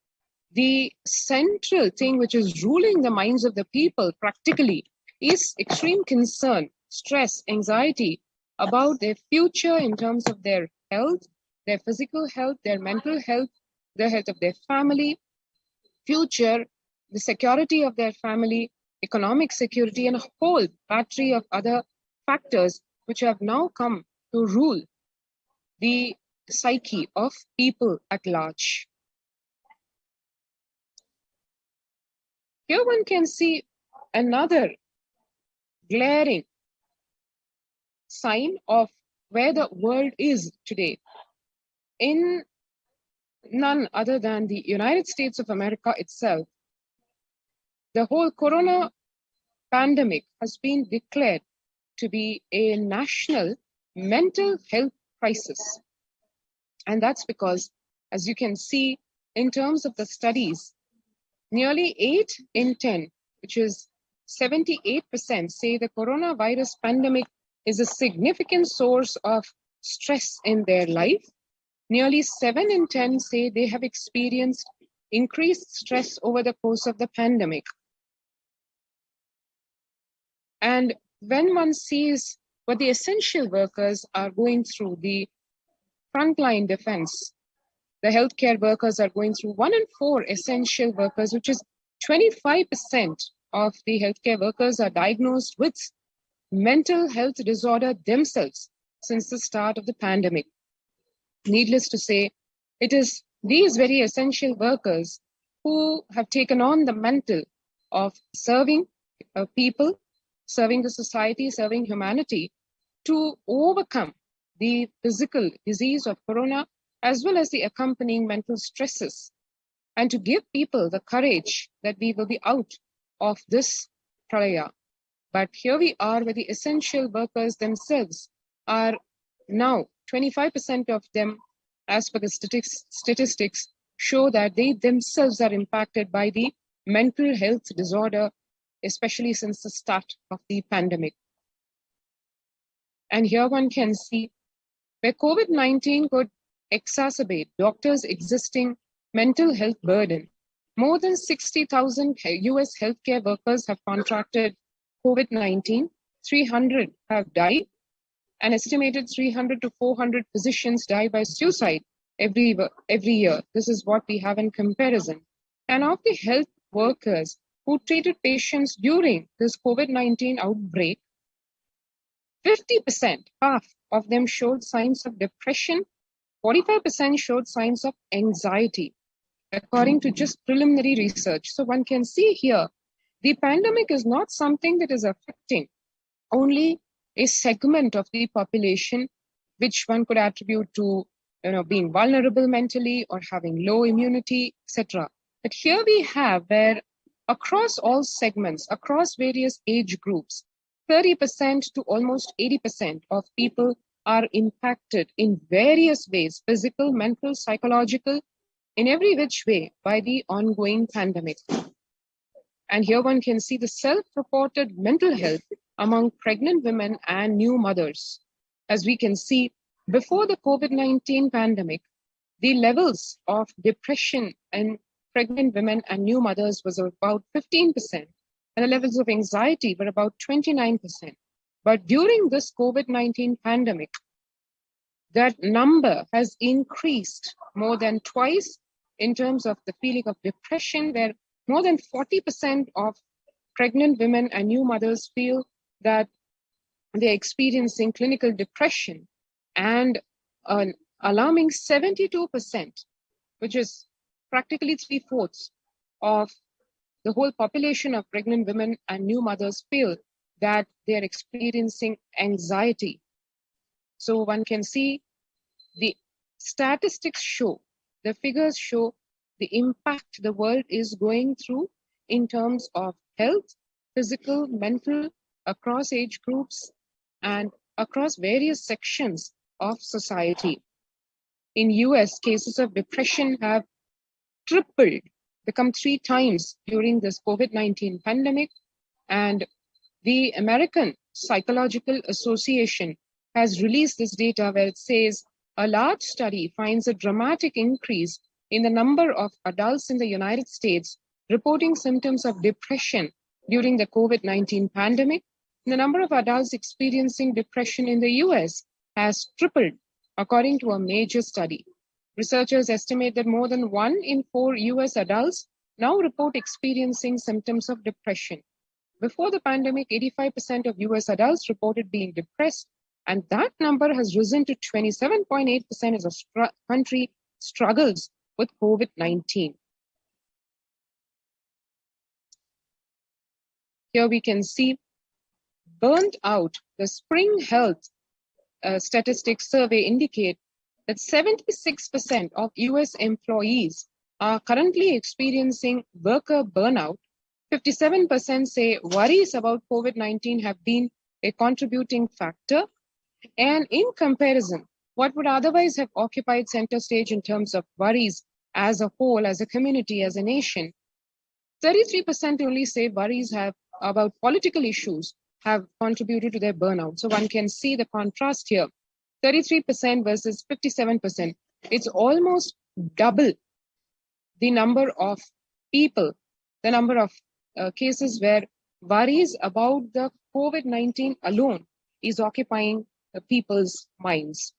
the central thing which is ruling the minds of the people practically is extreme concern, stress, anxiety about their future in terms of their health, their physical health, their mental health, the health of their family, future, the security of their family, economic security, and a whole battery of other factors which have now come to rule the psyche of people at large. Here one can see another glaring sign of where the world is today in none other than the United States of America itself. The whole corona pandemic has been declared to be a national mental health crisis. And that's because, as you can see, in terms of the studies, nearly 8 in 10, which is 78%, say the coronavirus pandemic is a significant source of stress in their life. Nearly 7 in 10 say they have experienced increased stress over the course of the pandemic. And when one sees what the essential workers are going through, the frontline defense, the healthcare workers are going through, 1 in 4 essential workers, which is 25% of the healthcare workers, are diagnosed with mental health disorder themselves since the start of the pandemic. Needless to say, it is these very essential workers who have taken on the mantle of serving people, serving the society, serving humanity to overcome the physical disease of corona, as well as the accompanying mental stresses, and to give people the courage that we will be out of this pralaya. But here we are where the essential workers themselves are now 25% of them, as per the statistics, show that they themselves are impacted by the mental health disorder, especially since the start of the pandemic. And here one can see where COVID-19 could exacerbate doctors' existing mental health burden. More than 60,000 US healthcare workers have contracted COVID-19, 300 have died, an estimated 300 to 400 physicians die by suicide every year. This is what we have in comparison. And of the health workers who treated patients during this COVID-19 outbreak, 50%, half of them showed signs of depression, 45% showed signs of anxiety, according to just preliminary research. So one can see here, the pandemic is not something that is affecting only a segment of the population, which one could attribute to being vulnerable mentally or having low immunity, etc. But here we have where across all segments, across various age groups, 30% to almost 80% of people are impacted in various ways, physical, mental, psychological, in every which way by the ongoing pandemic. And here one can see the self-reported mental health among pregnant women and new mothers. As we can see, before the COVID-19 pandemic, the levels of depression in pregnant women and new mothers was about 15%, and the levels of anxiety were about 29%. But during this COVID-19 pandemic, that number has increased more than twice in terms of the feeling of depression, where more than 40% of pregnant women and new mothers feel that they're experiencing clinical depression, and an alarming 72%, which is practically 3/4 of the whole population of pregnant women and new mothers, feel that they're experiencing anxiety. So one can see the statistics show, the figures show the impact the world is going through in terms of health, physical, mental, across age groups, and across various sections of society. In US, cases of depression have tripled, become 3 times during this COVID-19 pandemic. And the American Psychological Association has released this data where it says a large study finds a dramatic increase in the number of adults in the United States reporting symptoms of depression during the COVID-19 pandemic, the number of adults experiencing depression in the US has tripled, according to a major study. Researchers estimate that more than 1 in 4 US adults now report experiencing symptoms of depression. Before the pandemic, 85% of US adults reported being depressed, and that number has risen to 27.8% as the country struggles with COVID-19. Here we can see burnt out. The Spring Health Statistics Survey indicate that 76% of US employees are currently experiencing worker burnout. 57% say worries about COVID-19 have been a contributing factor. And in comparison, what would otherwise have occupied center stage in terms of worries as a whole, as a community, as a nation, 33% only say worries about political issues have contributed to their burnout. So one can see the contrast here. 33% versus 57%. It's almost double the number of people, the number of cases where worries about the COVID-19 alone is occupying people's minds.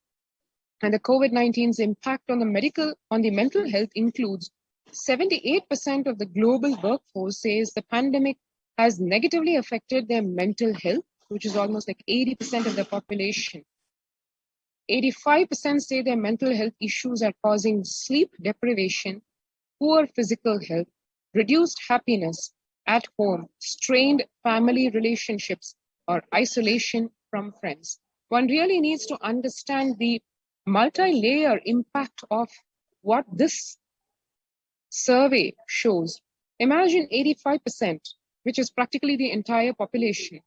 And the COVID-19's impact on the mental health includes 78% of the global workforce says the pandemic has negatively affected their mental health, which is almost like 80% of the population. 85% say their mental health issues are causing sleep deprivation, poor physical health, reduced happiness at home, strained family relationships, or isolation from friends. One really needs to understand the multi-layer impact of what this survey shows. Imagine 85%, which is practically the entire population,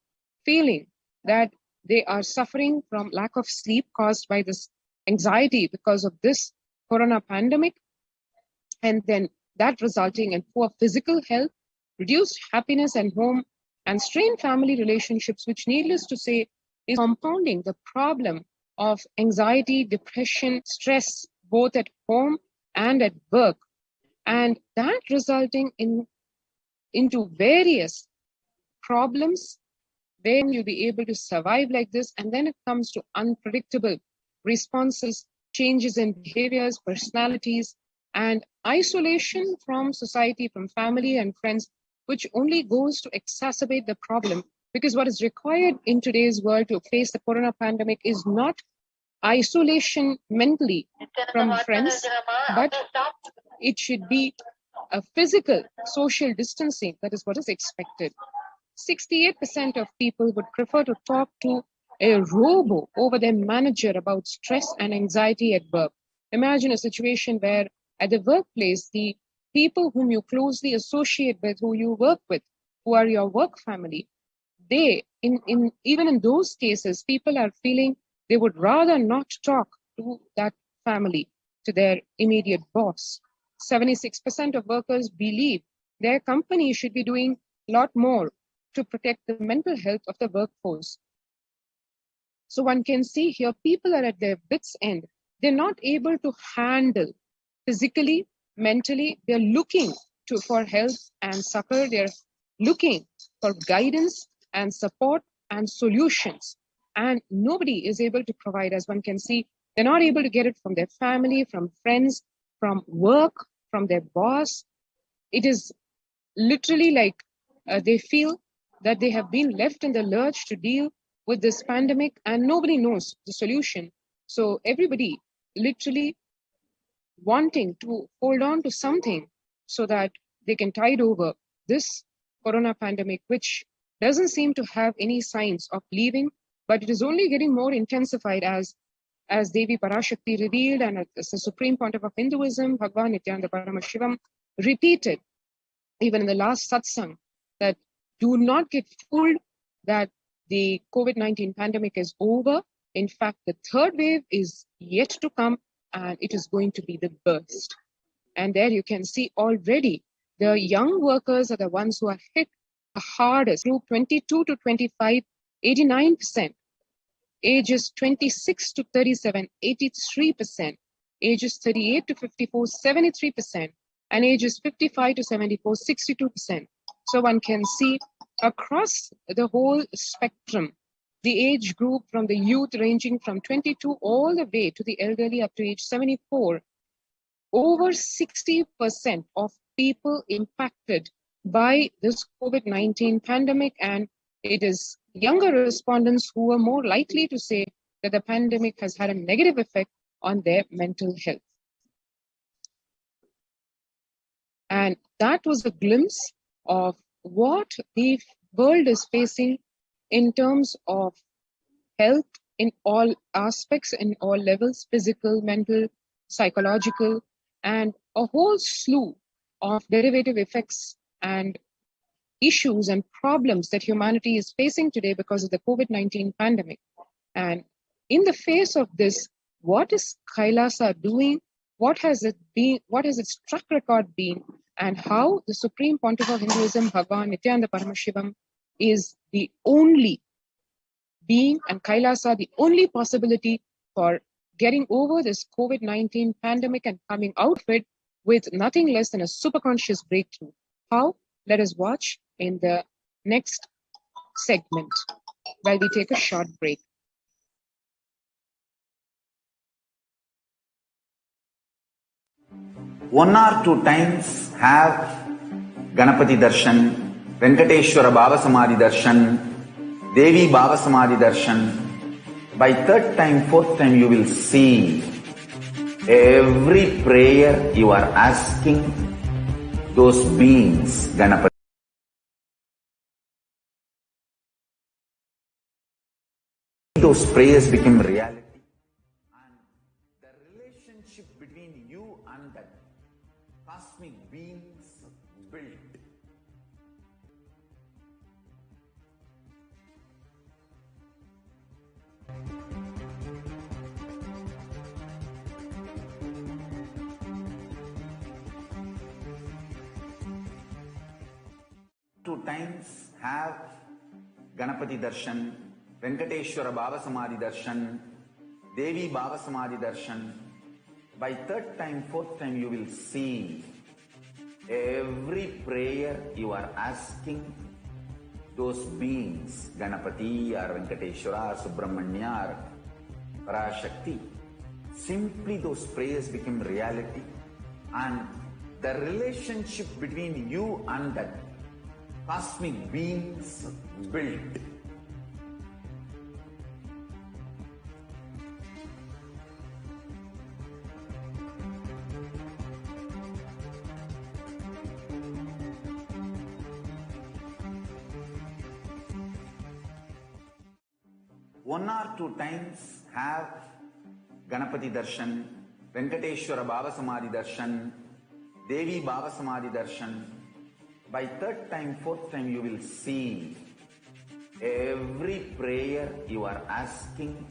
feeling that they are suffering from lack of sleep caused by this anxiety because of this corona pandemic, and then that resulting in poor physical health, reduced happiness at home, and strained family relationships, which needless to say is compounding the problem of anxiety, depression, stress, both at home and at work, and that resulting into various problems where you'll be able to survive like this. And then it comes to unpredictable responses, changes in behaviors, personalities, and isolation from society, from family and friends, which only goes to exacerbate the problem. Because what is required in today's world to face the corona pandemic is not isolation mentally from friends, but it should be a physical social distancing. That is what is expected. 68% of people would prefer to talk to a robo over their manager about stress and anxiety at work. Imagine a situation where at the workplace, the people whom you closely associate with, who you work with, who are your work family, they, even in those cases, people are feeling they would rather not talk to that family, to their immediate boss. 76% of workers believe their company should be doing a lot more to protect the mental health of the workforce. So one can see here, people are at their wits' end. They're not able to handle physically, mentally. They're looking for help and succor. They're looking for guidance and support and solutions. And nobody is able to provide, as one can see. They're not able to get it from their family, from friends, from work, from their boss. It is literally like they feel that they have been left in the lurch to deal with this pandemic and nobody knows the solution. So everybody literally wanting to hold on to something so that they can tide over this corona pandemic, which doesn't seem to have any signs of leaving, but it is only getting more intensified as Devi Parashakti revealed and as the Supreme Pontiff of Hinduism, BHAVA Nithyananda Paramashivam, repeated even in the last SATSANG, that do not get fooled that the COVID-19 pandemic is over. In fact, the third wave is yet to come and it is going to be the burst. And there you can see already the young workers are the ones who are hit the hardest. Group 22 to 25, 89%. Ages 26 to 37, 83%. ages 38 to 54, 73%, and ages 55 to 74, 62%. So one can see across the whole spectrum, the age group from the youth ranging from 22 all the way to the elderly up to age 74, over 60% of people impacted by this COVID-19 pandemic, and it is younger respondents who are more likely to say that the pandemic has had a negative effect on their mental health. And that was a glimpse of what the world is facing in terms of health in all aspects, in all levels, physical, mental, psychological, and a whole slew of derivative effects and issues and problems that humanity is facing today because of the COVID-19 pandemic. And in the face of this, what is Kailasa doing? What has it been? What has its track record been? And how the Supreme Pontiff of Hinduism, BHAVA Nithyananda Paramashivam, is the only being, and Kailasa the only possibility for getting over this COVID-19 pandemic and coming out of it with nothing less than a superconscious breakthrough. How? Let us watch in the next segment while we take a short break. One or two times have Ganapati Darshan, Venkateshwara Bhava Samadhi Darshan, Devi Bhava Samadhi Darshan. By third time, fourth time, you will see every prayer you are asking those beings, Ganapati. Those prayers become reality. And the relationship between you and that cosmic beings built. Two times have Ganapati Darshan, Venkateshwara Bhava Samadhi Darshan, Devi Bhava Samadhi Darshan. By third time, fourth time, you will see every prayer you are asking those beings, Ganapati or Venkateshwara or Subramanya or Parashakti. Simply those prayers become reality, and the relationship between you and that cosmic beings built. One or two times have Ganapati Darshan, Venkateshwara Bhava Samadhi Darshan, Devi Bhava Samadhi Darshan. By third time, fourth time, you will see every prayer you are asking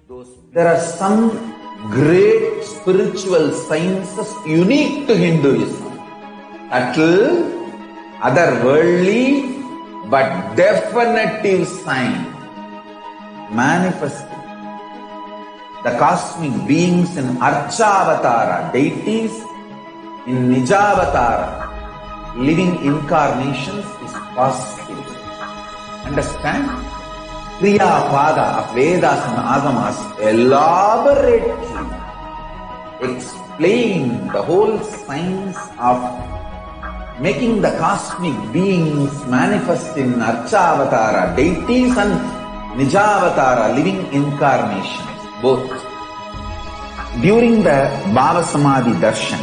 those. There are some great spiritual sciences unique to Hinduism. Subtle, otherworldly, but definitive sign. Manifesting the cosmic beings in Archavatara, deities in Nijavatara, living incarnations is possible. Understand? Kriya Pada of Vedas and Agamas elaborately explain the whole science of making the cosmic beings manifest in Archavatara, deities and Nijavatara, living incarnations, both. During the Bhava Samadhi Darshan,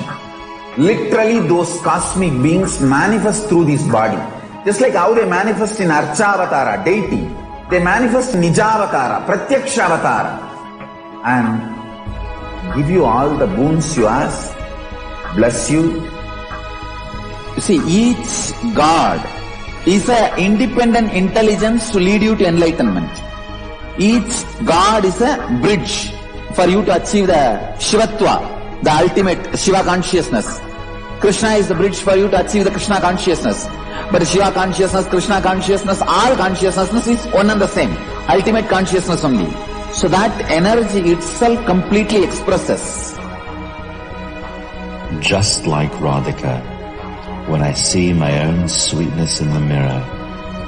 literally those cosmic beings manifest through this body. Just like how they manifest in Archavatara, deity, they manifest in Nijavatara, Pratyakshavatara, and give you all the boons you ask, bless you. You see, each God is an independent intelligence to lead you to enlightenment. Each God is a bridge for you to achieve the Shivatva, the ultimate Shiva consciousness. Krishna is the bridge for you to achieve the Krishna consciousness. But Shiva consciousness, Krishna consciousness, all consciousness is one and the same. Ultimate consciousness only. So that energy itself completely expresses Just like Radhika, when I see my own sweetness in the mirror,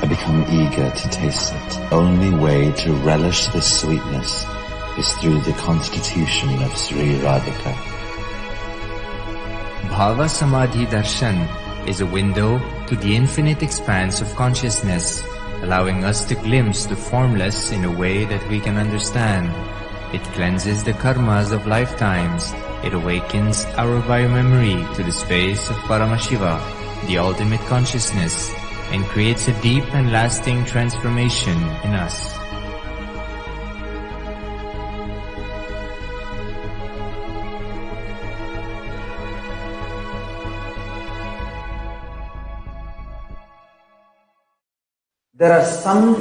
I become eager to taste it. The only way to relish this sweetness is through the constitution of Sri Radhika. BHAVA Samadhi Darshan is a window to the infinite expanse of consciousness, allowing us to glimpse the formless in a way that we can understand. It cleanses the karmas of lifetimes. It awakens our biomemory to the space of Paramashiva, the ultimate consciousness, and creates a deep and lasting transformation in us. There are some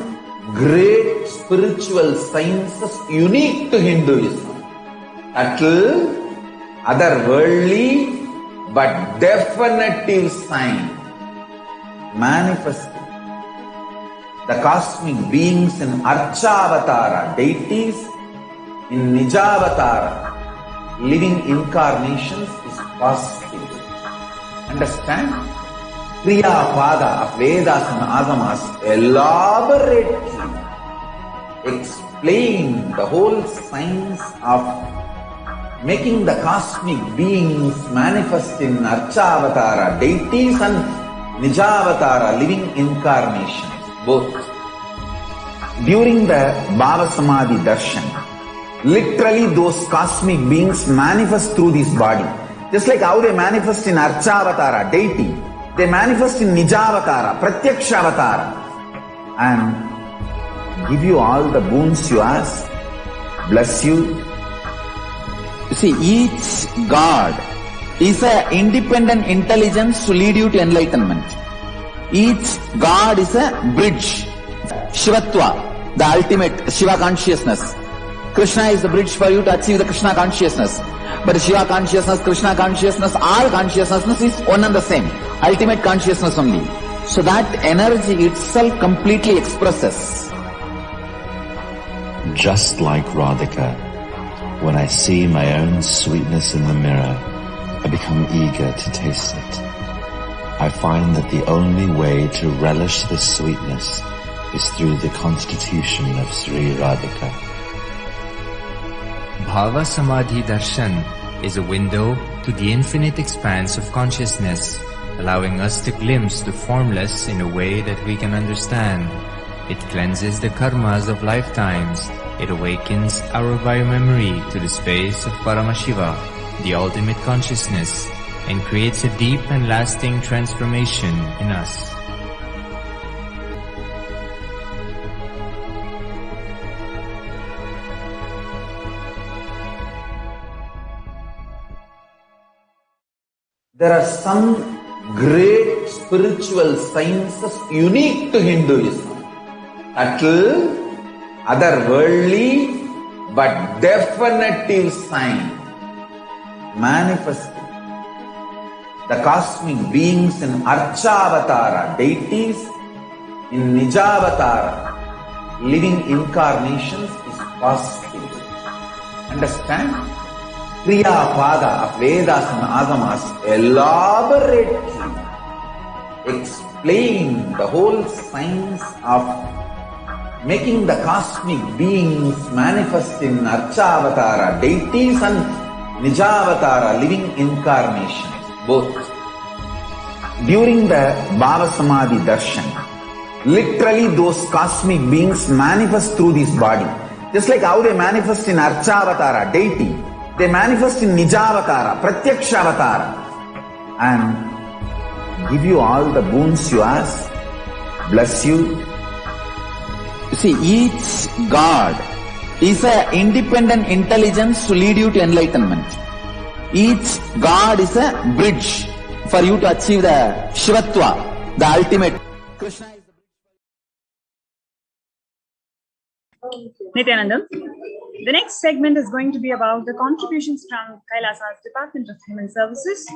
great spiritual sciences unique to Hinduism. Subtle, otherworldly, but definitive sign. Manifesting. The cosmic beings in Archavatara, deities in Nijavatara, living incarnations is possible. Understand? Kriya Pada of Vedas and Agamas elaborately explain the whole science of making the cosmic beings manifest in Archavatara, deities and Nijavatara, living incarnations, both. During the Bhava Samadhi Darshan, literally those cosmic beings manifest through this body. Just like how they manifest in Archavatara, deity, they manifest in Nijavatara, Pratyakshavatara, and give you all the boons you ask, bless you. You see, each God is an independent intelligence to lead you to enlightenment. Each God is a bridge. Shivatva, the ultimate Shiva consciousness. Krishna is the bridge for you to achieve the Krishna consciousness. But Shiva consciousness, Krishna consciousness, all consciousness is one and the same. Ultimate consciousness only. So that energy itself completely expresses. Just like Radhika, when I see my own sweetness in the mirror, I become eager to taste it. I find that the only way to relish this sweetness is through the constitution of Sri Radhika. BHAVA Samadhi Darshan is a window to the infinite expanse of consciousness, allowing us to glimpse the formless in a way that we can understand. It cleanses the karmas of lifetimes. It awakens our biomemory to the space of Paramashiva, the ultimate consciousness, and creates a deep and lasting transformation in us. There are some great spiritual sciences unique to Hinduism. Subtle, otherworldly, but definitive sign. Manifesting. The cosmic beings in Archavatara, deities in Nijavatara, living incarnations is possible. Understand? Kriya Pada of Vedas and Agamas elaborately explain the whole science of making the cosmic beings manifest in Archavatara, deities and Nijavatara, living incarnations, both. During the Bhava Samadhi Darshan, literally those cosmic beings manifest through this body. Just like how they manifest in Archavatara, deity, they manifest in Nijavatara, Pratyakshavatara, and give you all the boons you ask, bless you. You see, each God is an independent intelligence to lead you to enlightenment. Each God is a bridge for you to achieve the Shivatva, the ultimate. Krishna is Nithyananda. The next segment is going to be about the contributions from Kailasa's Department of Human Services.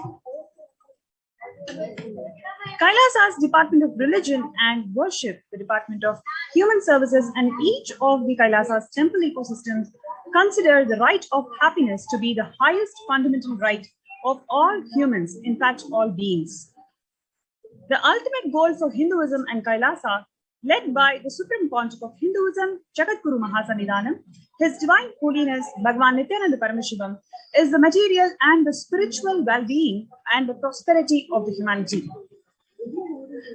Kailasa's Department of Religion and Worship, the Department of Human Services, and each of the Kailasa's temple ecosystems consider the right of happiness to be the highest fundamental right of all humans, in fact, all beings. The ultimate goal for Hinduism and Kailasa, led by the Supreme Pontiff of Hinduism, Jagadguru Mahasannidhanam, His Divine Holiness Bhagavan Nithyananda Paramashivam, is the material and the spiritual well-being and the prosperity of the humanity.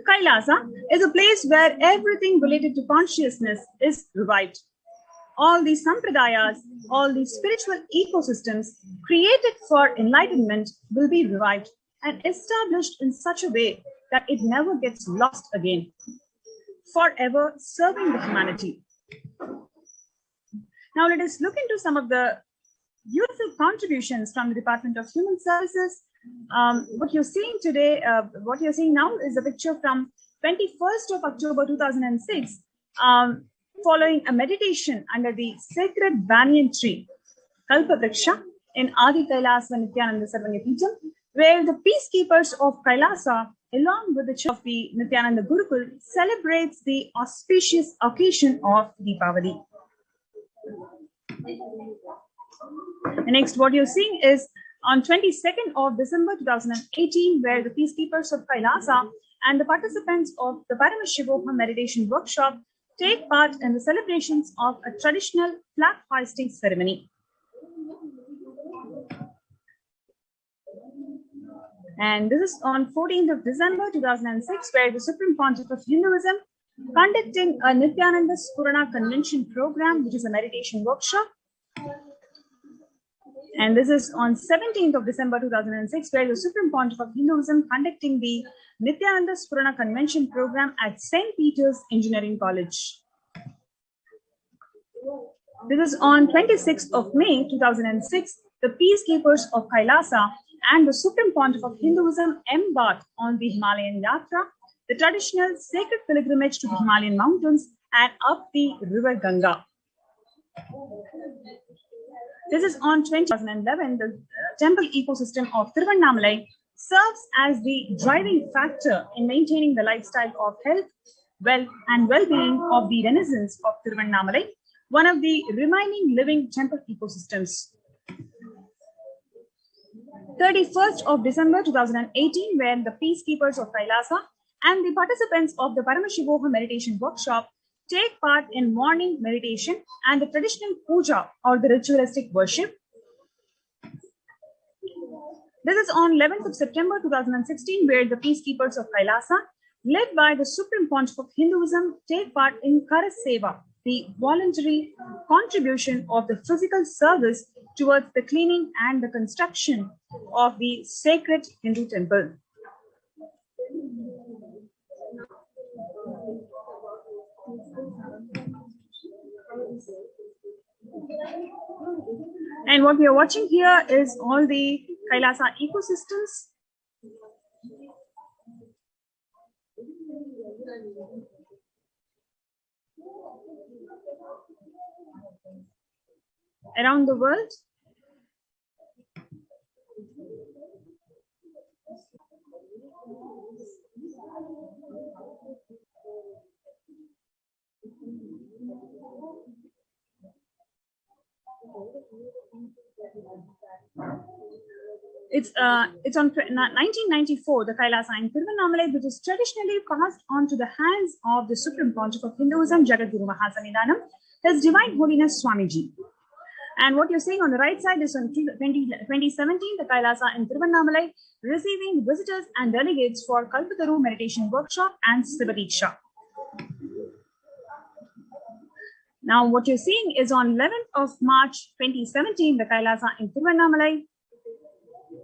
Kailasa is a place where everything related to consciousness is revived. All these sampradayas, all these spiritual ecosystems created for enlightenment will be revived and established in such a way that it never gets lost again, forever serving the humanity. Now let us look into some of the beautiful contributions from the Department of Human Services. What you're seeing today, what you're seeing now is a picture from 21st of October 2006, following a meditation under the sacred banyan tree, Kalpa Vriksha, in Adi Kailasa Nithyananda Sarvanyapeetham, where the peacekeepers of Kailasa, along with the church of the Nithyananda Gurukul, celebrates the auspicious occasion of Deepavali. Next, what you're seeing is on 22nd of December 2018, where the peacekeepers of Kailasa and the participants of the Paramashivoham meditation workshop take part in the celebrations of a traditional flag hoisting ceremony. And this is on 14th of December 2006, where the Supreme Pontiff of Hinduism conducting a Nithyananda Spurana Convention program, which is a meditation workshop. And this is on 17th of December 2006, where the Supreme Pontiff of Hinduism conducting the Nithyananda Spurana Convention program at St. Peter's Engineering College. This is on 26th of May 2006, the peacekeepers of Kailasa and the Supreme Pontiff of Hinduism embarked on the Himalayan Yatra, the traditional sacred pilgrimage to the Himalayan mountains and up the river Ganga. This is on 2011, the temple ecosystem of Tiruvannamalai serves as the driving factor in maintaining the lifestyle of health, wealth, and well-being of the Renaissance of Tiruvannamalai, one of the remaining living temple ecosystems. 31st of December 2018, where the peacekeepers of Kailasa and the participants of the Paramashivoham meditation workshop take part in morning meditation and the traditional puja or the ritualistic worship. This is on 11th of September 2016, where the peacekeepers of Kailasa, led by the Supreme Pontiff of Hinduism, take part in Karas Seva, the voluntary contribution of the physical service towards the cleaning and the construction of the sacred Hindu temple. And what we are watching here is all the Kailasa ecosystems. Around the world. It's on 1994, the Kailasa in Tiruvannamalai, which is traditionally passed on to the hands of the Supreme Pontiff of Hinduism, Jagadguru Mahasannidhanam, His Divine Holiness Swamiji. And what you're seeing on the right side is on 2017, the Kailasa in Tiruvannamalai, receiving visitors and delegates for Kalpataru meditation workshop and Sivadiksha. Now, what you're seeing is on 11th of March 2017, the Kailasa in Tiruvannamalai,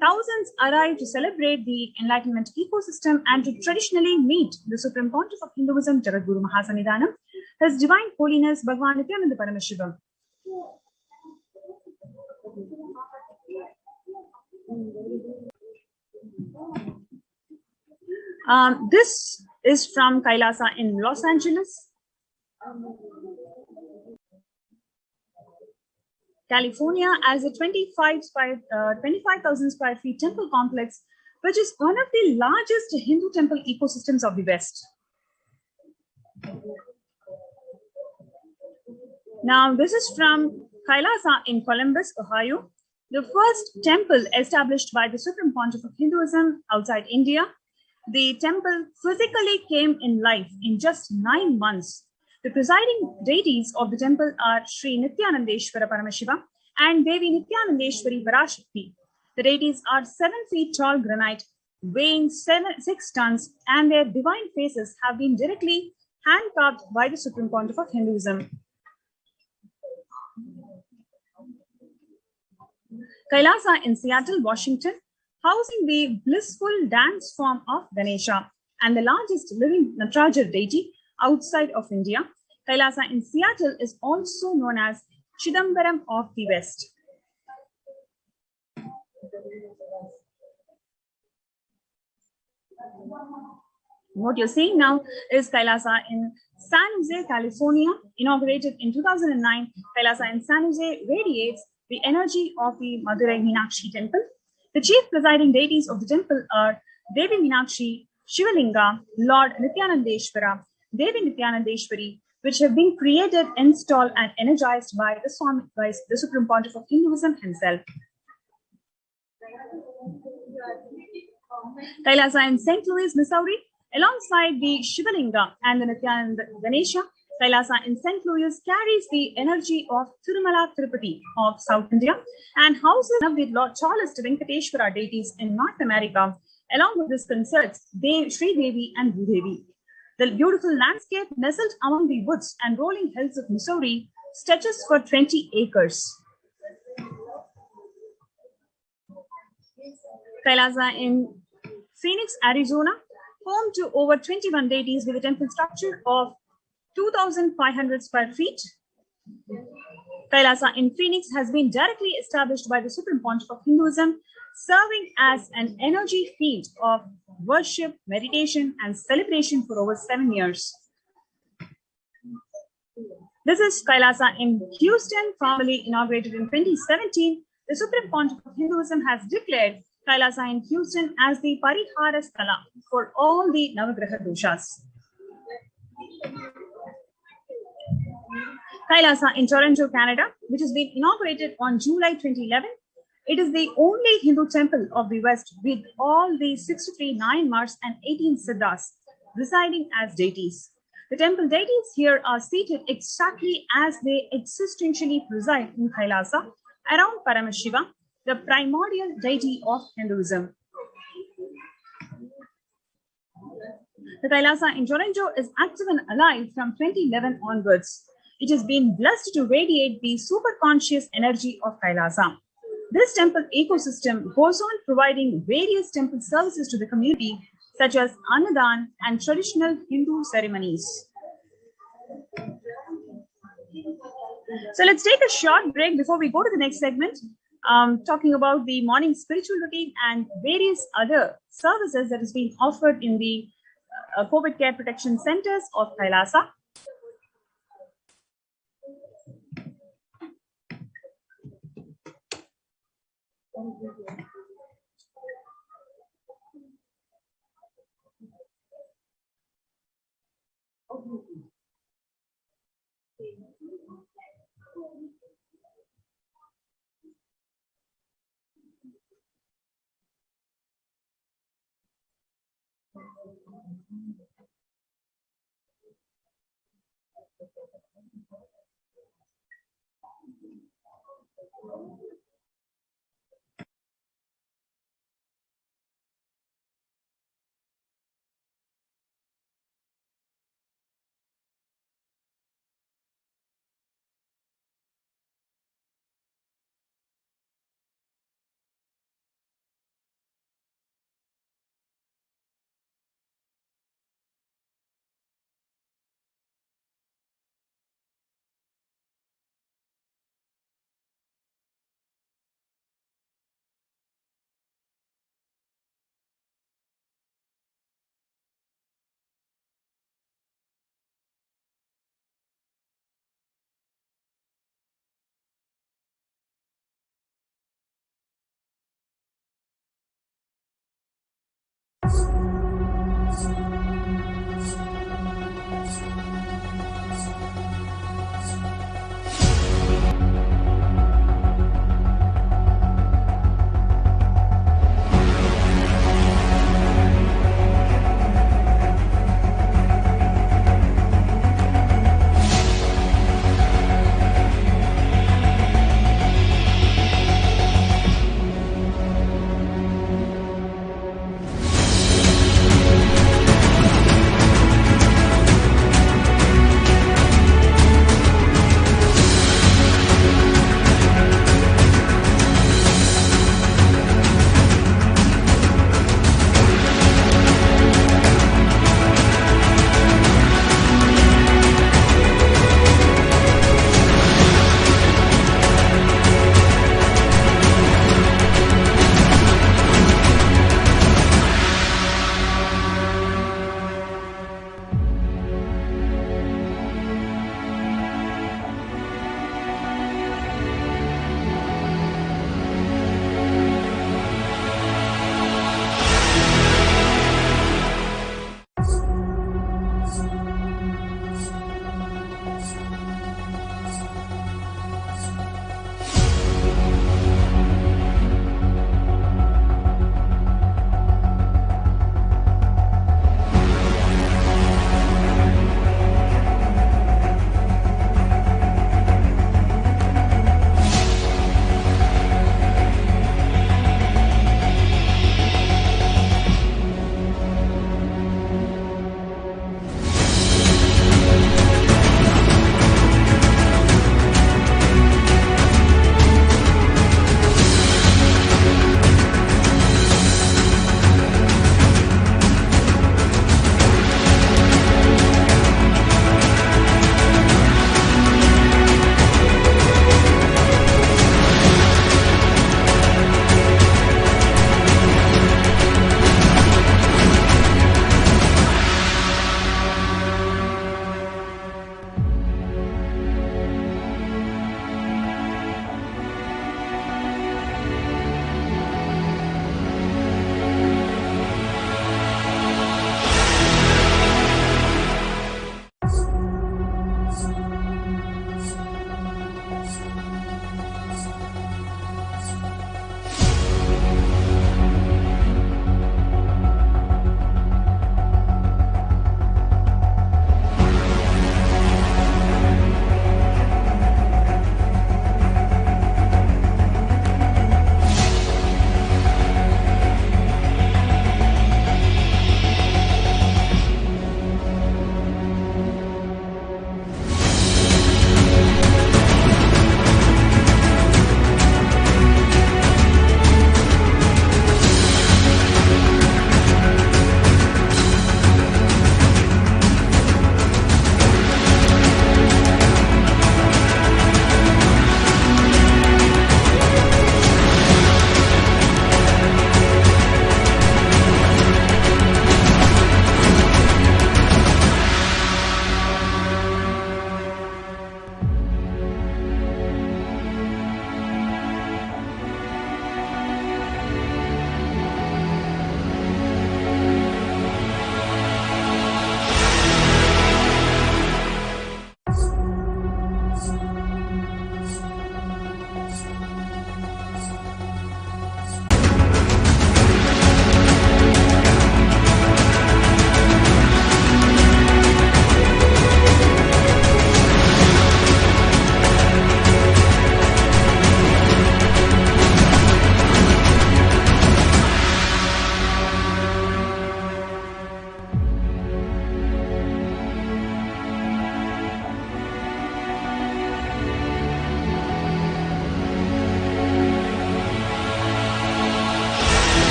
thousands arrive to celebrate the enlightenment ecosystem and to traditionally meet the Supreme Pontiff of Hinduism, Jagadguru Mahasannidhanam, His Divine Holiness Bhagavan Nithyananda Paramashivam. This is from Kailasa in Los Angeles, California, as a 25,000 square feet temple complex, which is one of the largest Hindu temple ecosystems of the West. Now, this is from Kailasa in Columbus, Ohio, the first temple established by the Supreme Pontiff of Hinduism outside India. The temple physically came in life in just 9 months. The presiding deities of the temple are Sri Nithyananda Paramashivam and Devi Nithyanandeshwari Parashakti. The deities are 7 feet tall granite, weighing 6 tons, and their divine faces have been directly hand-carved by the Supreme Pontiff of Hinduism. Kailasa in Seattle, Washington, housing the blissful dance form of Ganesha and the largest living Nataraja deity outside of India. Kailasa in Seattle is also known as Chidambaram of the West. What you're seeing now is Kailasa in San Jose, California, inaugurated in 2009. Kailasa in San Jose radiates the energy of the Madurai Meenakshi temple. The chief presiding deities of the temple are Devi Meenakshi, Shivalinga, Lord Nithyanandeshwara, Devi Nithyanandeshwari, which have been created, installed, and energized by the Supreme Pontiff of Hinduism himself. Kailasa in St. Louis, Missouri, alongside the Shivalinga and the Nithyananda Ganesha, Kailasa in St. Louis carries the energy of Tirumala Tirupati of South India and houses one of the tallest Venkateshwara deities in North America. Along with this concerts Sri Devi and Bhudevi. The beautiful landscape nestled among the woods and rolling hills of Missouri stretches for 20 acres. Kailasa in Phoenix, Arizona, home to over 21 deities with a temple structure of 2,500 square feet. Kailasa in Phoenix has been directly established by the Supreme Pontiff of Hinduism, serving as an energy field of worship, meditation, and celebration for over 7 years. This is Kailasa in Houston, formally inaugurated in 2017. The Supreme Pontiff of Hinduism has declared Kailasa in Houston as the Parihara Sthala for all the Navagraha doshas. Kailasa in Toronto, Canada, which has been inaugurated on July 2011. It is the only Hindu temple of the West with all the 63 Nayanmars and 18 Siddhas residing as deities. The temple deities here are seated exactly as they existentially preside in Kailasa around Paramashiva, the primordial deity of Hinduism. The Kailasa in Toronto is active and alive from 2011 onwards. It has been blessed to radiate the superconscious energy of Kailasa. This temple ecosystem goes on providing various temple services to the community, such as Annadan and traditional Hindu ceremonies. So let's take a short break before we go to the next segment, talking about the morning spiritual routine and various other services that is being offered in the COVID care protection centers of Kailasa.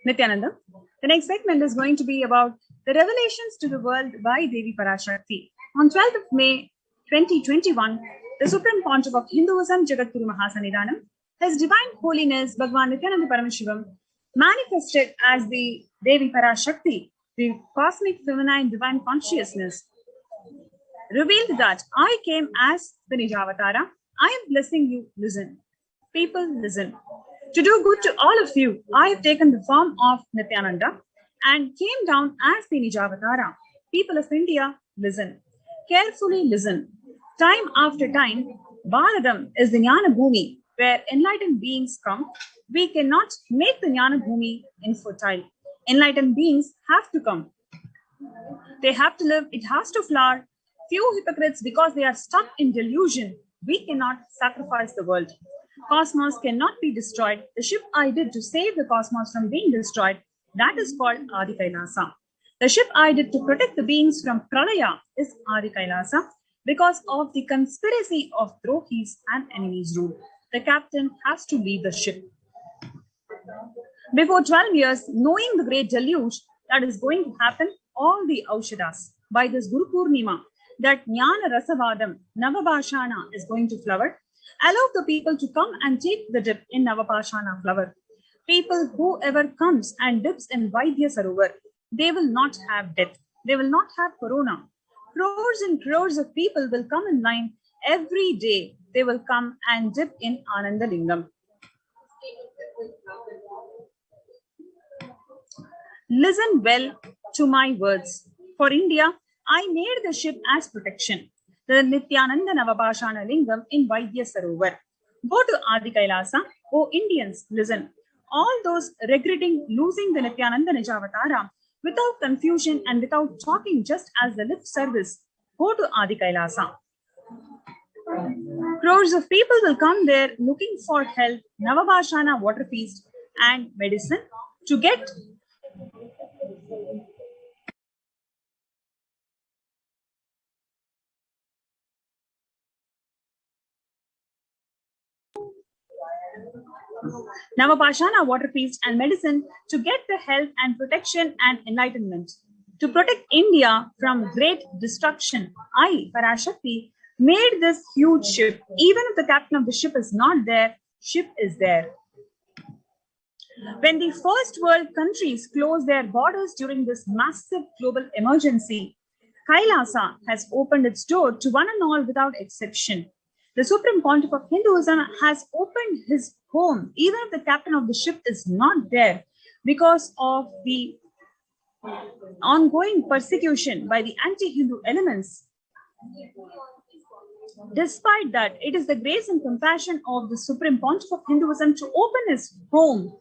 Nithyananda. The next segment is going to be about the revelations to the world by Devi Parashakti. On 12th of May 2021, the Supreme Pontiff of Hinduism, Jagadguru Mahasanidhanam, His Divine Holiness Bhagwan Nithyananda Paramashivam, manifested as the Devi Parashakti, the cosmic feminine divine consciousness, revealed that I came as the Nijavatara. I am blessing you, listen. People, listen. To do good to all of you, I have taken the form of Nithyananda and came down as the Nijavatara. People of India, listen. Carefully listen. Time after time, Bharadam is the Jnana Bhumi where enlightened beings come. We cannot make the Jnana Bhumi infertile. Enlightened beings have to come. They have to live, it has to flower. Few hypocrites, because they are stuck in delusion, we cannot sacrifice the world. Cosmos cannot be destroyed. The ship I did to save the cosmos from being destroyed, that is called Adi Kailasa. The ship I did to protect the beings from Pralaya is Adi Kailasa. Because of the conspiracy of Drohis and enemies rule, the captain has to leave the ship. Before 12 years, knowing the great deluge that is going to happen, all the Aushadas, by this Guru Purnima, that Jnana Rasavadam, Navabhashana is going to flower, allow the people to come and take the dip in Navabhashana flower. People, whoever comes and dips in Vaidya Sarovar, they will not have death. They will not have corona. Crores and crores of people will come in line every day. They will come and dip in Ananda Lingam. Listen well to my words. For India, I made the ship as protection. The Nithyananda Navabhashana Lingam in Vaidya Sarovar. Go to Adi Kailasa. Oh Indians, listen. All those regretting losing the Nithyananda Nijavatara, without confusion and without talking, just as the lip service, go to Adi Kailasa. Crores of people will come there looking for help, Navabhashana water feast and medicine to get Navabhashana water feast and medicine to get the help and protection and enlightenment. To protect India from great destruction, I, Parashakti, made this huge ship. Even if the captain of the ship is not there, ship is there. When the first world countries closed their borders during this massive global emergency, Kailasa has opened its door to one and all without exception. The Supreme Pontiff of Hinduism has opened his home, even if the captain of the ship is not there, because of the ongoing persecution by the anti-Hindu elements. Despite that, it is the grace and compassion of the Supreme Pontiff of Hinduism to open his home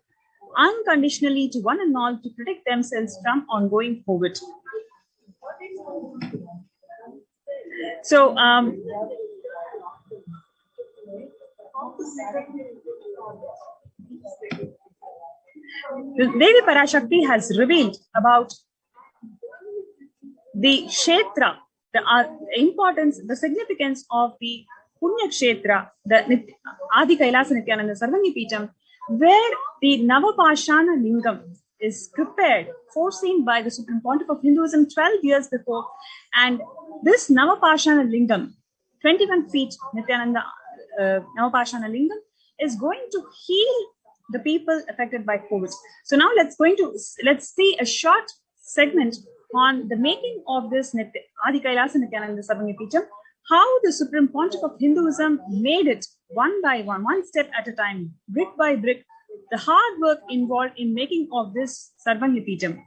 unconditionally to one and all to protect themselves from ongoing COVID. So, Devi Parashakti has revealed about the Kshetra, the importance, the significance of the Punya Kshetra, the Adi Kailasa Nithyananda Sarvangi Pitam, where the Navabhashana Lingam is prepared, foreseen by the Supreme Pontiff of Hinduism 12 years before. And this Navabhashana Lingam, 21 feet Nithyananda Navabhashana Lingam, is going to heal the people affected by COVID. So now let's see a short segment on the making of this Adi Kailasa Nithyananda Sarvangi Pitam, how the Supreme Pontiff of Hinduism made it one by one step at a time, brick by brick, the hard work involved in making of this Sarvangi Pitam.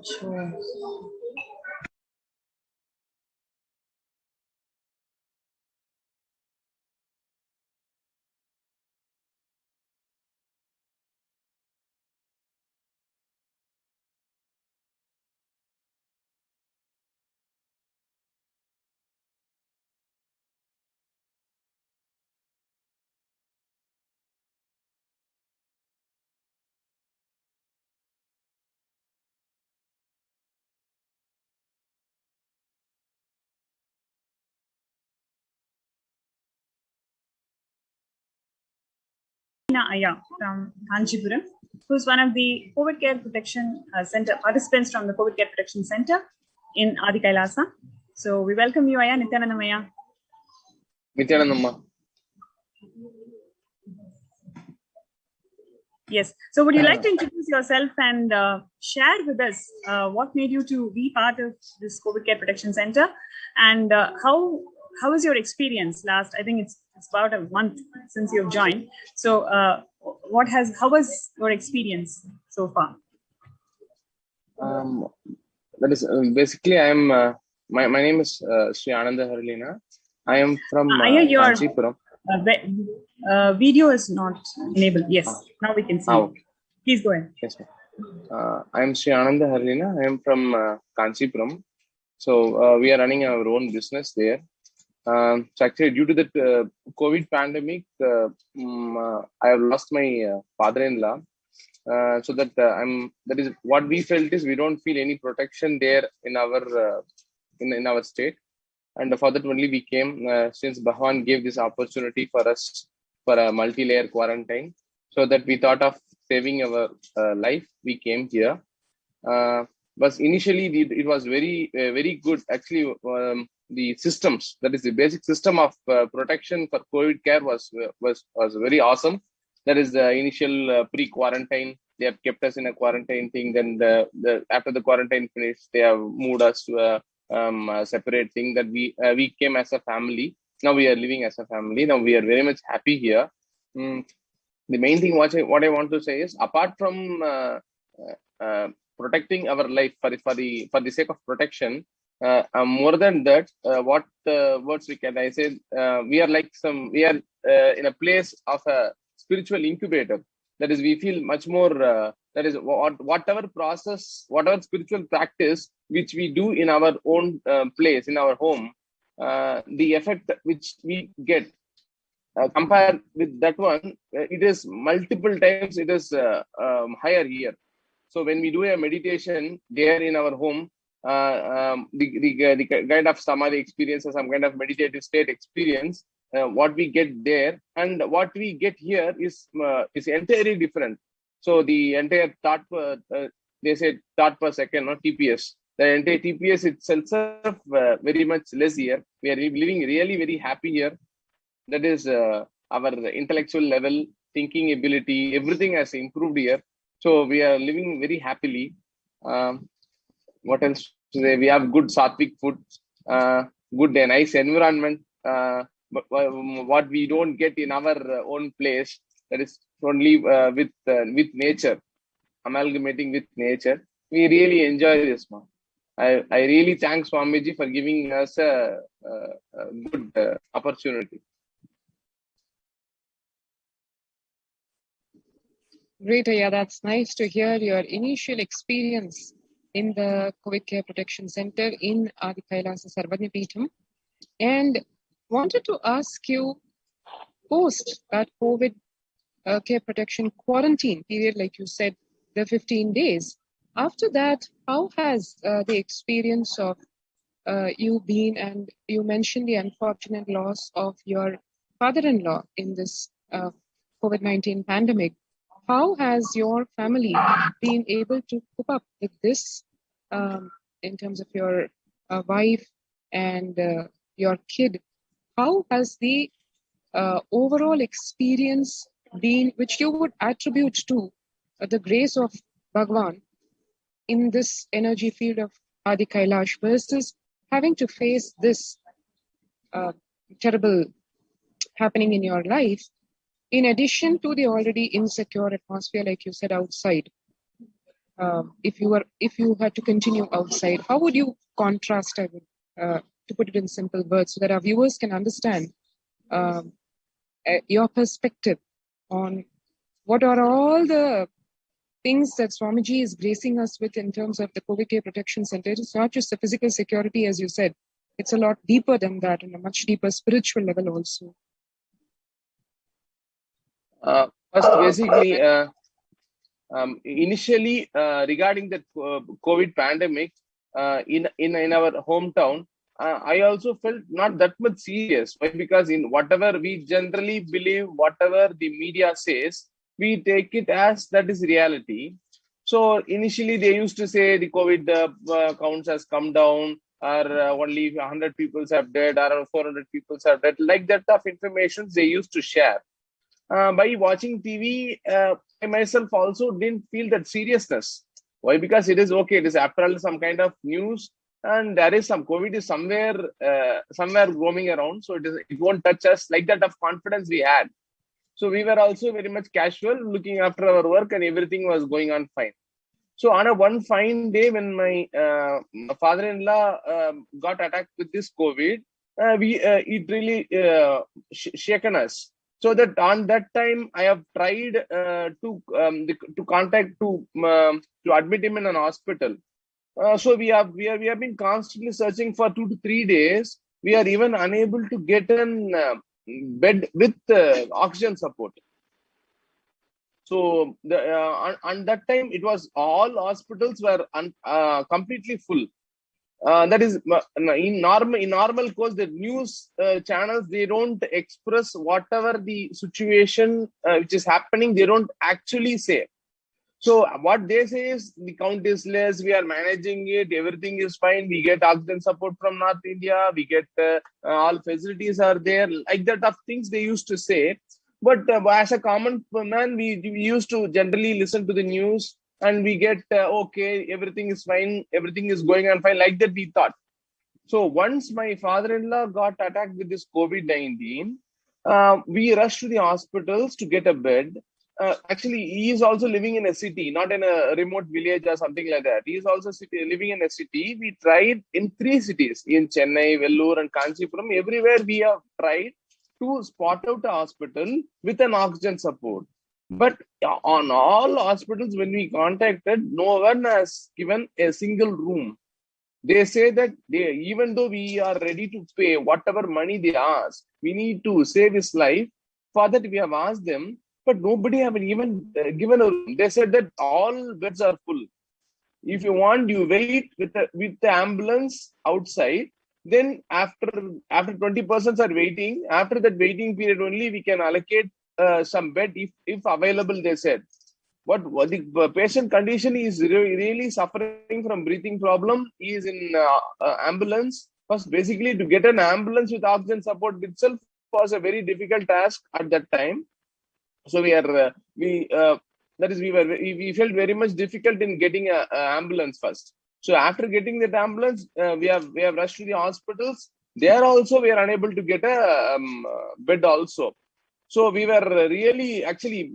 Sure. Aya from Kanchipuram, who's one of the COVID Care Protection Center participants from the COVID Care Protection Center in Adi Kailasa. So we welcome you, Aya. Nithyananda Maya. Nithyananda. Yes. So would you like to introduce yourself and share with us what made you to be part of this COVID Care Protection Center, and how was your experience last? I think it's about a month since you've joined. So how was your experience so far? That is basically I'm my name is Sri Ananda Harlina. I am from Kanchipuram. Video is not enabled. Yes, now we can see. Okay. Please go ahead. Yes, I am Sri Ananda Harlina. I am from Kanchipuram. So we are running our own business there. So actually, due to the COVID pandemic, I have lost my father-in-law. So that that is what we felt is we don't feel any protection there in our in our state, and for that only we came since Bhagavan gave this opportunity for us for a multi-layer quarantine. So that we thought of saving our life, we came here. But initially it was very good. Actually, the systems, that is the basic system of protection for COVID care was very awesome. That is the initial pre-quarantine. They have kept us in a quarantine thing. Then after the quarantine finished, they have moved us to a separate thing. That we came as a family. Now we are living as a family. Now we are very much happy here. The main thing what I want to say is, apart from protecting our life for the sake of protection, more than that, what words I say, we are in a place of a spiritual incubator. That is, we feel much more. That is, whatever process, whatever spiritual practice which we do in our own place, in our home, the effect which we get compared with that one, it is multiple times. It is higher here. So when we do a meditation there in our home, the kind of samadhi experience or some kind of meditative state experience, what we get there and what we get here is entirely different. So the entire thought, they say thought per second, not TPS. The entire TPS itself very much less here. We are living really very happy here. That is our intellectual level, thinking ability, everything has improved here. So we are living very happily. What else to say? We have good sattvic food, good nice environment. But what we don't get in our own place, that is only with nature, amalgamating with nature. We really enjoy this, man. I really thank Swamiji for giving us a good opportunity. Great, Aya. That's nice to hear your initial experience in the COVID Care Protection Center in Adi Kailasa Sarvanya Peetham. And wanted to ask you, post that COVID Care Protection quarantine period, like you said, the 15 days, after that, how has the experience of you've been, and you mentioned the unfortunate loss of your father-in-law in this COVID-19 pandemic. How has your family been able to cope up with this in terms of your wife and your kid? How has the overall experience been, which you would attribute to the grace of Bhagwan in this energy field of Adi Kailash versus having to face this terrible happening in your life, in addition to the already insecure atmosphere, like you said, outside? If you had to continue outside, how would you contrast? I would, to put it in simple words, so that our viewers can understand your perspective on what are all the things that Swamiji is gracing us with in terms of the COVID care protection center. It's not just the physical security, as you said. It's a lot deeper than that, and a much deeper spiritual level also. First, basically, initially regarding the COVID pandemic in our hometown, I also felt not that much serious. Why? Because in whatever we generally believe, whatever the media says, we take it as that is reality. So initially they used to say the COVID counts has come down, or only 100 people have died, or 400 people have died. Like that of information they used to share. By watching TV, I myself also didn't feel that seriousness. Why? Because it is okay. It is after all some kind of news, and there is some COVID is somewhere roaming around, so it won't touch us. Like that of confidence we had. So we were also very much casual, looking after our work, and everything was going on fine. So on a one fine day, when my father-in-law got attacked with this COVID, it really shaken us. So that on that time, I have tried to admit him in an hospital. So we have been constantly searching for 2 to 3 days. We are even unable to get an bed with oxygen support. So on that time, it was all hospitals were completely full. That is in normal course, the news channels, they don't express whatever the situation which is happening. They don't actually say. So what they say is the count is less, we are managing it, everything is fine, we get oxygen support from North India, we get all facilities are there, like that of things they used to say. But as a common man, we used to generally listen to the news, and we get okay, everything is fine, everything is going on fine, like that we thought. So once my father-in-law got attacked with this COVID-19, we rushed to the hospitals to get a bed. Actually, he is also living in a city, not in a remote village or something like that. He is also living in a city. We tried in 3 cities, in Chennai, Vellore, and Kanchipuram. Everywhere we have tried to spot out a hospital with an oxygen support. But on all hospitals, when we contacted, no one has given a single room. They say that even though we are ready to pay whatever money they ask, we need to save his life. For that, we have asked them, but nobody have even given a room. They said that all beds are full. If you want, you wait with the ambulance outside. Then after 20 persons are waiting, after that waiting period only, we can allocate some bed if available, they said. But the patient condition is really suffering from breathing problem. He is in ambulance. First, basically, to get an ambulance with oxygen support itself was a very difficult task at that time. So we felt very much difficult in getting an ambulance first. So after getting that ambulance, we have rushed to the hospitals. There also we are unable to get a bed also. So we were really actually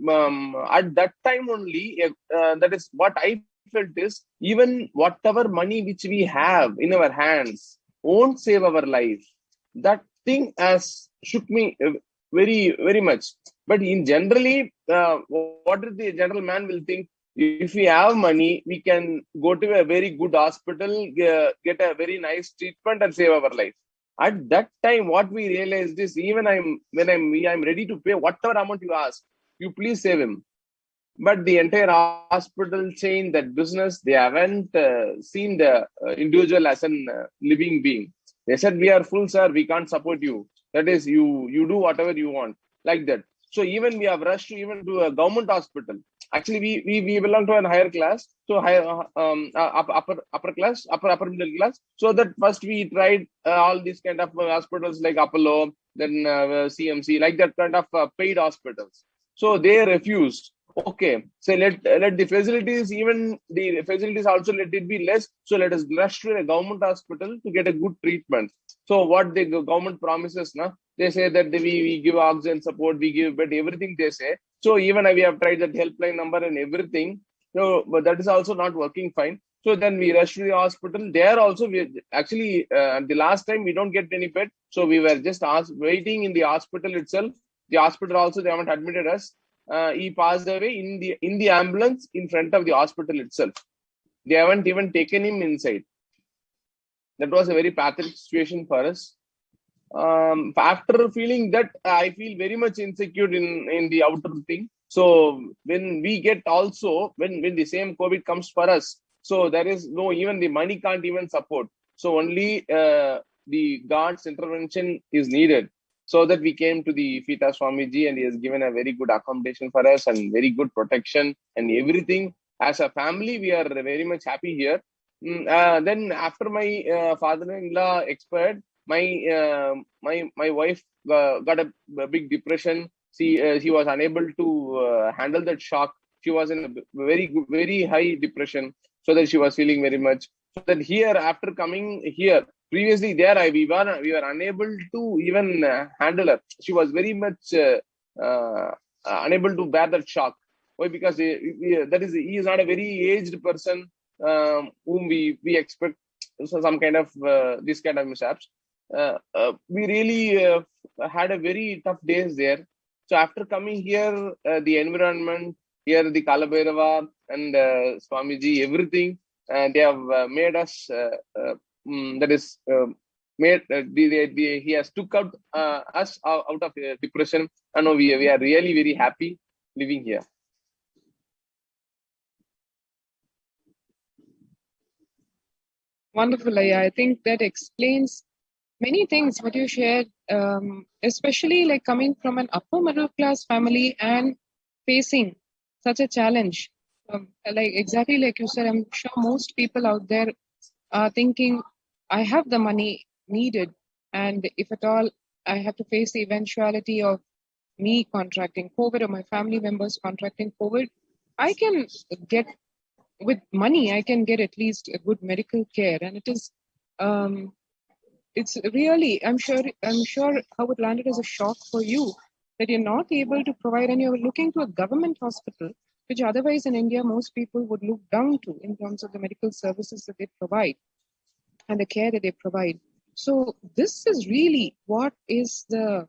at that time only. That is what I felt is, even whatever money which we have in our hands won't save our life. That thing has shook me very, very much. But in generally, what the general man will think? If we have money, we can go to a very good hospital, get a very nice treatment, and save our life. At that time, what we realized is, even I'm ready to pay whatever amount you ask, you please save him. But the entire hospital chain, that business, they haven't seen the individual as a living being. They said, we are full, sir, we can't support you. That is, you do whatever you want, like that. So even we have rushed to even to a government hospital. Actually, we belong to a higher class, so higher upper class, upper middle class. So that first we tried all these kind of hospitals like Apollo, then CMC, like that kind of paid hospitals. So they refused. Okay, so let the facilities, even the facilities also, let it be less. So let us rush to a government hospital to get a good treatment. So what the government promises now, they say that we give oxygen support, we give bed, everything they say. So even we have tried that helpline number and everything. So, but that is also not working fine. So then we rush to the hospital. There also, we actually the last time we don't get any bed. So we were just waiting in the hospital itself. The hospital also, they haven't admitted us. He passed away in the ambulance in front of the hospital itself. They haven't even taken him inside. That was a very pathetic situation for us. After feeling that, I feel very much insecure in the outer thing. So when we get also, when the same COVID comes for us, so there is no, even the money can't even support. So only the God's intervention is needed. So that we came to the feet of Swamiji, and he has given a very good accommodation for us and very good protection and everything. As a family, we are very much happy here. Then after my father-in-law expired, my wife got a big depression. She was unable to handle that shock. She was in a very high depression, so that she was feeling very much. So that here, after coming here, previously there, we were unable to even handle her. She was very much unable to bear that shock. Why? Because he is not a very aged person whom we expect some kind of this kind of mishaps. We really had a very tough days there. So after coming here, the environment here, the Kalabhairava and Swamiji, everything, they have made us. That is made. He has took out us out of depression, and we are really very happy living here. Wonderful, I think that explains many things what you shared, especially like coming from an upper middle class family and facing such a challenge. Like exactly like you said, I'm sure most people out there are thinking, I have the money needed, and if at all I have to face the eventuality of me contracting COVID or my family members contracting COVID, I can get, with money, I can get at least a good medical care. And it is, it's really, I'm sure how it landed as a shock for you that you're not able to provide, and you're looking to a government hospital, which otherwise in India, most people would look down to in terms of the medical services that they provide and the care that they provide. So this is really what is the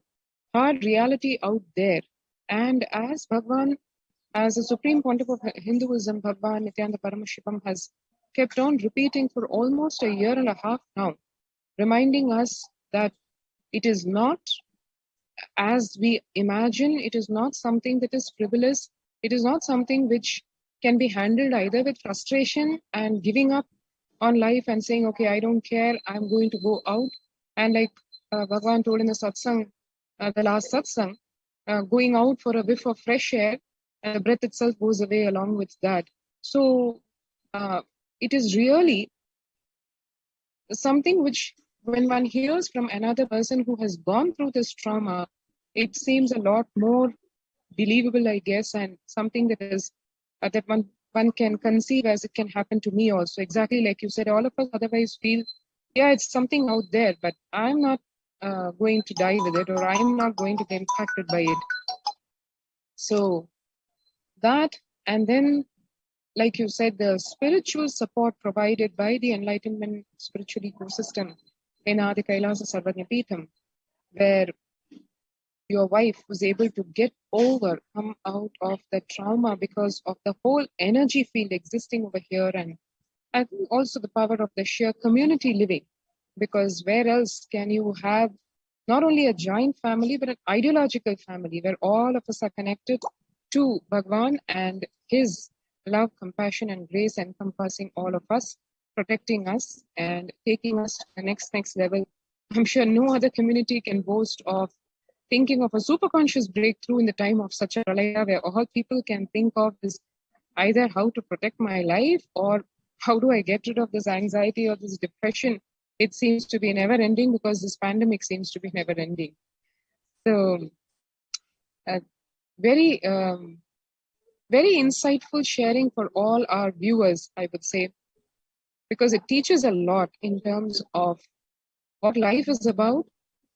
hard reality out there. And as Bhagwan, as the Supreme Pontiff of Hinduism, Bhagwan Nithyananda Paramashivam has kept on repeating for almost a year and a half now, reminding us that it is not as we imagine, it is not something that is frivolous, it is not something which can be handled either with frustration and giving up on life and saying, okay, I don't care, I'm going to go out. And like Bhagwan told in the satsang, the last satsang, going out for a whiff of fresh air, and the breath itself goes away along with that. So it is really something which, when one hears from another person who has gone through this trauma, it seems a lot more believable, I guess, and something that is that one can conceive as it can happen to me also. Exactly like you said, all of us otherwise feel, yeah, it's something out there, but I'm not going to die with it, or I'm not going to get impacted by it. So that, and then, like you said, the spiritual support provided by the enlightenment spiritual ecosystem in Adi Kailasa Sarvajna Peetham, where your wife was able to come out of the trauma because of the whole energy field existing over here, and I think also the power of the sheer community living, because where else can you have not only a joint family, but an ideological family where all of us are connected to Bhagwan and his love, compassion, and grace encompassing all of us, protecting us and taking us to the next level. I'm sure no other community can boast of thinking of a superconscious breakthrough in the time of such a pralaya, where all people can think of is either how to protect my life or how do I get rid of this anxiety or this depression. It seems to be never ending because this pandemic seems to be never ending. So very insightful sharing for all our viewers, I would say, because it teaches a lot in terms of what life is about,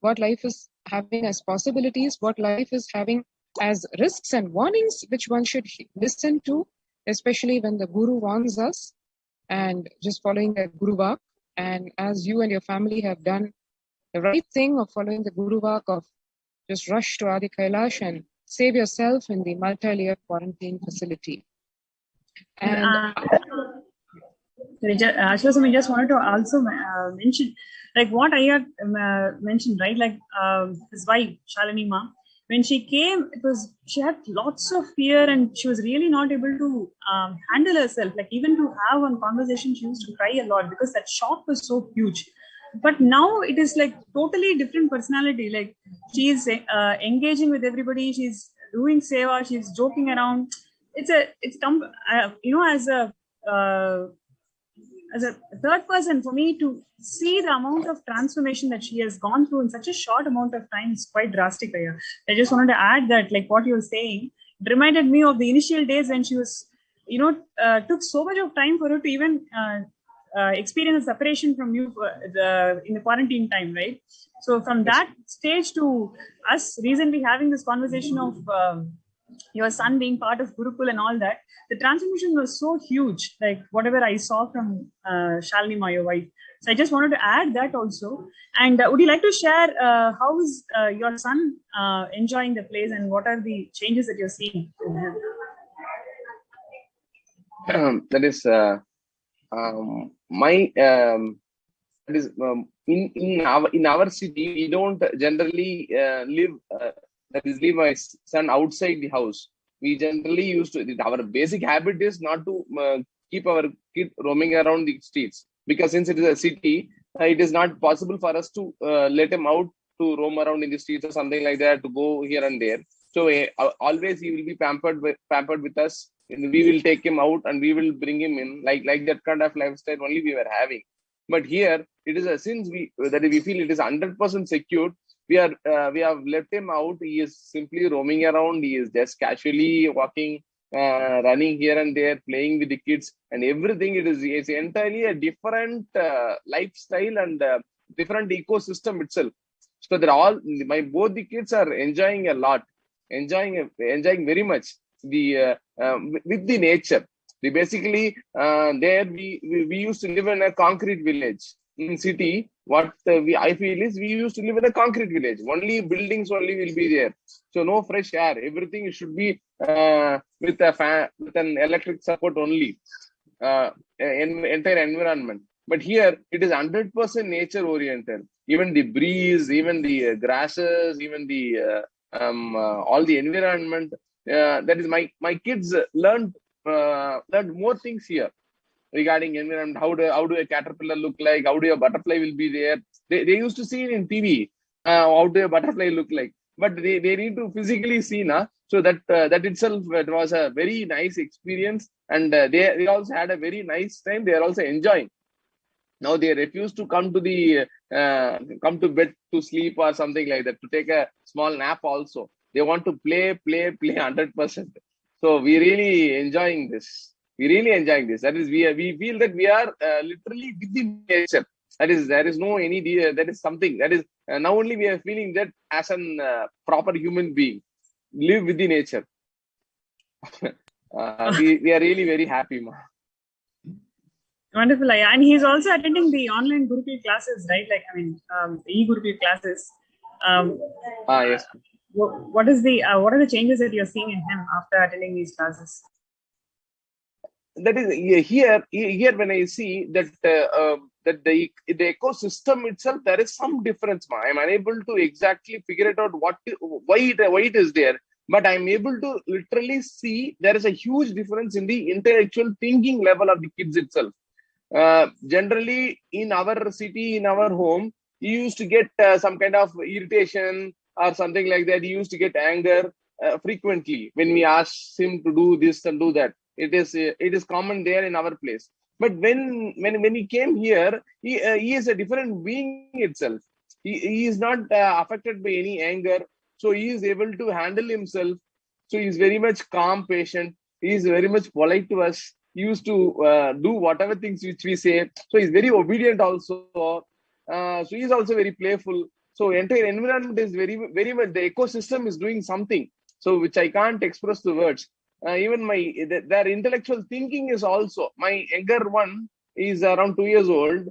what life is having as possibilities, what life is having as risks and warnings, which one should listen to, especially when the Guru warns us, and just following the Guru Vak. And as you and your family have done the right thing of following the Guru Vak of just rush to Adi Kailasa and save yourself in the multi-layer quarantine facility. And Ashwasam, I just wanted to also mention, like what I had mentioned, right? Like his wife, Shalini Ma, when she came, she had lots of fear and she was really not able to handle herself. Like even to have one conversation, she used to cry a lot because that shock was so huge. But now it is like totally different personality. Like she is engaging with everybody. She's doing seva. She's joking around. As a third person, for me to see the amount of transformation that she has gone through in such a short amount of time is quite drastic. I just wanted to add that, like what you were saying, it reminded me of the initial days when she was, took so much of time for her to even experience a separation from you in the quarantine time, right? So from that stage to us recently having this conversation of your son being part of Gurukul and all that, the transformation was so huge, like whatever I saw from Shalini Ma, your wife. So I just wanted to add that also. And would you like to share how is your son enjoying the place and what are the changes that you're seeing in him? That is in our city, we don't generally leave my son outside the house. We generally used to, our basic habit is not to keep our kid roaming around the streets, because since it is a city, it is not possible for us to let him out to roam around in the streets or something like that, to go here and there. So always he will be pampered with us, and we will take him out and we will bring him in, like that kind of lifestyle only we were having. But here it is since we feel it is 100% secured, we have left him out. He is simply roaming around. He is just casually walking, running here and there, playing with the kids and everything. It's entirely a different lifestyle and different ecosystem itself. So that both the kids are enjoying a lot, enjoying very much with the nature. We basically there we used to live in a concrete village. In city, what I feel is we used to live in a concrete village. Only buildings only will be there. So no fresh air. Everything should be with a fan, with an electric support only. Entire environment. But here it is 100% nature oriented. Even the breeze, even the grasses, even the all the environment. That is my kids learned more things here regarding environment. How do a caterpillar look like? How do a butterfly will be there? They used to see it in TV. How do a butterfly look like? But they need to physically see now. So that itself, it was a very nice experience, and they also had a very nice time. They are also enjoying. Now they refuse to come to bed to sleep or something like that, to take a small nap also. They want to play 100%. So we really enjoying this. That is, we feel that we are literally within nature. That is, there is no any, that is something that is now only we are feeling that as an proper human being, live within nature. We are really very happy, ma. Wonderful. And he's also attending the online Gurukul classes, right? Like, the e-Gurukul classes. Yes. What are the changes that you're seeing in him after attending these classes? That is here when I see that that the ecosystem itself, there is some difference. I am unable to exactly figure it out why it is there. but I'm able to literally see there is a huge difference in the intellectual thinking level of the kids itself. Generally, in our city, in our home, you used to get some kind of irritation or something like that. You used to get anger frequently when we ask him to do this and do that. It is common there in our place. But when he came here, he is a different being itself. He is not affected by any anger. So he is able to handle himself. So he is very much calm, patient. He is very much polite to us. He used to do whatever things which we say. So he's very obedient also. So he's also very playful. So entire environment is very, very much, the ecosystem is doing something. So which I can't express the words. Even their intellectual thinking is also, my younger one is around 2 years old.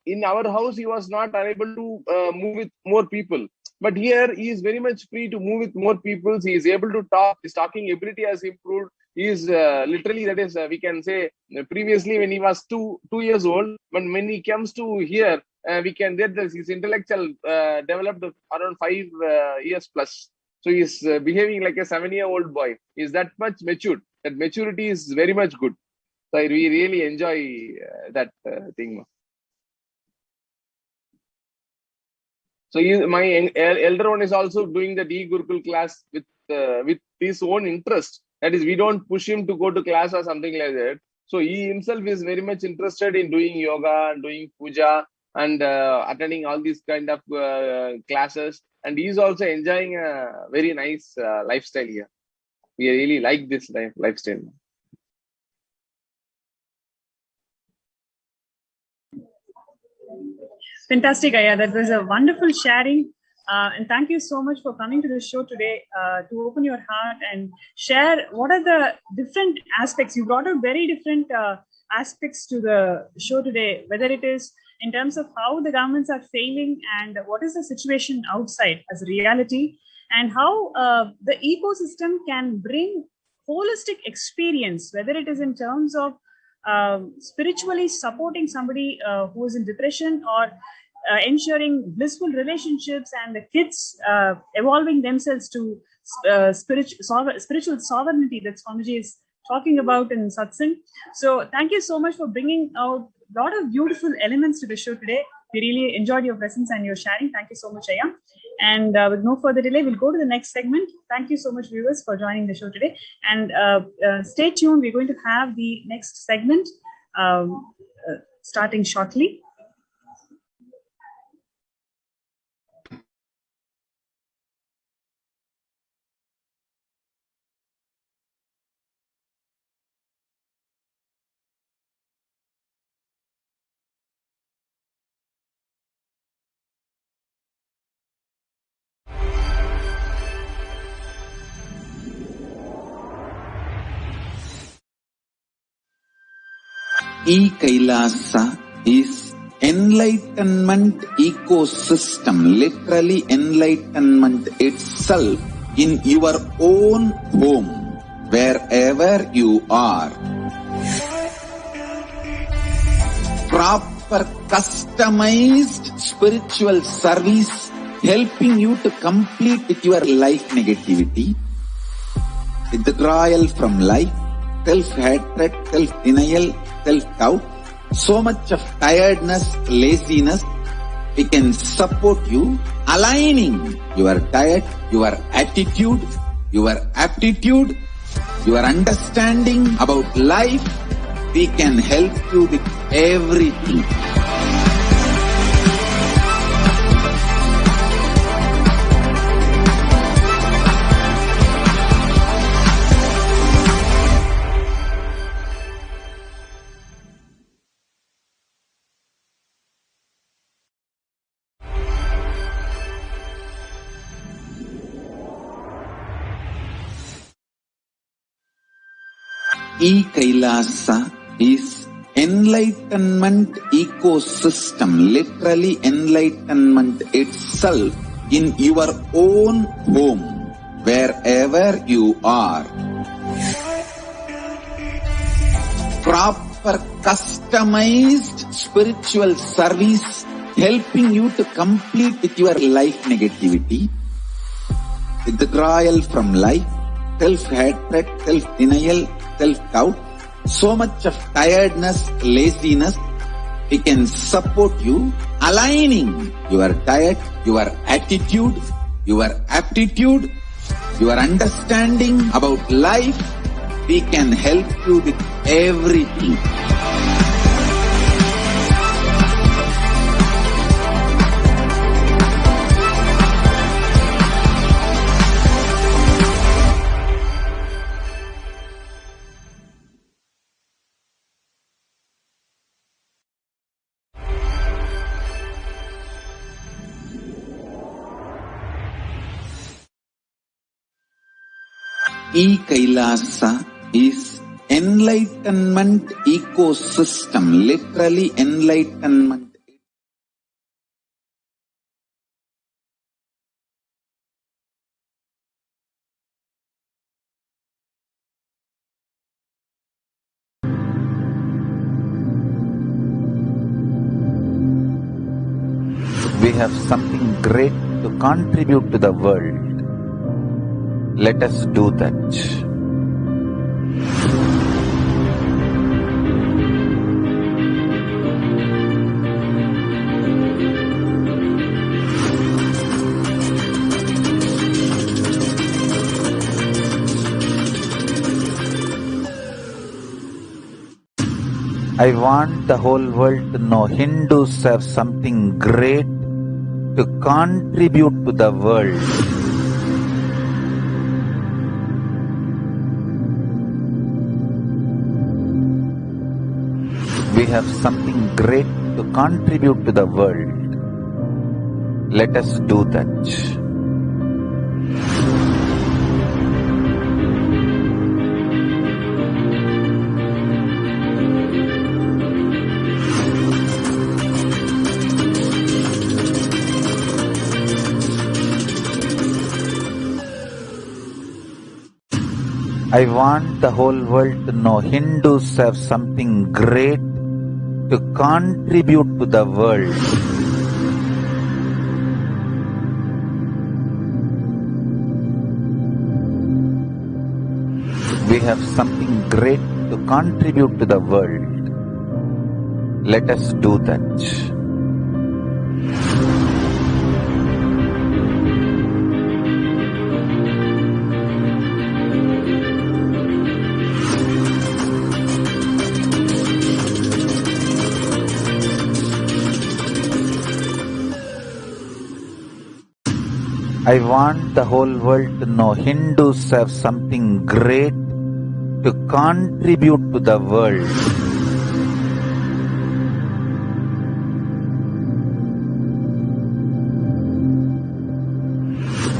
In our house, he was not unable to move with more people. But here, he is very much free to move with more people. He is able to talk. His talking ability has improved. He is literally, that is, we can say, previously when he was two years old, but when he comes to here, we can get this, his intellectual developed around 5 years plus. So he is behaving like a 7-year-old boy. He is that much matured. That maturity is very much good. So we really enjoy that thing. So my elder one is also doing the e-Gurukul class with his own interest. That is, we don't push him to go to class or something like that. So he himself is very much interested in doing yoga and doing puja and attending all these kind of classes. And he is also enjoying a very nice lifestyle here. We really like this lifestyle. Fantastic, Aya. That was a wonderful sharing. And thank you so much for coming to the show today to open your heart and share what are the different aspects. You brought up very different aspects to the show today, whether it is in terms of how the governments are failing and what is the situation outside as a reality, and how the ecosystem can bring holistic experience, whether it is in terms of spiritually supporting somebody who is in depression, or ensuring blissful relationships and the kids evolving themselves to spiritual sovereignty that Swamiji is talking about in Satsang. So thank you so much for bringing out a lot of beautiful elements to the show today. We really enjoyed your presence and your sharing. Thank you so much, Aya. And with no further delay, we'll go to the next segment. Thank you so much, viewers, for joining the show today. And stay tuned. We're going to have the next segment starting shortly. Kailasa is enlightenment ecosystem, literally enlightenment itself in your own home, wherever you are. Proper customized spiritual service helping you to complete with your life negativity, withdrawal from life, self-hatred, self-denial, self-doubt, so much of tiredness, laziness. We can support you, aligning your diet, your attitude, your aptitude, your understanding about life. We can help you with everything. Kailasa is enlightenment ecosystem, literally enlightenment itself in your own home, wherever you are. Proper customized spiritual service helping you to complete with your life negativity, withdrawal from life, self-hatred, self-denial, self-doubt, so much of tiredness, laziness. We can support you, aligning your diet, your attitude, your aptitude, your understanding about life. We can help you with everything. Kailasa is enlightenment ecosystem, literally enlightenment. We have something great to contribute to the world. Let us do that. I want the whole world to know Hindus have something great to contribute to the world. We have something great to contribute to the world. Let us do that. I want the whole world to know Hindus have something great to contribute to the world. We have something great to contribute to the world. Let us do that. I want the whole world to know Hindus have something great to contribute to the world.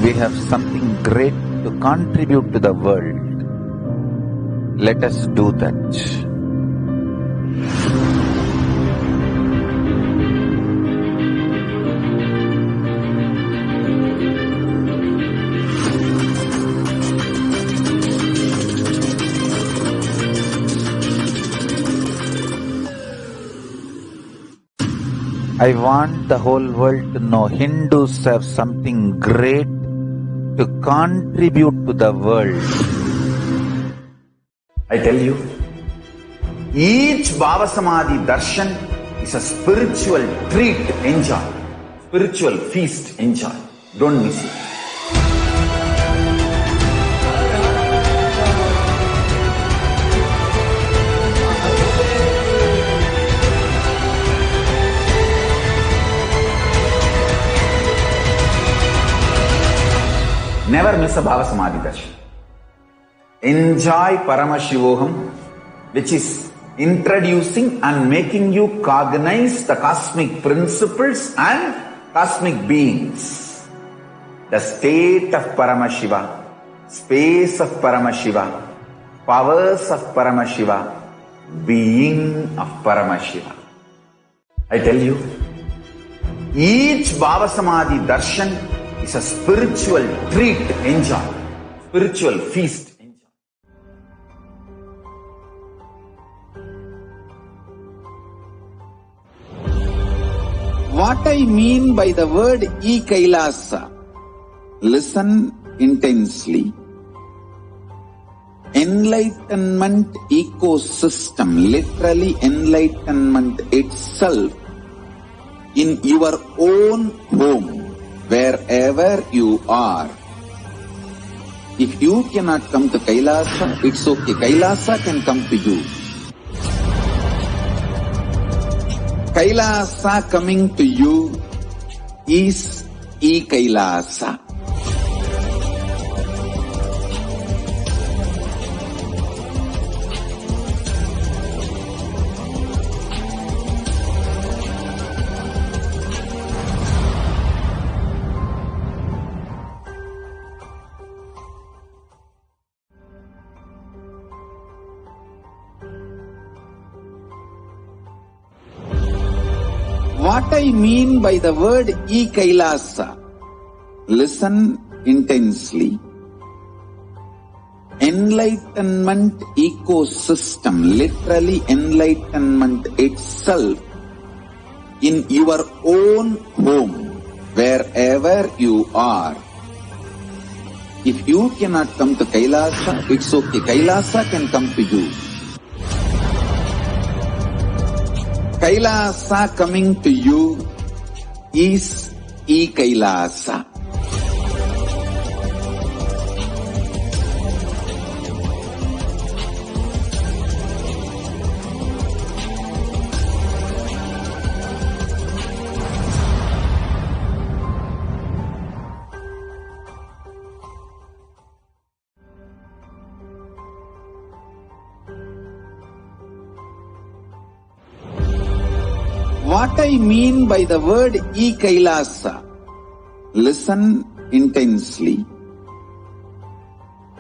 We have something great to contribute to the world. Let us do that. I want the whole world to know Hindus have something great to contribute to the world. I tell you, each Bhava Samadhi Darshan is a spiritual treat. Enjoy. Spiritual feast. Enjoy. Don't miss it. Never miss a Bhava Samadhi Darshan. Enjoy Paramashivoham, which is introducing and making you cognize the cosmic principles and cosmic beings. The state of Paramashiva, space of Paramashiva, powers of Paramashiva, being of Paramashiva. I tell you, each Bhava Samadhi Darshan is a spiritual treat. Enjoy. Spiritual feast. Enjoy. What I mean by the word Kailasa, listen intensely. Enlightenment ecosystem, literally enlightenment itself, in your own home, wherever you are. If you cannot come to Kailasa, it's okay. Kailasa can come to you. Kailasa coming to you is e-Kailasa. What I mean by the word e-Kailasa, listen intensely. Enlightenment ecosystem, literally enlightenment itself, in your own home, wherever you are. If you cannot come to Kailasa, it's okay. Kailasa can come to you. Kailasa coming to you is e-Kailasa. What I mean by the word e-Kailasa, listen intensely.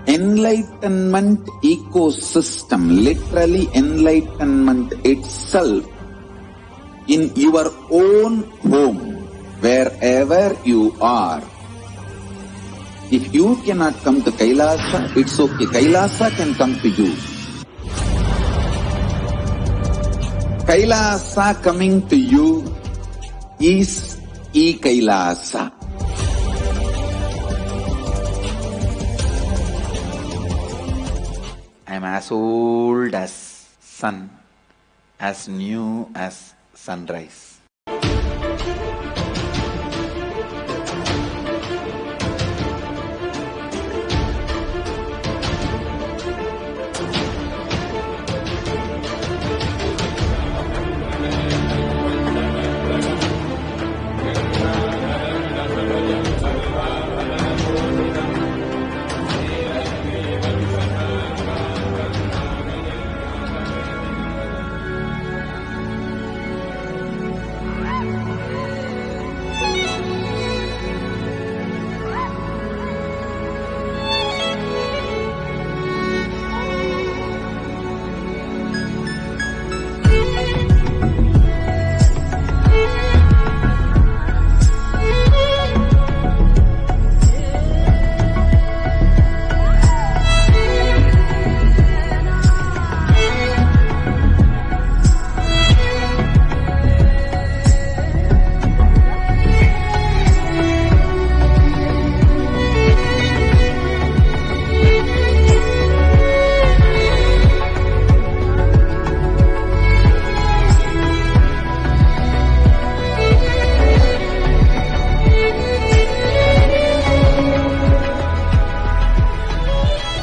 Enlightenment ecosystem, literally enlightenment itself, in your own home, wherever you are. If you cannot come to Kailasa, it's okay. Kailasa can come to you. Kailasa coming to you is e-Kailasa. I am as old as sun, as new as sunrise.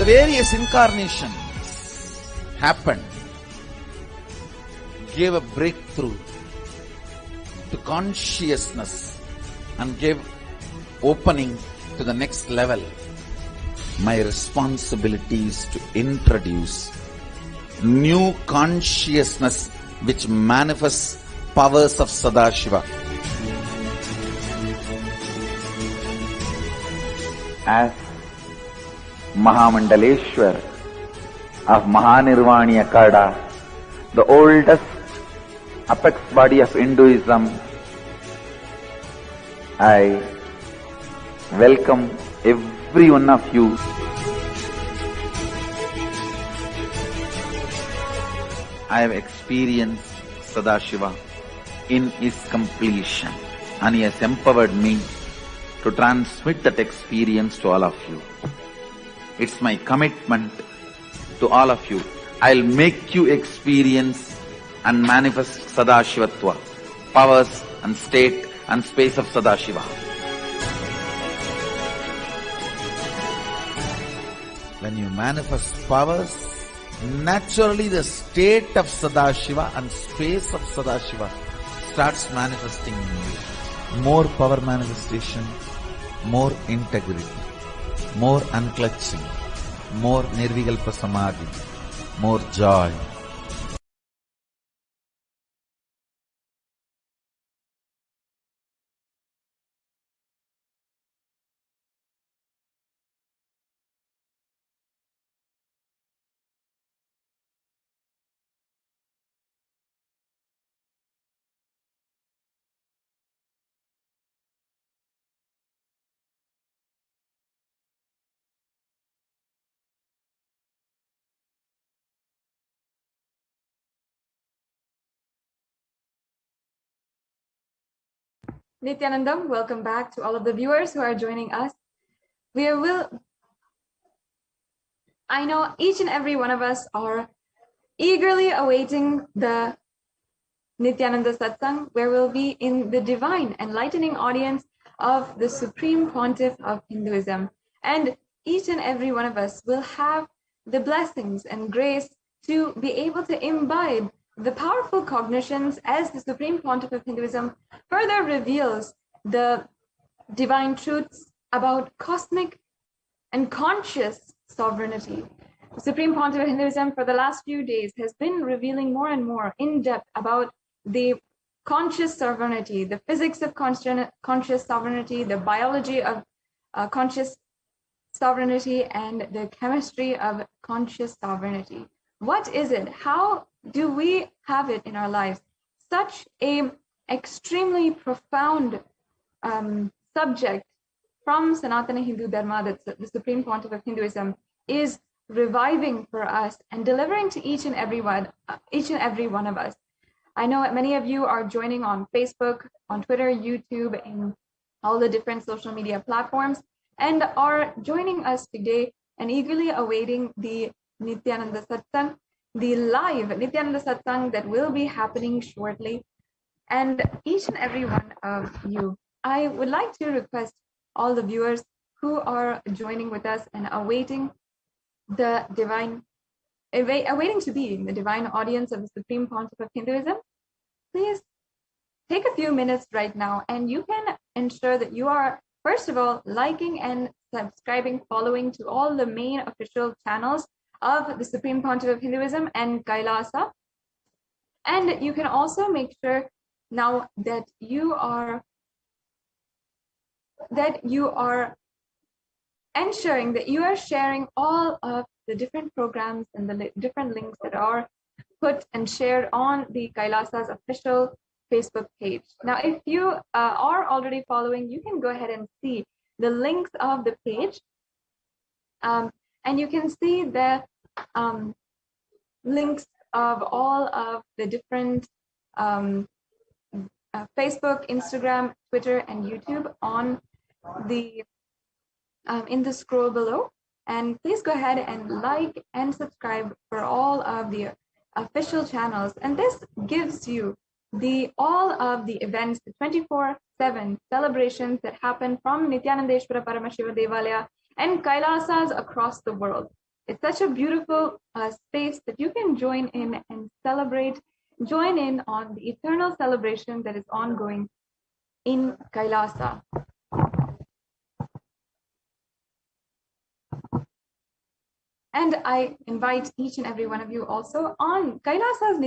The various incarnations happened, gave a breakthrough to consciousness and gave opening to the next level. My responsibility is to introduce new consciousness which manifests powers of Sadashiva. As Mahamandaleshwar of Mahanirvani Akada, the oldest apex body of Hinduism, I welcome every one of you. I have experienced Sadashiva in his completion, and he has empowered me to transmit that experience to all of you. It's my commitment to all of you. I'll make you experience and manifest Sadashivatva, powers and state and space of Sadashiva. When you manifest powers, naturally the state of Sadashiva and space of Sadashiva starts manifesting in you. More power manifestation, more integrity, more unclutching, more nirvikalpa samadhi, more joy. Nithyanandam, welcome back to all of the viewers who are joining us. I know each and every one of us are eagerly awaiting the Nithyananda Satsang, where we'll be in the divine, enlightening audience of the Supreme Pontiff of Hinduism. And each and every one of us will have the blessings and grace to be able to imbibe the powerful cognitions as the Supreme Pontiff of Hinduism further reveals the divine truths about cosmic and conscious sovereignty. The Supreme Pontiff of Hinduism for the last few days has been revealing more and more in depth about the conscious sovereignty, the physics of conscious sovereignty, the biology of conscious sovereignty, and the chemistry of conscious sovereignty. What is it? How do we have it in our lives? Such a extremely profound subject from Sanatana Hindu Dharma that the Supreme Pontiff of Hinduism is reviving for us and delivering to each and every one of us. I know many of you are joining on Facebook, on Twitter, YouTube, and all the different social media platforms, and are joining us today and eagerly awaiting the Nithyananda Satsang, the live Nithyananda Satsang that will be happening shortly. And each and every one of you, I would like to request all the viewers who are joining with us and awaiting the divine, awaiting to be in the divine audience of the Supreme Pontiff of Hinduism, please take a few minutes right now, and you can ensure that you are, first of all, liking and subscribing, following to all the main official channels of the Supreme Pontiff of Hinduism and Kailasa. And you can also make sure now that you are ensuring that you are sharing all of the different programs and the different links that are put and shared on the Kailasa's official Facebook page. Now, if you are already following, you can go ahead and see the links of the page, and you can see the links of all of the different Facebook, Instagram, Twitter, and YouTube on the in the scroll below. And please go ahead and like and subscribe for all of the official channels. And this gives you all of the events, the 24/7 celebrations that happen from Nithyanandeshwara Paramashiva Devalaya and Kailasas across the world. It's such a beautiful space that you can join in and celebrate, join in on the eternal celebration that is ongoing in Kailasa. And I invite each and every one of you also on Kailasa's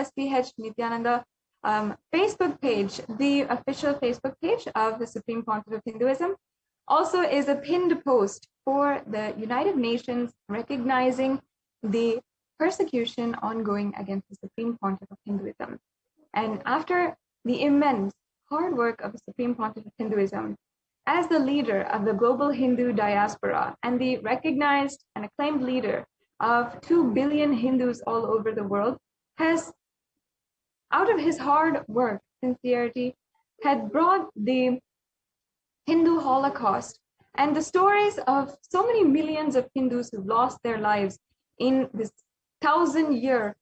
SPH Nithyananda Facebook page, the official Facebook page of the Supreme Pontiff of Hinduism, also is a pinned post for the United Nations recognizing the persecution ongoing against the Supreme Pontiff of Hinduism. And after the immense hard work of the Supreme Pontiff of Hinduism, as the leader of the global Hindu diaspora and the recognized and acclaimed leader of 2 billion Hindus all over the world, has, out of his hard work, sincerity, had brought the Hindu Holocaust and the stories of so many millions of Hindus who lost their lives in this 1,000-year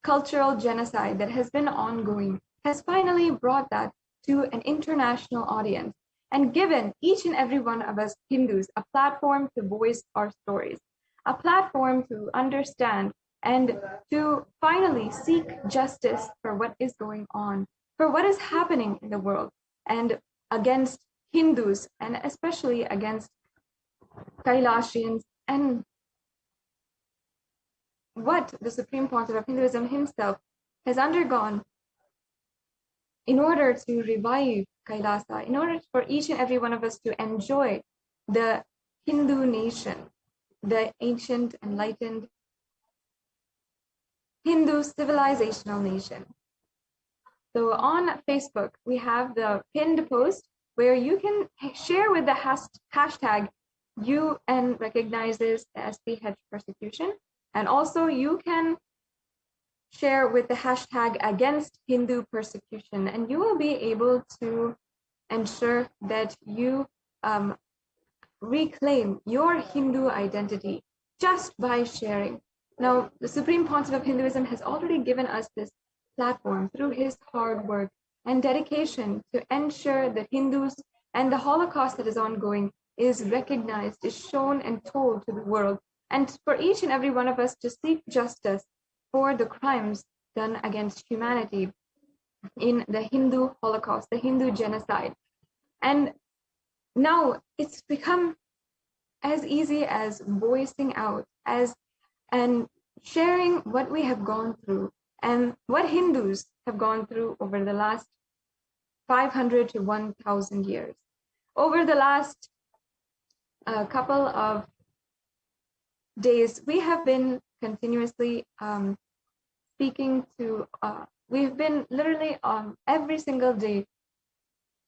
cultural genocide that has been ongoing, has finally brought that to an international audience and given each and every one of us Hindus a platform to voice our stories, a platform to understand and to finally seek justice for what is going on, for what is happening in the world, and against Hindus, and especially against Kailasians, and what the Supreme Pontiff of Hinduism himself has undergone in order to revive Kailasa, in order for each and every one of us to enjoy the Hindu nation, the ancient, enlightened Hindu civilizational nation. So on Facebook, we have the pinned post where you can share with the hashtag UN recognizes the SPH persecution. And also you can share with the hashtag against Hindu persecution, and you will be able to ensure that you reclaim your Hindu identity just by sharing. Now, the Supreme Pontiff of Hinduism has already given us this platform through his hard work and dedication to ensure that Hindus and the Holocaust that is ongoing is recognized, is shown and told to the world, and for each and every one of us to seek justice for the crimes done against humanity in the Hindu Holocaust, the Hindu genocide. And now it's become as easy as voicing out, and sharing what we have gone through and what Hindus have gone through over the last 500 to 1,000 years. Over the last couple of days, we have been continuously speaking to, we've been literally every single day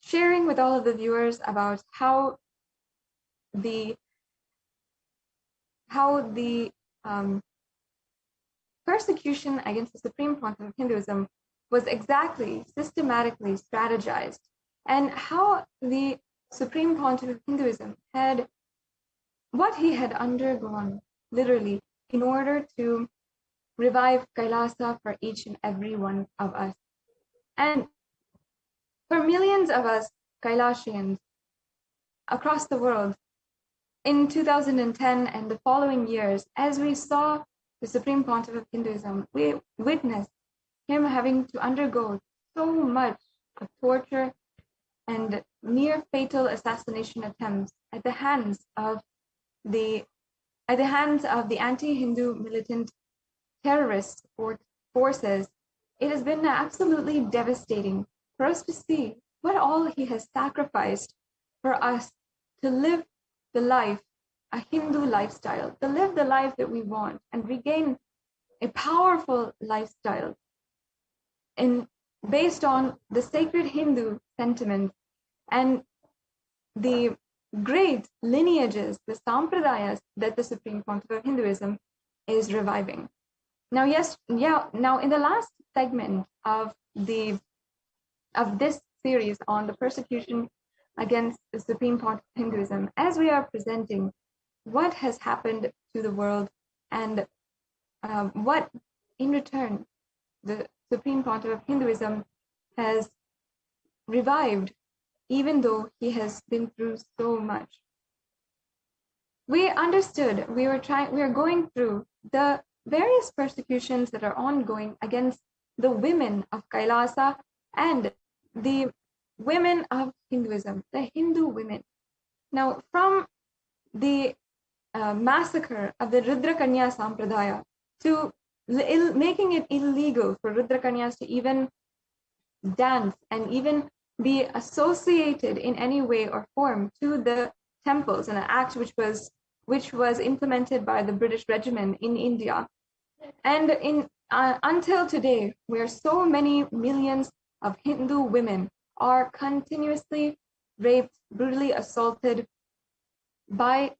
sharing with all of the viewers about how the persecution against the Supreme Pontiff of Hinduism was exactly systematically strategized, and how the Supreme Pontiff of Hinduism had what he had undergone literally in order to revive Kailasa for each and every one of us. And for millions of us Kailasians across the world, in 2010 and the following years, as we saw the Supreme Pontiff of Hinduism, we witnessed him having to undergo so much of torture and near fatal assassination attempts at the hands of the anti-Hindu militant terrorist forces. It has been absolutely devastating for us to see what all he has sacrificed for us to live the life, a Hindu lifestyle, to live the life that we want and regain a powerful lifestyle based on the sacred Hindu sentiments and the great lineages, the sampradayas that the Supreme Pontiff of Hinduism is reviving. Now, now in the last segment of this series on the persecution against the Supreme Pontiff of Hinduism, as we are presenting what has happened to the world and what in return the Supreme Pontiff of Hinduism has revived, even though he has been through so much. We understood, we are going through the various persecutions that are ongoing against the women of Kailasa and the women of Hinduism, the Hindu women. Now, from the massacre of the Rudrakanya Sampradaya to making it illegal for Rudrakanyas to even dance and even be associated in any way or form to the temples, an act which was implemented by the British regime in India. And until today, where so many millions of Hindu women are continuously raped, brutally assaulted by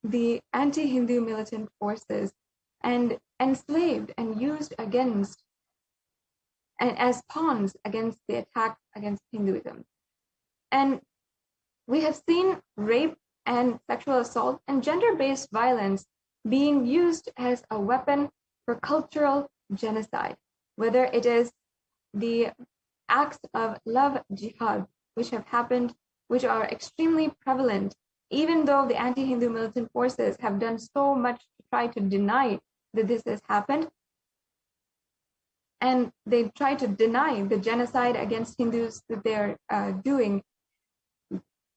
the anti-Hindu militant forces and enslaved and used against and as pawns against the attack against Hinduism. And we have seen rape and sexual assault and gender-based violence being used as a weapon for cultural genocide, whether it is the acts of love jihad, which have happened, which are extremely prevalent, even though the anti-Hindu militant forces have done so much to try to deny that this has happened. And they try to deny the genocide against Hindus that they're doing.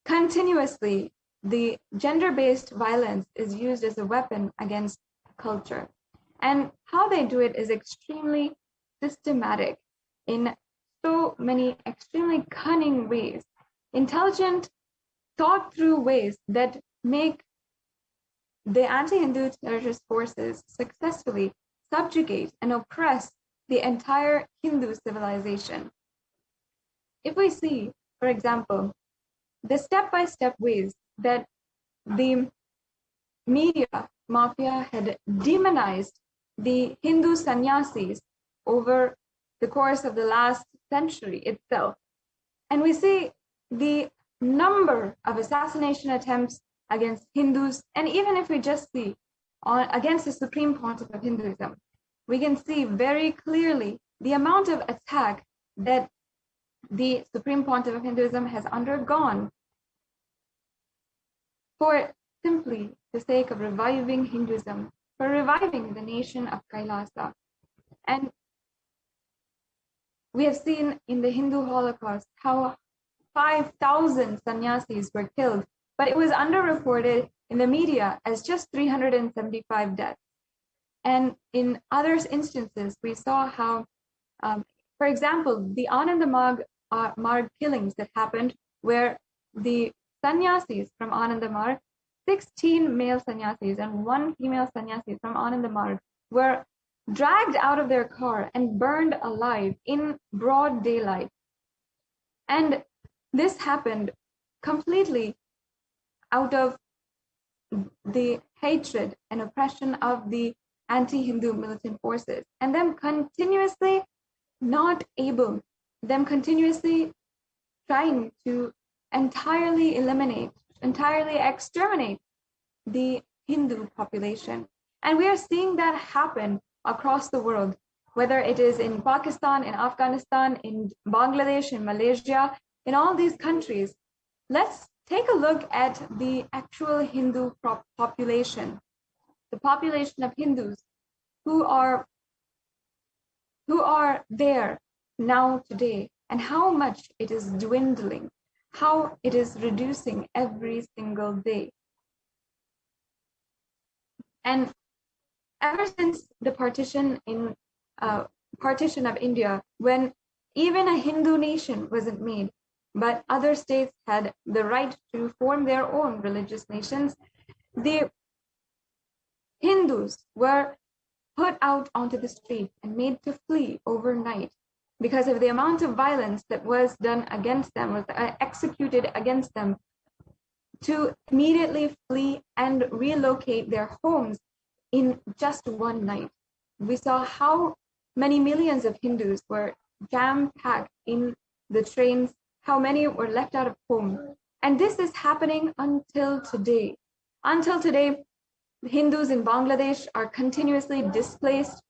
Continuously, the gender-based violence is used as a weapon against culture. And how they do it is extremely systematic in so many extremely cunning ways, intelligent, thought-through ways that make the anti-Hindu terrorist forces successfully subjugate and oppress the entire Hindu civilization. If we see, for example, the step-by-step ways that the media mafia had demonized the Hindu sannyasis over the course of the last century itself. And we see the number of assassination attempts against Hindus, and even if we just see against the Supreme Pontiff of Hinduism, we can see very clearly the amount of attack that the Supreme Pontiff of Hinduism has undergone for simply the sake of reviving Hinduism, for reviving the nation of Kailasa. And we have seen in the Hindu Holocaust how 5,000 sannyasis were killed, but it was underreported in the media as just 375 deaths. And in other instances, we saw how, for example, the Ananda Marg killings that happened, where the sannyasis from Ananda Marg, 16 male sannyasis and 1 female sannyasi from Ananda Marg were dragged out of their car and burned alive in broad daylight. And this happened completely out of the hatred and oppression of the anti-Hindu militant forces, and them continuously trying to entirely eliminate, entirely exterminate the Hindu population. And we are seeing that happen across the world, whether it is in Pakistan, in Afghanistan, in Bangladesh, in Malaysia, in all these countries. Let's take a look at the actual Hindu population, the population of Hindus who are there now today, and how much it is dwindling, how it is reducing every single day. And ever since the partition of India, when even a Hindu nation wasn't made, but other states had the right to form their own religious nations, the Hindus were put out onto the street and made to flee overnight because of the amount of violence that was done against them, was executed against them, to immediately flee and relocate their homes in just one night. We saw how many millions of Hindus were jam-packed in the trains, how many were left out of home. And this is happening until today. Until today, Hindus in Bangladesh are continuously displaced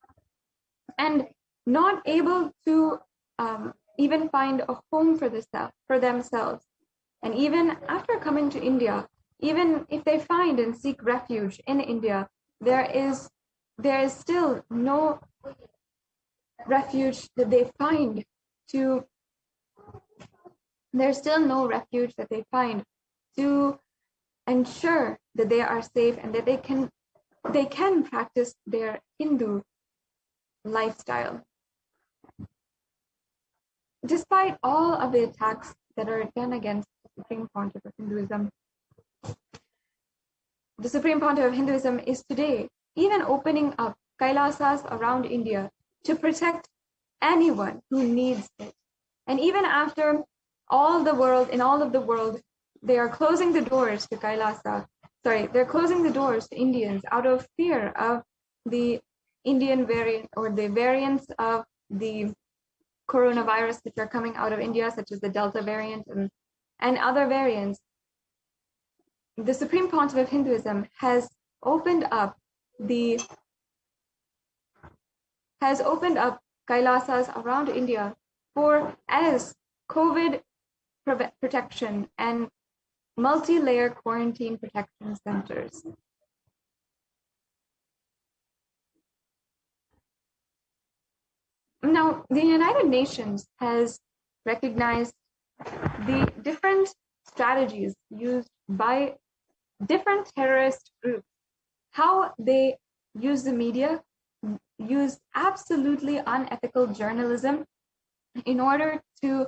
and not able to even find a home for themselves. And even after coming to India, even if they find and seek refuge in India, there is still no refuge that they find there's still no refuge that they find to ensure that they are safe and that they can practice their Hindu lifestyle. Despite all of the attacks that are done against the Supreme Pontiff of Hinduism, the Supreme Pontiff of Hinduism is today even opening up Kailasas around India to protect anyone who needs it. And even after all of the world, they are closing the doors to Kailasa. They're closing the doors to Indians out of fear of the Indian variant or the variants of the coronavirus which are coming out of India, such as the Delta variant and other variants, the Supreme Pontiff of Hinduism has opened up Kailasas around India as COVID protection and multi-layer quarantine protection centers. Now, the United Nations has recognized the different strategies used by different terrorist groups, how they use the media, use absolutely unethical journalism in order to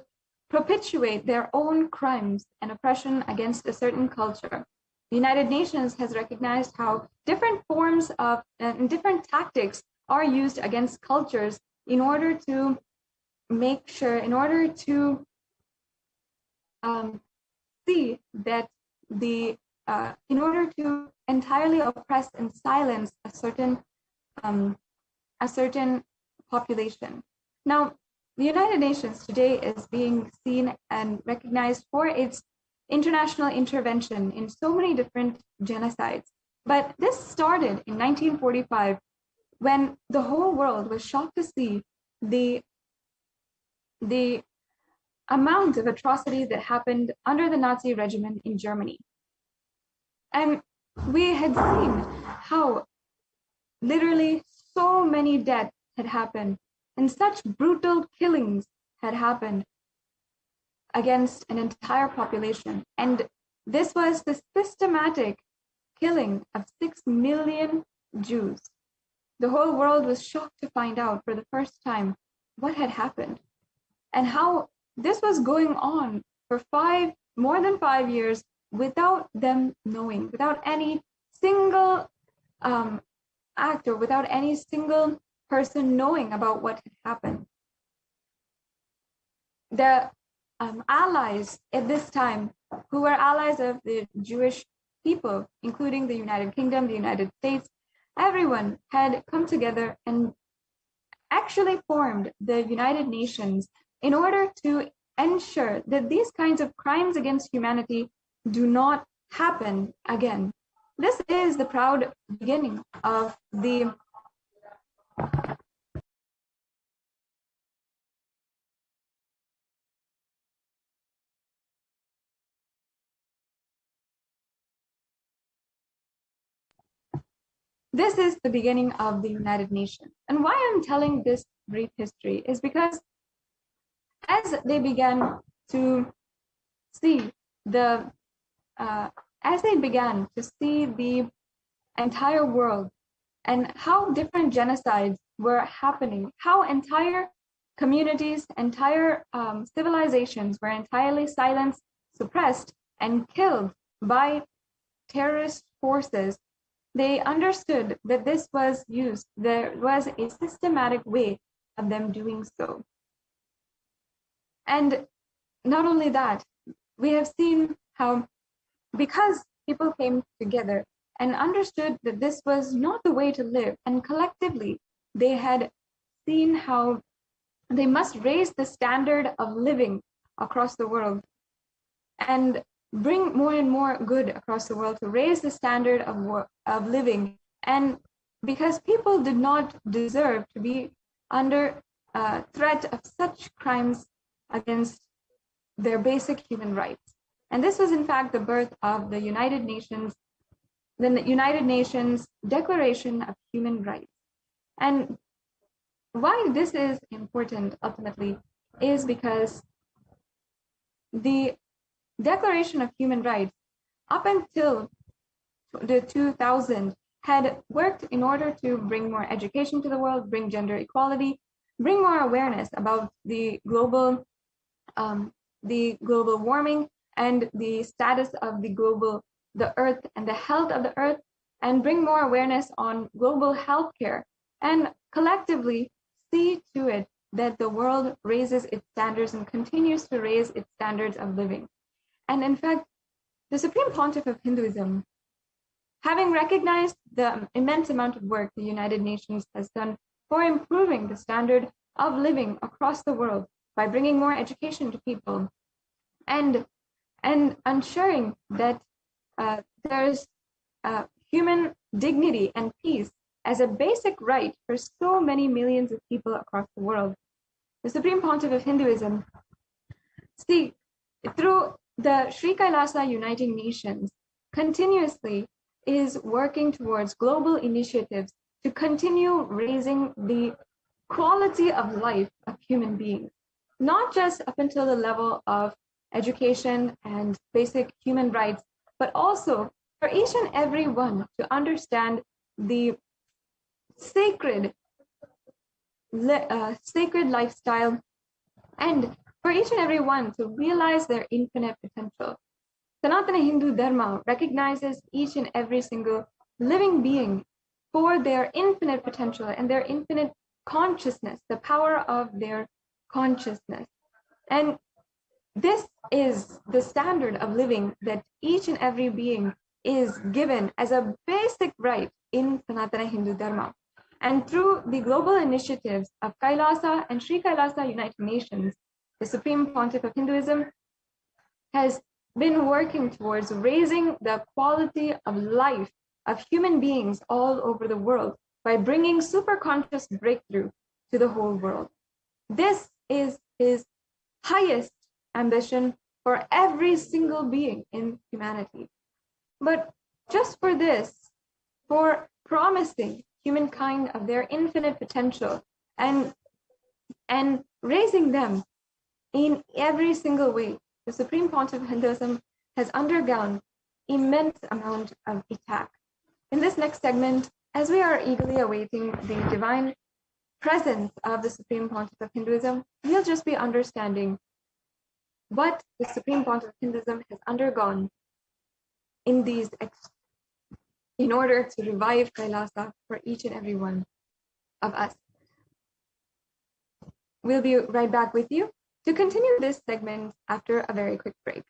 perpetuate their own crimes and oppression against a certain culture. The United Nations has recognized how different forms of and different tactics are used against cultures in order to make sure, in order to see that in order to entirely oppress and silence a certain population. Now, the United Nations today is being seen and recognized for its international intervention in so many different genocides. But this started in 1945 when the whole world was shocked to see the amount of atrocities that happened under the Nazi regime in Germany. And we had seen how literally so many deaths had happened and such brutal killings had happened against an entire population. And this was the systematic killing of 6 million Jews. The whole world was shocked to find out for the first time what had happened and how this was going on for more than 5 years without them knowing, without any single act or without any single person knowing about what had happened. The allies at this time, who were allies of the Jewish people, including the United Kingdom, the United States, everyone had come together and actually formed the United Nations in order to ensure that these kinds of crimes against humanity do not happen again. This is the proud beginning of the This is the beginning of the United Nations. And why I'm telling this brief history is because as they began to see the entire world and how different genocides were happening, how entire communities, entire civilizations were entirely silenced, suppressed, and killed by terrorist forces, they understood that this was used. There was a systematic way of them doing so. And not only that, we have seen how, because people came together and understood that this was not the way to live, and collectively they had seen how they must raise the standard of living across the world and bring more and more good across the world, to raise the standard of living. And because people did not deserve to be under threat of such crimes against their basic human rights. And this was in fact the birth of the United Nations Declaration of Human Rights. And why this is important ultimately is because the Declaration of Human Rights, up until the 2000s, had worked in order to bring more education to the world, bring gender equality, bring more awareness about the global warming and the status of the earth and the health of the earth, and bring more awareness on global healthcare, and collectively see to it that the world raises its standards and continues to raise its standards of living. And in fact, the Supreme Pontiff of Hinduism, having recognized the immense amount of work the United Nations has done for improving the standard of living across the world by bringing more education to people and ensuring that there's human dignity and peace as a basic right for so many millions of people across the world. The Supreme Pontiff of Hinduism, through the Sri Kailasa Uniting Nations, continuously is working towards global initiatives to continue raising the quality of life of human beings, not just up until the level of education and basic human rights, but also for each and every one to understand the sacred lifestyle, and for each and every one to realize their infinite potential. Sanatana Hindu Dharma recognizes each and every single living being for their infinite potential and their infinite consciousness, the power of their consciousness. And this is the standard of living that each and every being is given as a basic right in Sanatana Hindu Dharma. And through the global initiatives of Kailasa and Sri Kailasa United Nations, the Supreme Pontiff of Hinduism has been working towards raising the quality of life of human beings all over the world by bringing superconscious breakthrough to the whole world. This is his highest ambition for every single being in humanity. But just for this, for promising humankind of their infinite potential and raising them in every single way, the Supreme Pontiff of Hinduism has undergone immense amount of attack. In this next segment, as we are eagerly awaiting the divine presence of the Supreme Pontiff of Hinduism, we'll just be understanding what the Supreme Pontiff of Hinduism has undergone in order to revive Kailasa for each and every one of us. We'll be right back with you to continue this segment after a very quick break.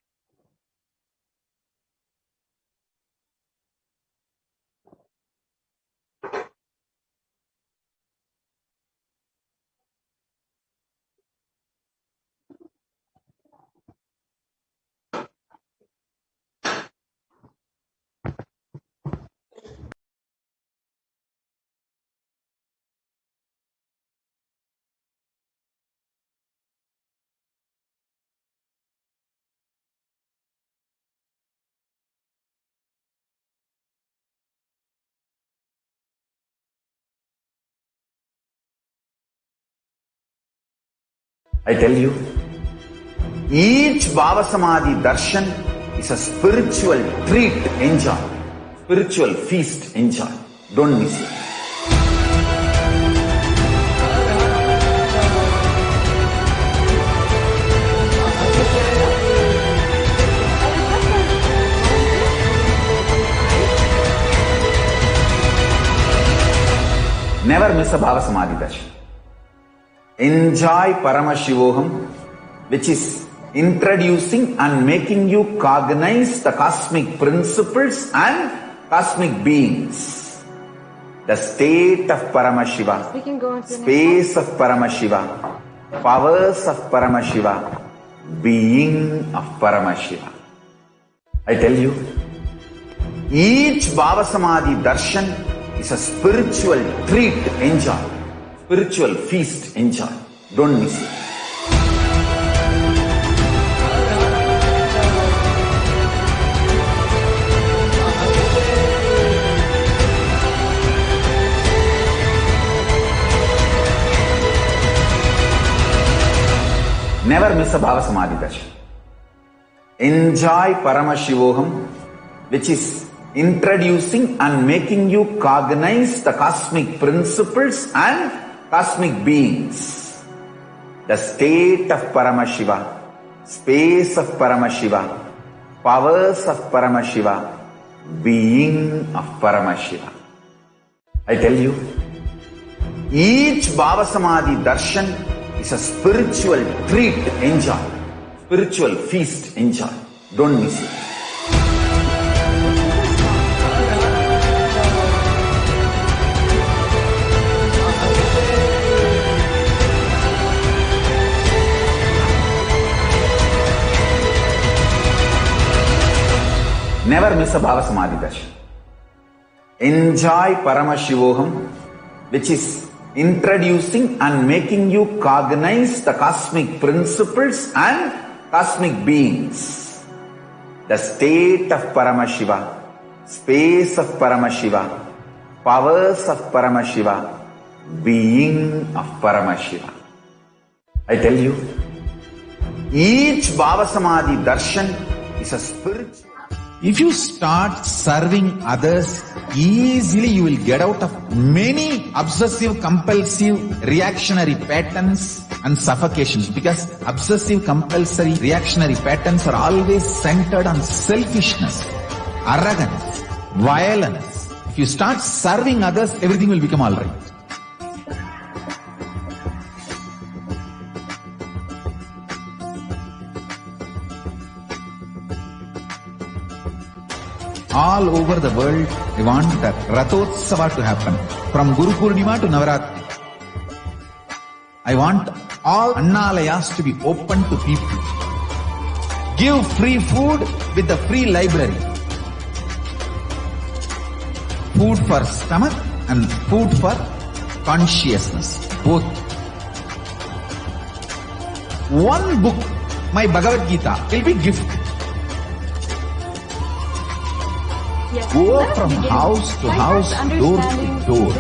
I tell you, each Bhava Samadhi Darshan is a spiritual treat, enjoy. Spiritual feast, enjoy. Don't miss it. Never miss a Bhava Samadhi Darshan. Enjoy Paramashivoham, which is introducing and making you cognize the cosmic principles and cosmic beings. The state of Paramashiva, space of Paramashiva, powers of Paramashiva, being of Paramashiva. I tell you, each Bhava Samadhi Darshan is a spiritual treat, enjoy. Spiritual feast, enjoy. Don't miss it. Never miss a Bhava Samadhi Darshan. Enjoy Paramashivoham, which is introducing and making you cognize the cosmic principles and cosmic beings. The state of Paramashiva, space of Paramashiva, powers of Paramashiva, being of Paramashiva. I tell you, each Bhava Samadhi Darshan is a spiritual treat, enjoy. Spiritual feast, enjoy. Don't miss it. Never miss a Bhava Samadhi Darshan. Enjoy Paramashivoham, which is introducing and making you cognize the cosmic principles and cosmic beings. The state of Paramashiva, space of Paramashiva, powers of Paramashiva, being of Paramashiva. I tell you, each Bhava Samadhi Darshan is a spiritual. If you start serving others, easily you will get out of many obsessive, compulsive, reactionary patterns and suffocations, because obsessive, compulsory, reactionary patterns are always centered on selfishness, arrogance, violence. If you start serving others, everything will become all right. All over the world, I want the Rathotsava to happen. From Guru Purnima to Navaratri. I want all Annalayas to be open to people. Give free food with the free library. Food for stomach and food for consciousness. Both. One book, my Bhagavad Gita, will be gift. Yes. Go from house to house, door to door.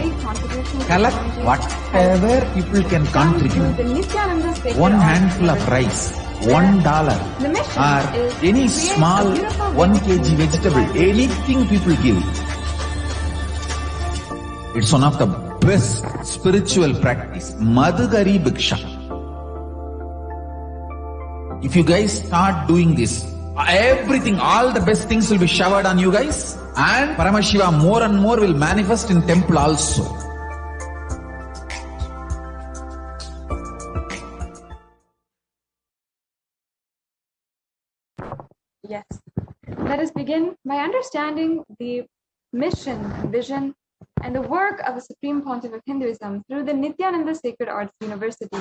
Collect whatever people can contribute. One handful of rice, $1, or any small 1 kg vegetable, anything people give. It's one of the best spiritual practice. Madhugari Bhiksha. If you guys start doing this, everything, all the best things will be showered on you guys, and Paramashiva more and more will manifest in temple also. Yes. Let us begin by understanding the mission, vision, and the work of the Supreme Pontiff of Hinduism through the Nithyananda Sacred Arts University,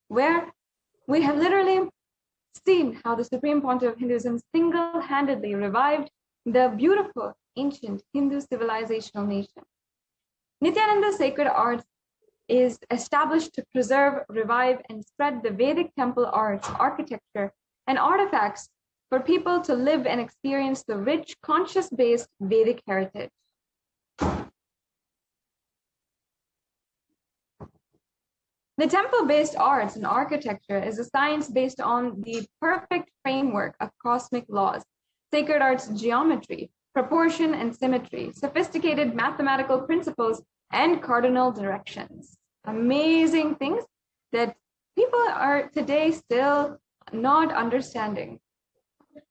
where we have literally seen how the Supreme Pontiff of Hinduism single-handedly revived the beautiful ancient Hindu civilizational nation. Nithyananda Sacred Arts is established to preserve, revive, and spread the Vedic temple arts, architecture, and artifacts for people to live and experience the rich, conscious-based Vedic heritage. The temple-based arts and architecture is a science based on the perfect framework of cosmic laws, sacred arts geometry, proportion and symmetry, sophisticated mathematical principles, and cardinal directions. Amazing things that people are today still not understanding.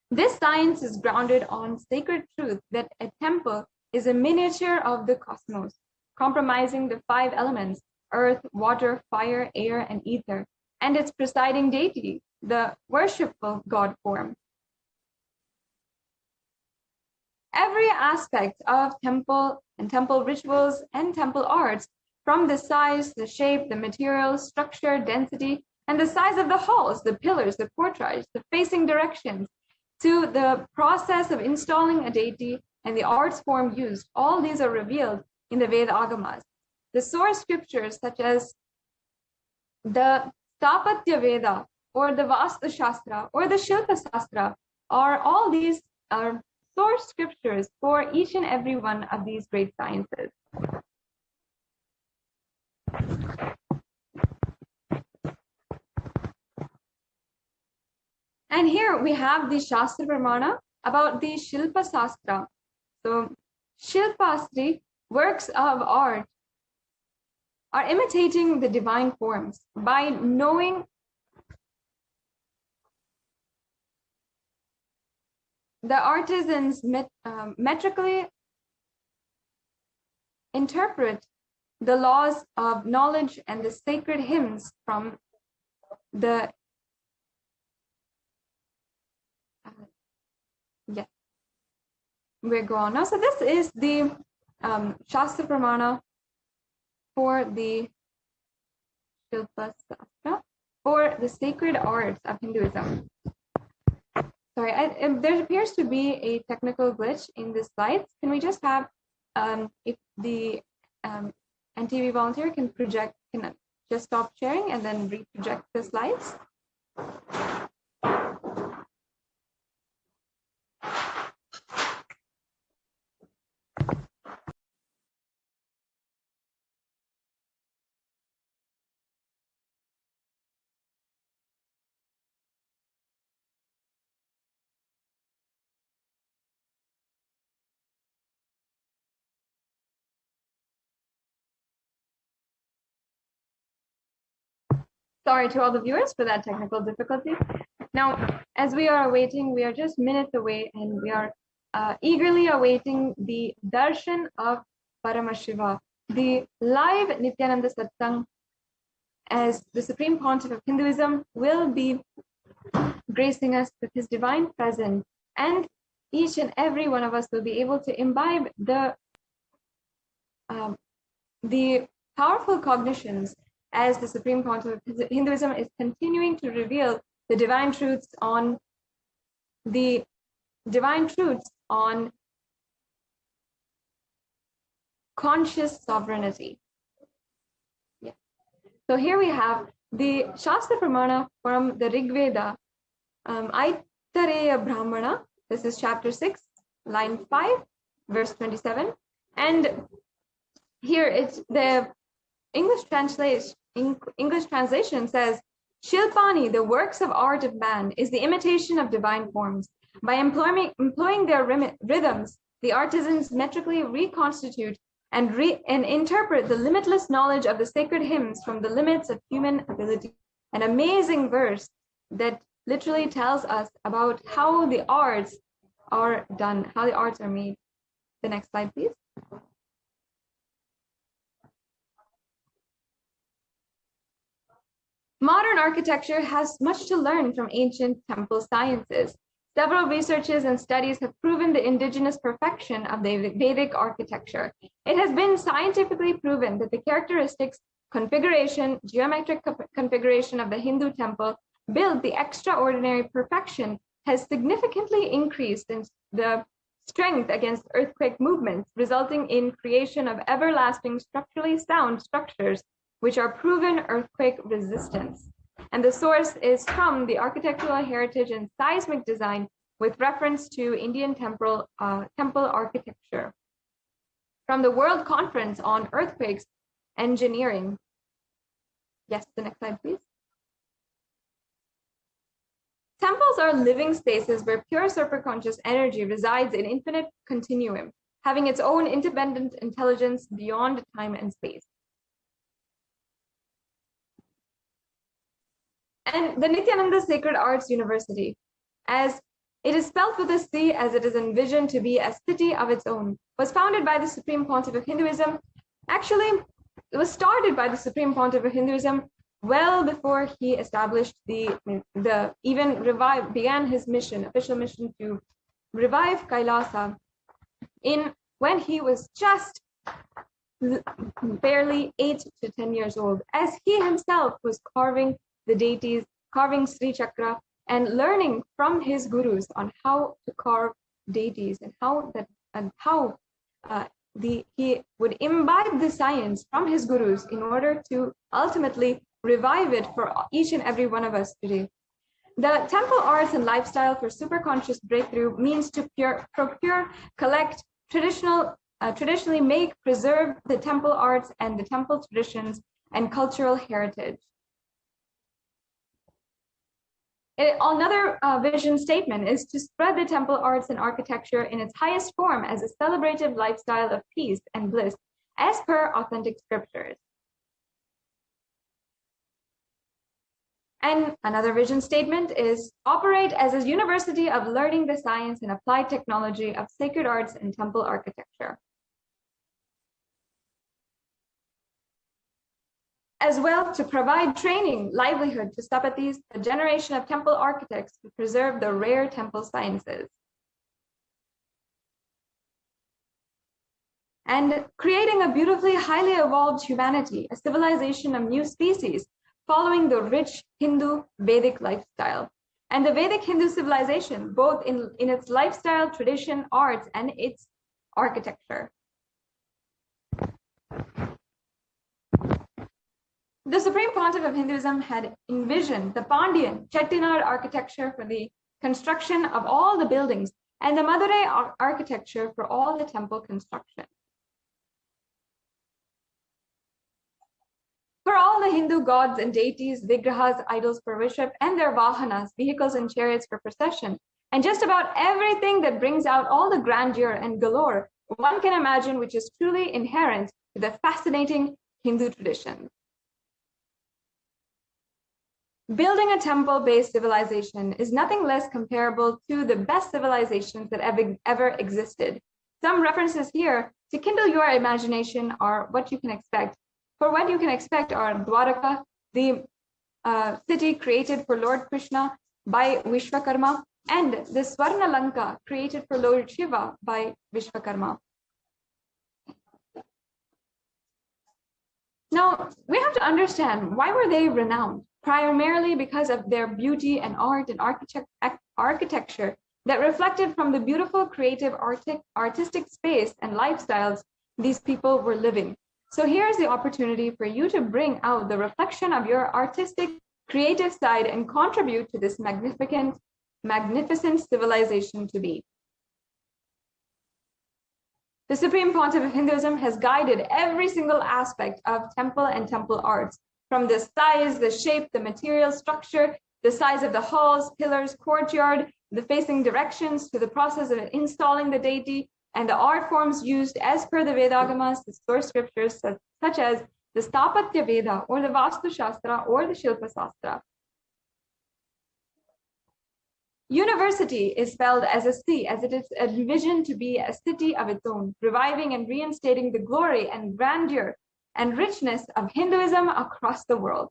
This science is grounded on sacred truth that a temple is a miniature of the cosmos, comprising the 5 elements: earth, water, fire, air, and ether, and its presiding deity, the worshipful God form. Every aspect of temple and temple rituals and temple arts, from the size, the shape, the material, structure, density, and the size of the halls, the pillars, the portiques, the facing directions, to the process of installing a deity and the arts form used, all these are revealed in the Veda Agamas. The source scriptures such as the Stapatya Veda or the Vastu Shastra or the Shilpa Shastra all these are source scriptures for each and every one of these great sciences. And here we have the Shastra Pramana about the Shilpa Shastra. So Shilpastri, works of art, are imitating the divine forms by knowing the artisans metrically interpret the laws of knowledge and the sacred hymns from the we go on now. So this is the Shastra Pramana for the Shilpa Shastra, for the sacred arts of Hinduism. Sorry, there appears to be a technical glitch in the slides. Can we just have, if the NTV volunteer can just stop sharing and then re-project the slides? Sorry to all the viewers for that technical difficulty. Now, as we are awaiting, we are just minutes away, and we are eagerly awaiting the darshan of Paramashiva, the live Nithyananda Satsang, as the Supreme Pontiff of Hinduism will be gracing us with his divine presence, and each and every one of us will be able to imbibe the powerful cognitions as the Supreme Pontiff of Hinduism is continuing to reveal the divine truths on conscious sovereignty. Yeah. So here we have the Shastra Pramana from the Rig Veda, Aitareya Brahmana. This is chapter 6, line 5, verse 27. And here it's the English translation says, Shilpani, the works of art of man, is the imitation of divine forms. By employing their rhythms, the artisans metrically reconstitute and interpret the limitless knowledge of the sacred hymns from the limits of human ability. An amazing verse that literally tells us about how the arts are done, how the arts are made. The next slide, please. Modern architecture has much to learn from ancient temple sciences. Several researches and studies have proven the indigenous perfection of the Vedic architecture. It has been scientifically proven that the characteristics, configuration, geometric configuration of the Hindu temple built the extraordinary perfection has significantly increased in the strength against earthquake movements, resulting in creation of everlasting structurally sound structures which are proven earthquake resistance. And the source is from the architectural heritage and seismic design with reference to Indian temple architecture. From the World Conference on Earthquakes Engineering. Yes, the next slide, please. Temples are living spaces where pure superconscious energy resides in infinite continuum, having its own independent intelligence beyond time and space. And the Nithyananda Sacred Arts University, as it is spelt with a C as it is envisioned to be a city of its own, was founded by the Supreme Pontiff of Hinduism. Actually, it was started by the Supreme Pontiff of Hinduism well before he established began his mission, official mission to revive Kailasa when he was just barely 8 to 10 years old, as he himself was carving the deities, carving Sri Chakra, and learning from his gurus on how to carve deities and how he would imbibe the science from his gurus in order to ultimately revive it for each and every one of us today. The temple arts and lifestyle for superconscious breakthrough means to procure, collect, traditionally make, preserve the temple arts and the temple traditions and cultural heritage. Another vision statement is to spread the temple arts and architecture in its highest form as a celebrative lifestyle of peace and bliss, as per authentic scriptures. And another vision statement is operate as a university of learning the science and applied technology of sacred arts and temple architecture. As well, to provide training, livelihood to Stapatis, a generation of temple architects to preserve the rare temple sciences. And creating a beautifully highly evolved humanity, a civilization of new species, following the rich Hindu Vedic lifestyle. and the Vedic Hindu civilization, both in its lifestyle, tradition, arts, and its architecture. The Supreme Pontiff of Hinduism had envisioned the Pandyan Chettinad architecture for the construction of all the buildings and the Madurai architecture for all the temple construction. For all the Hindu gods and deities, vigrahas, idols for worship, and their vahanas, vehicles and chariots for procession, and just about everything that brings out all the grandeur and galore one can imagine, which is truly inherent to the fascinating Hindu tradition. Building a temple-based civilization is nothing less comparable to the best civilizations that ever existed. Some references here to kindle your imagination are what you can expect. For what you can expect are Dwaraka, the city created for Lord Krishna by Vishwakarma, and the Swarna Lanka created for Lord Shiva by Vishwakarma. Now, we have to understand, why were they renowned? Primarily because of their beauty and art and architecture that reflected from the beautiful, creative, artistic space and lifestyles these people were living. So here's the opportunity for you to bring out the reflection of your artistic, creative side and contribute to this magnificent civilization to be. The Supreme Pontiff of Hinduism has guided every single aspect of temple and temple arts, from the size, the shape, the material structure, the size of the halls, pillars, courtyard, the facing directions, to the process of installing the deity, and the art forms used as per the Vedagamas, the source scriptures such as the Stapatya Veda, or the Vastu Shastra, or the Shilpa Shastra. University is spelled as a C, as it is envisioned to be a city of its own, reviving and reinstating the glory and grandeur and richness of Hinduism across the world.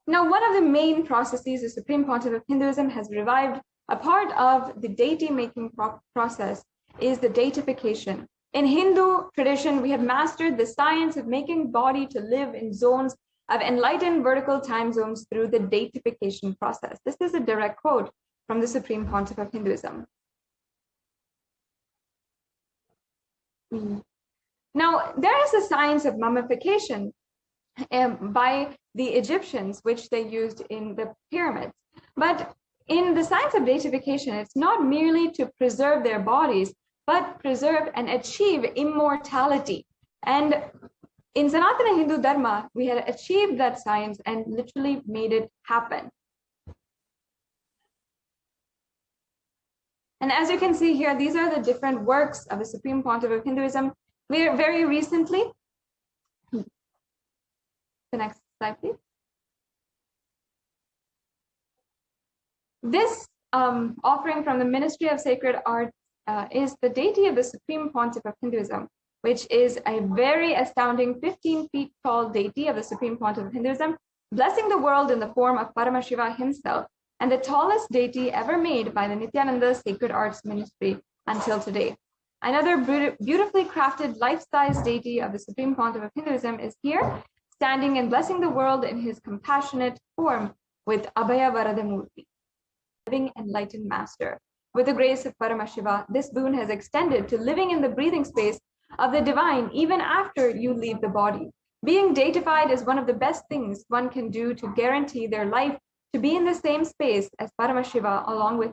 Now, one of the main processes the Supreme Pontiff of Hinduism has revived, a part of the deity-making process, is the deification. In Hindu tradition, we have mastered the science of making body to live in zones of enlightened vertical time zones through the deification process. This is a direct quote from the Supreme Pontiff of Hinduism. Now, there is a science of mummification by the Egyptians, which they used in the pyramids. But in the science of deification, it's not merely to preserve their bodies, but preserve and achieve immortality. And in Sanatana Hindu Dharma, we had achieved that science and literally made it happen. And as you can see here, these are the different works of the Supreme Pontiff of Hinduism. We are very recently, the next slide, please. This offering from the Ministry of Sacred Arts is the deity of the Supreme Pontiff of Hinduism, which is a very astounding 15 feet tall deity of the Supreme Pontiff of Hinduism, blessing the world in the form of Paramashiva himself, and the tallest deity ever made by the Nithyananda Sacred Arts Ministry until today. Another beautifully crafted life-size deity of the Supreme Pontiff of Hinduism is here, standing and blessing the world in his compassionate form with Abhaya Varadamurti, living enlightened master. With the grace of Paramashiva, this boon has extended to living in the breathing space of the divine even after you leave the body. Being deified is one of the best things one can do to guarantee their life to be in the same space as Paramashiva along with